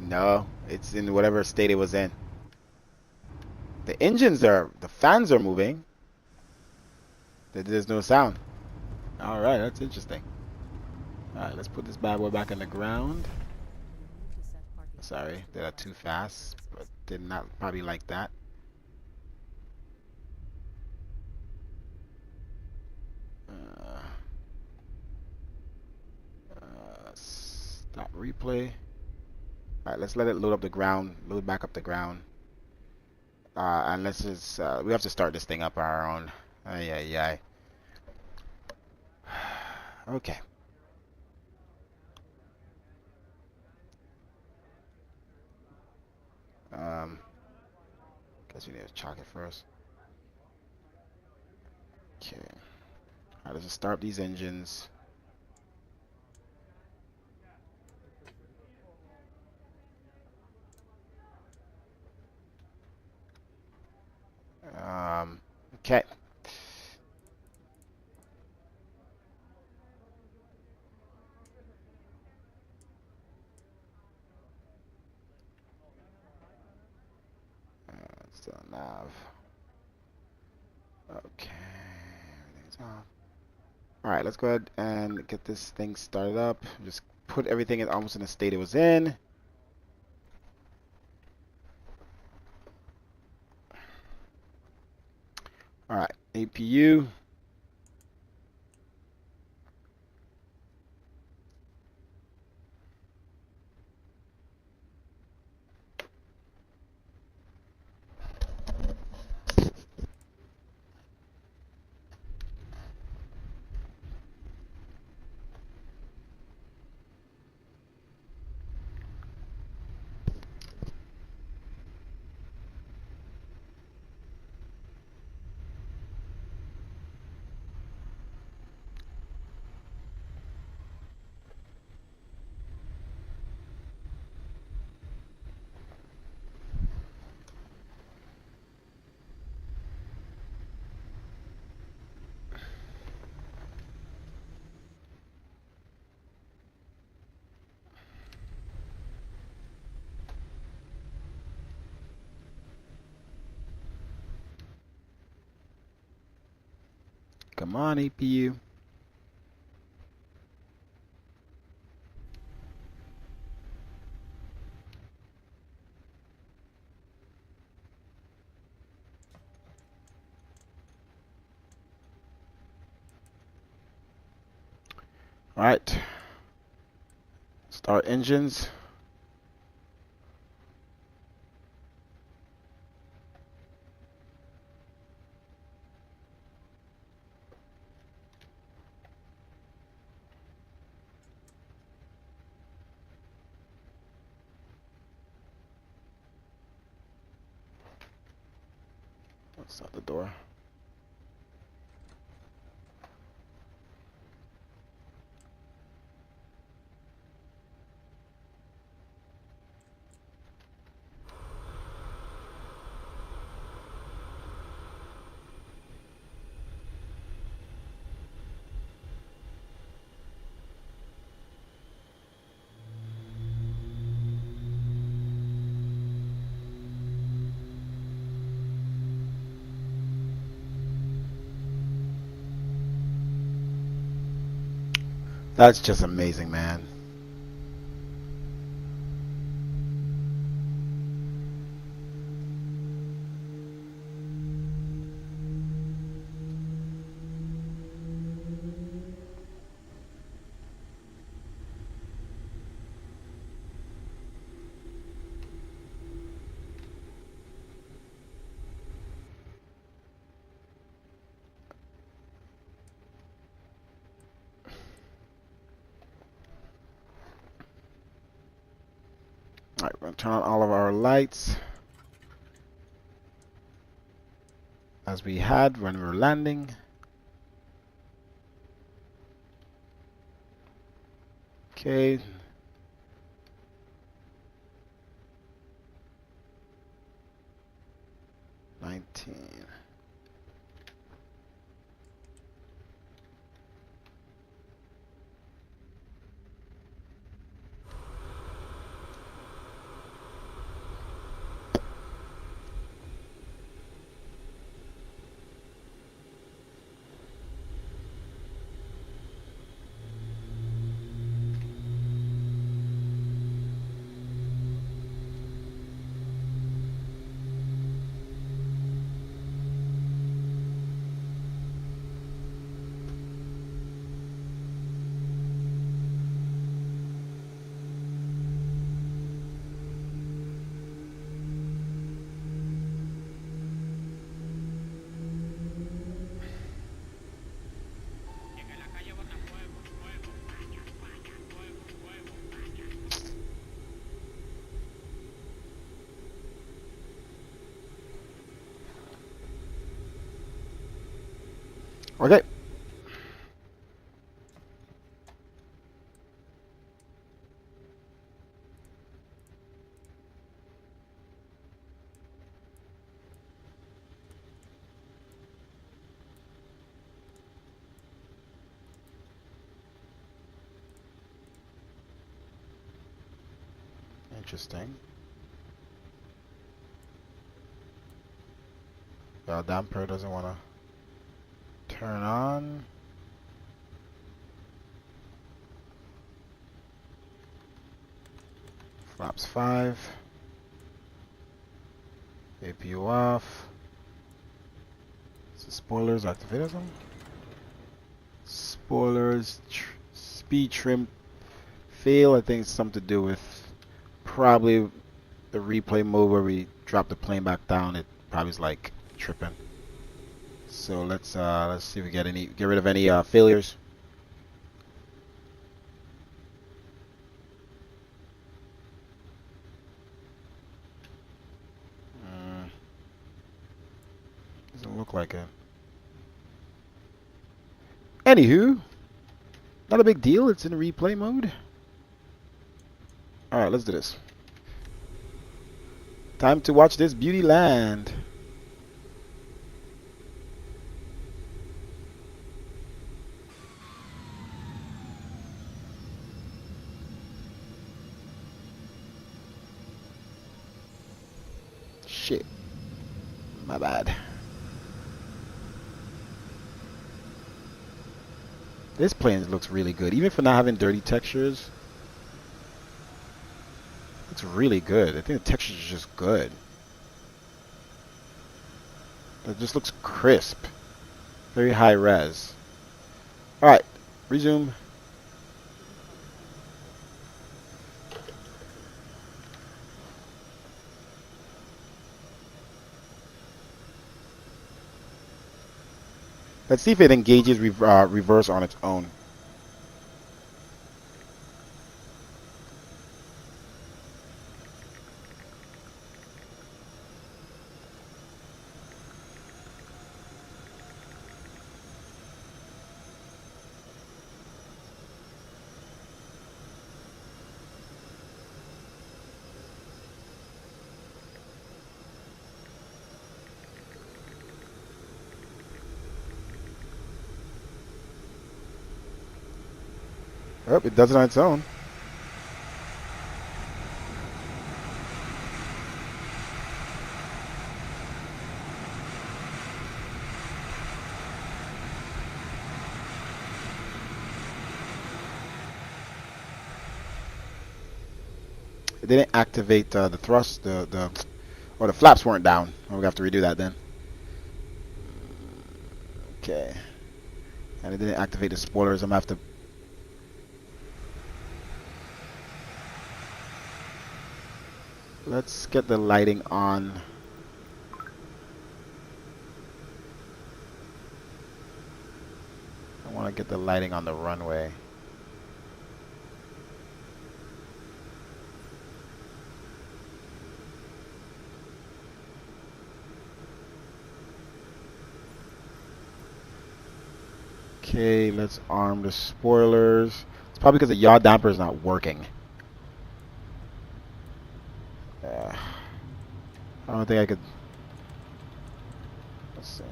A: No, it's in whatever state it was in. The fans are moving. There's no sound. Alright, that's interesting. Alright, let's put this bad boy back on the ground. Sorry, did that too fast, but did not probably like that. Stop replay. Alright, let's let it load back up the ground. And let's just, we have to start this thing up on our own. Ay. Okay. Guess we need to chalk it first. Okay. Alright, let's just start these engines. Okay. So nav. Okay. Everything's off. All right, let's go ahead and get this thing started up. Just put everything in almost in the state it was in. All right, APU. Come on, APU. All right. Start engines. That's not the door. That's just amazing, man. All right, we're going to turn on all of our lights. As we had when we were landing. Okay. Okay. Interesting. The damper doesn't want to turn on. Flaps 5. APU off. So spoilers, activate them. Spoilers, speed trim fail. I think it's something to do with probably the replay mode where we drop the plane back down. It probably is like tripping. So let's see if we get rid of any failures. Doesn't look like it. Anywho, not a big deal. It's in replay mode. All right, let's do this. Time to watch this beauty land. Shit. My bad. This plane looks really good, even for not having dirty textures. It's really good. I think the texture is just good. It just looks crisp. Very high res. Alright, resume. Let's see if it engages reverse on its own. Oh, it does it on its own. It didn't activate the thrust, or the flaps weren't down. We're gonna have to redo that then. Okay. And it didn't activate the spoilers. I'm gonna have to. Let's get the lighting on. I want to get the lighting on the runway. Okay, let's arm the spoilers. It's probably because the yaw damper is not working. I don't think I could. Let's see.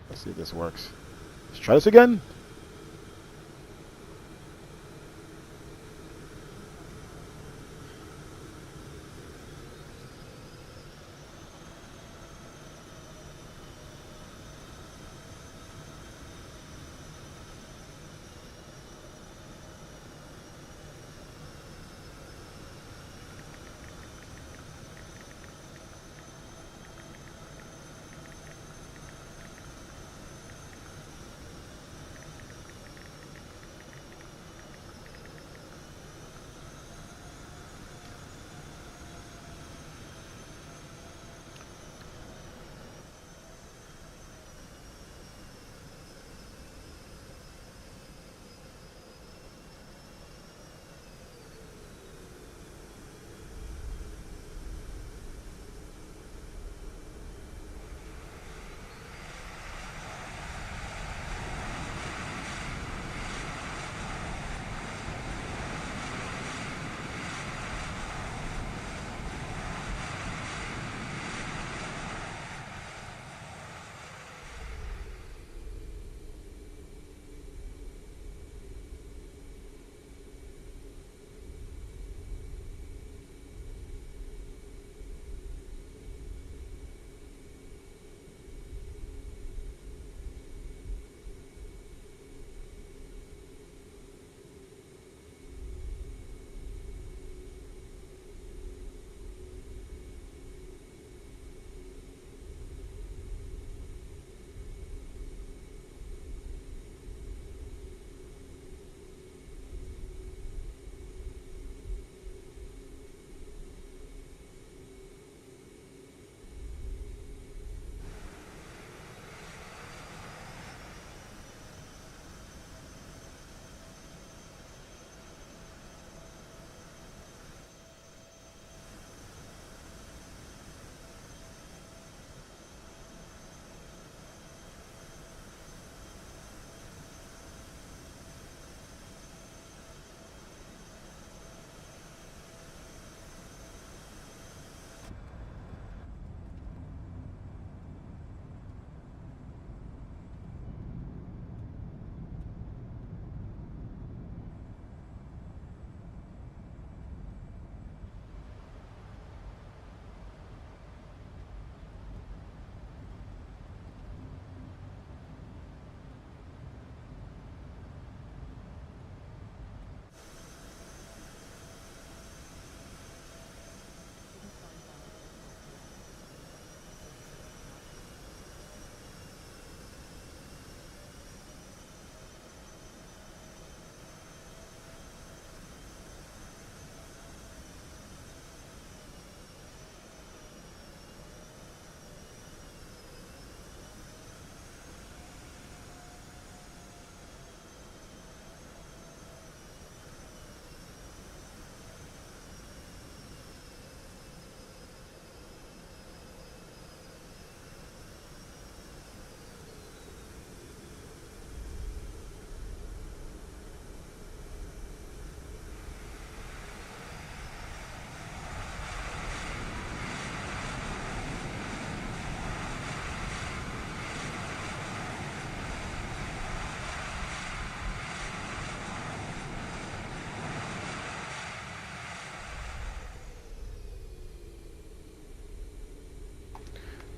A: Let's see if this works. Let's try this again.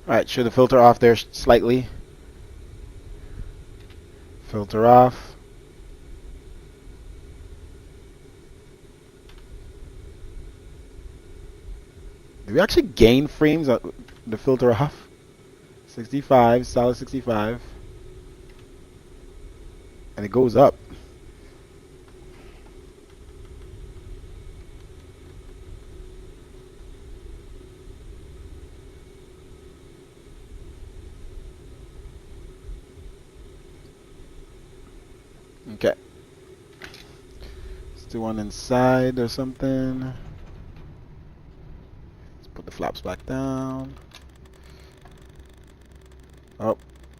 A: Alright, show the filter off there slightly. Filter off. Did we actually gain frames on the filter off? 65, solid 65. And it goes up. Okay. Let's do one inside or something. Let's put the flaps back down. Oh,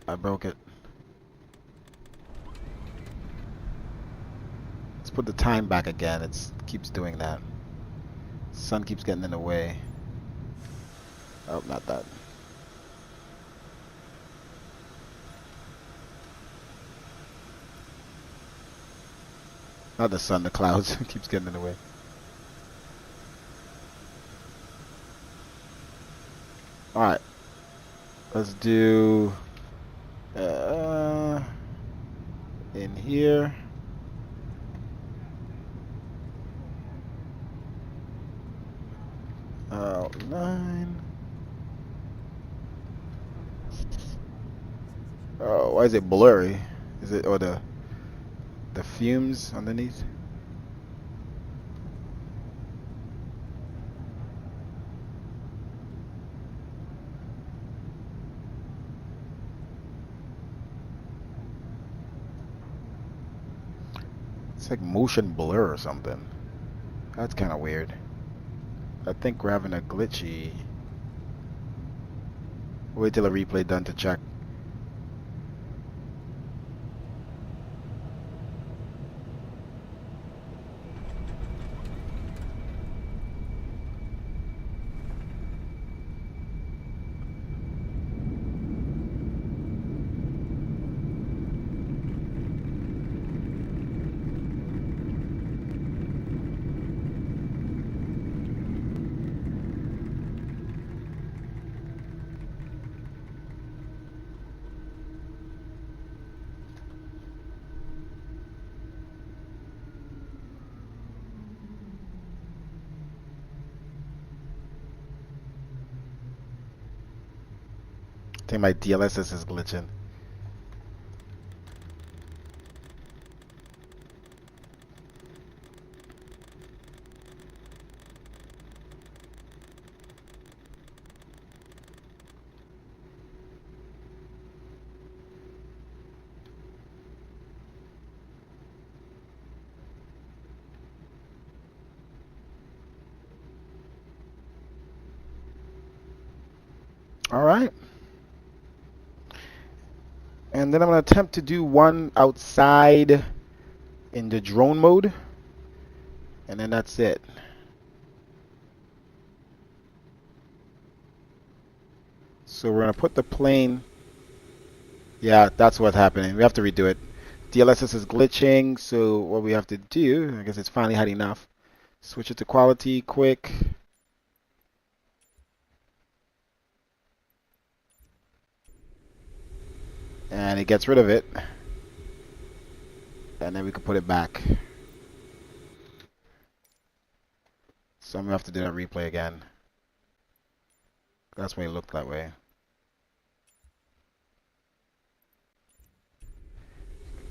A: I broke it. Let's put the time back again. It keeps doing that. Sun keeps getting in the way. Oh, not that. Not the sun, the clouds keeps getting in the way. Alright. Let's do in here. Outline. Oh, why is it blurry? Is it, or the fumes underneath? It's like motion blur or something. That's kind of weird. I think we're having a glitchy. Wait till a replay done to check. I think my DLSS is glitching. All right. And then I'm going to attempt to do one outside in the drone mode. And then that's it. So we're going to put the plane. Yeah, that's what's happening. We have to redo it. DLSS is glitching. So what we have to do, I guess it's finally had enough. Switch it to quality quick. And it gets rid of it. And then we can put it back. So I'm going to have to do that replay again. That's why it looked that way.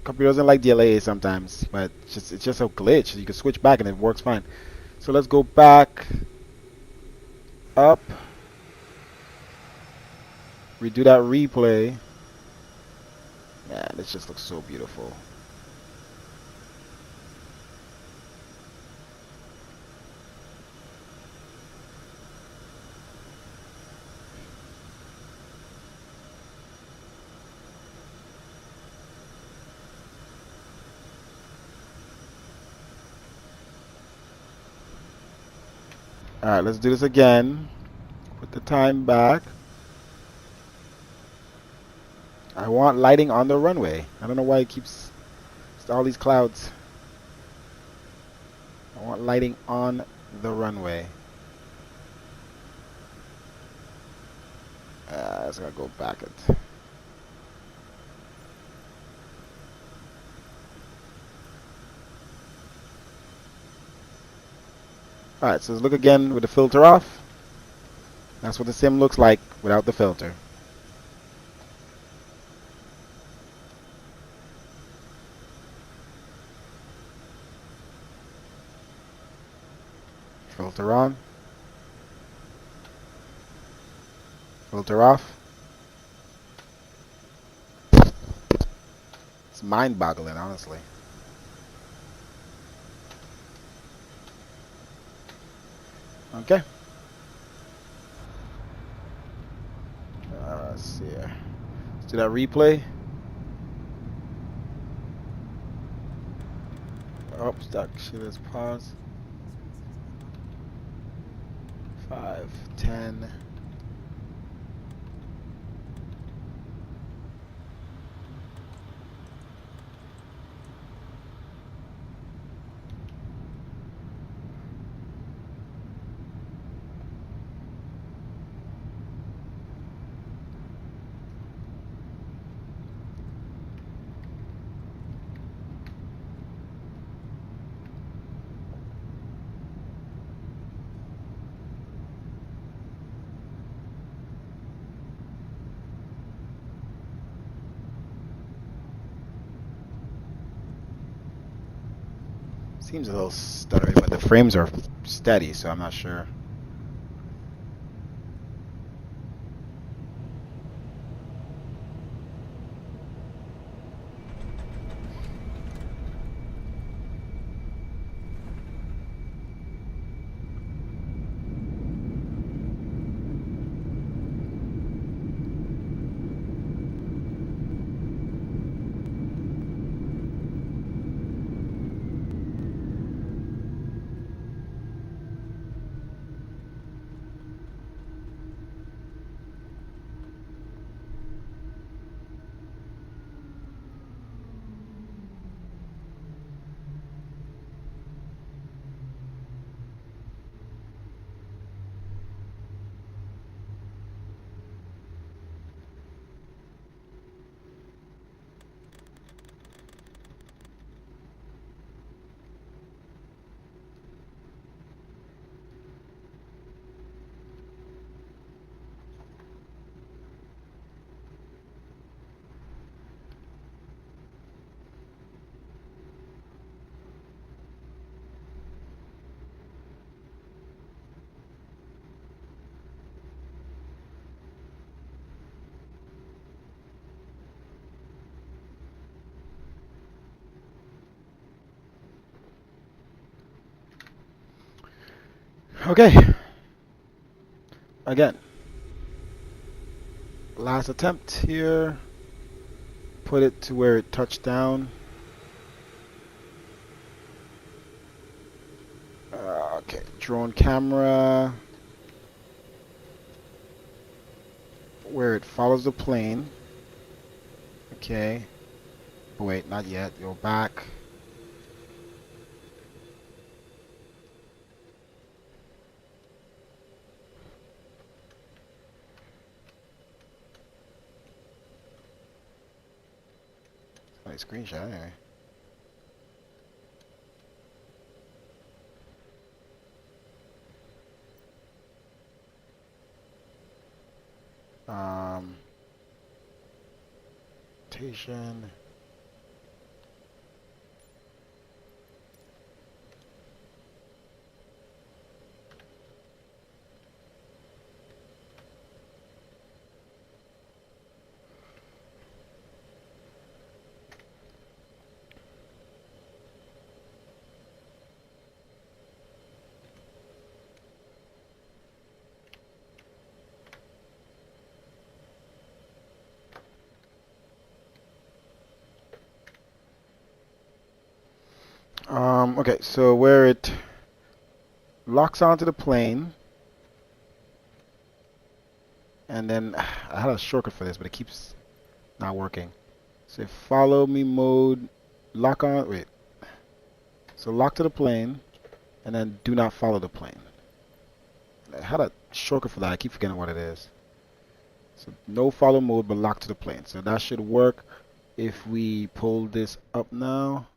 A: Computer doesn't like DLA sometimes, but it's just a glitch. You can switch back and it works fine. So let's go back. Up. Redo that replay. Man, this just looks so beautiful. Alright, let's do this again. Put the time back. I want lighting on the runway. I don't know why it keeps all these clouds. I want lighting on the runway. So I gotta go back it. Alright, so let's look again with the filter off. That's what the sim looks like without the filter. Filter on. Filter off. It's mind-boggling, honestly. Okay. Let's see here. Let's do that replay. Oh, stuck. Shit, let's pause. 5, 10. Seems a little stuttery, but the frames are steady, so I'm not sure. Okay. Again. Last attempt here. Put it to where it touched down. Okay. Drone camera. Where it follows the plane. Okay. Oh, wait, not yet. Go back. Nice screenshot anyway. Rotation. Okay, so where it locks onto the plane, and then I had a shortcut for this, but it keeps not working. So follow me mode, lock on, wait. So lock to the plane, and then do not follow the plane. I had a shortcut for that, I keep forgetting what it is. So no follow mode, but lock to the plane. So that should work if we pull this up now.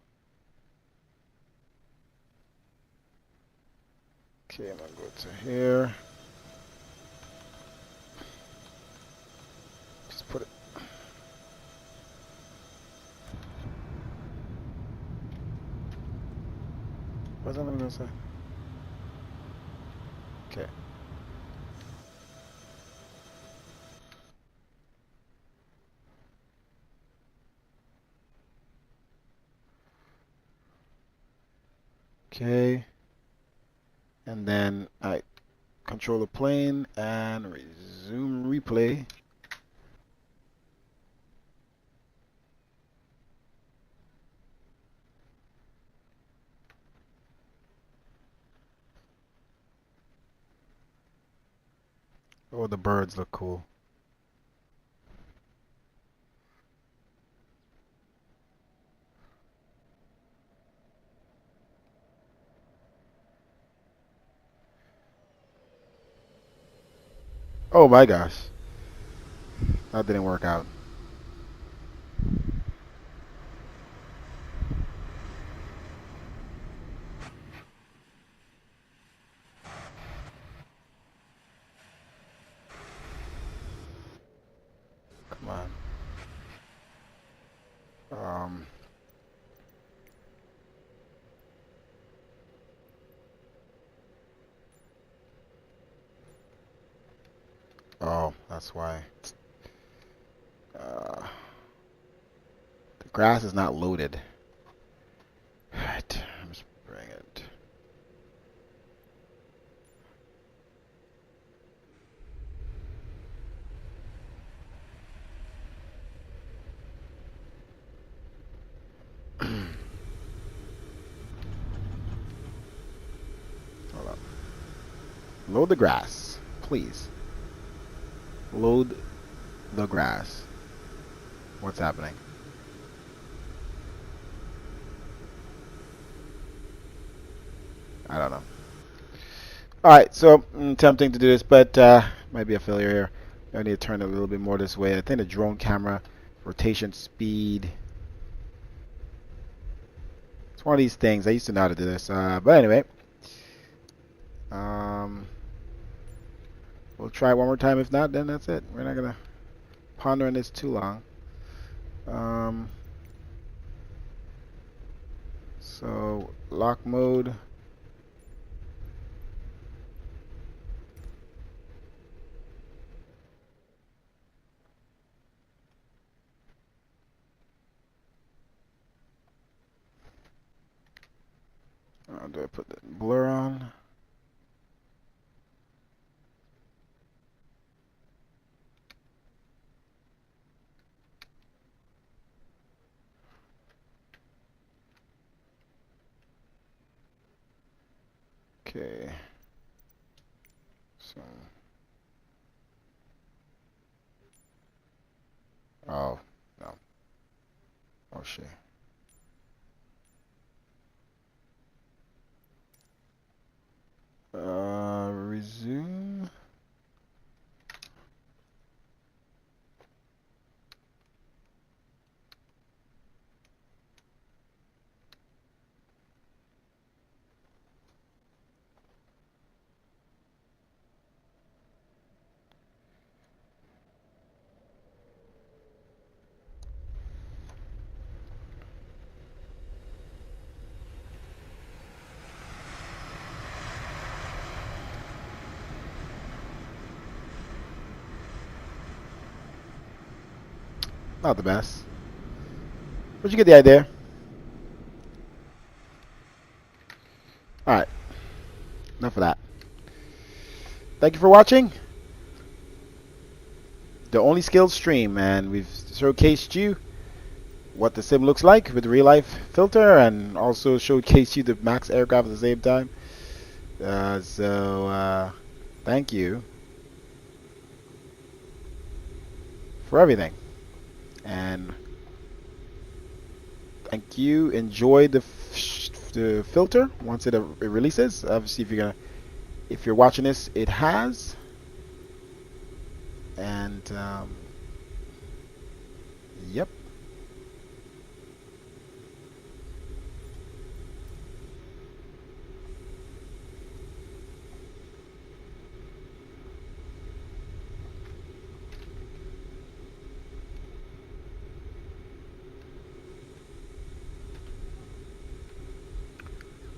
A: Okay, I'm gonna go to here. Just put it. What's that gonna say? Okay. Okay. And then I control the plane and resume replay. Oh, the birds look cool. Oh my gosh. That didn't work out. Come on. Oh, that's why. The grass is not loaded. Alright, let's bring it. Hold up. Load the grass, please. Load the grass. What's happening? I don't know. Alright, so I'm attempting to do this, but might be a failure here. I need to turn it a little bit more this way. I think the drone camera rotation speed. It's one of these things. I used to know how to do this. But anyway. We'll try it one more time. If not, then that's it. We're not going to ponder on this too long. So, lock mode. Do I put the blur on? Okay. So. Oh, no. Oh, shit. Resume. Not the best. But you get the idea. Alright. Enough of that. Thank you for watching the OnlySkilled stream, and we've showcased you what the sim looks like with the real life filter, and also showcased you the max aircraft at the same time. Thank you for everything, and thank you. Enjoy the filter once it releases. Obviously, if you're watching this, it has. And yep.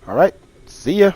A: All right. See ya.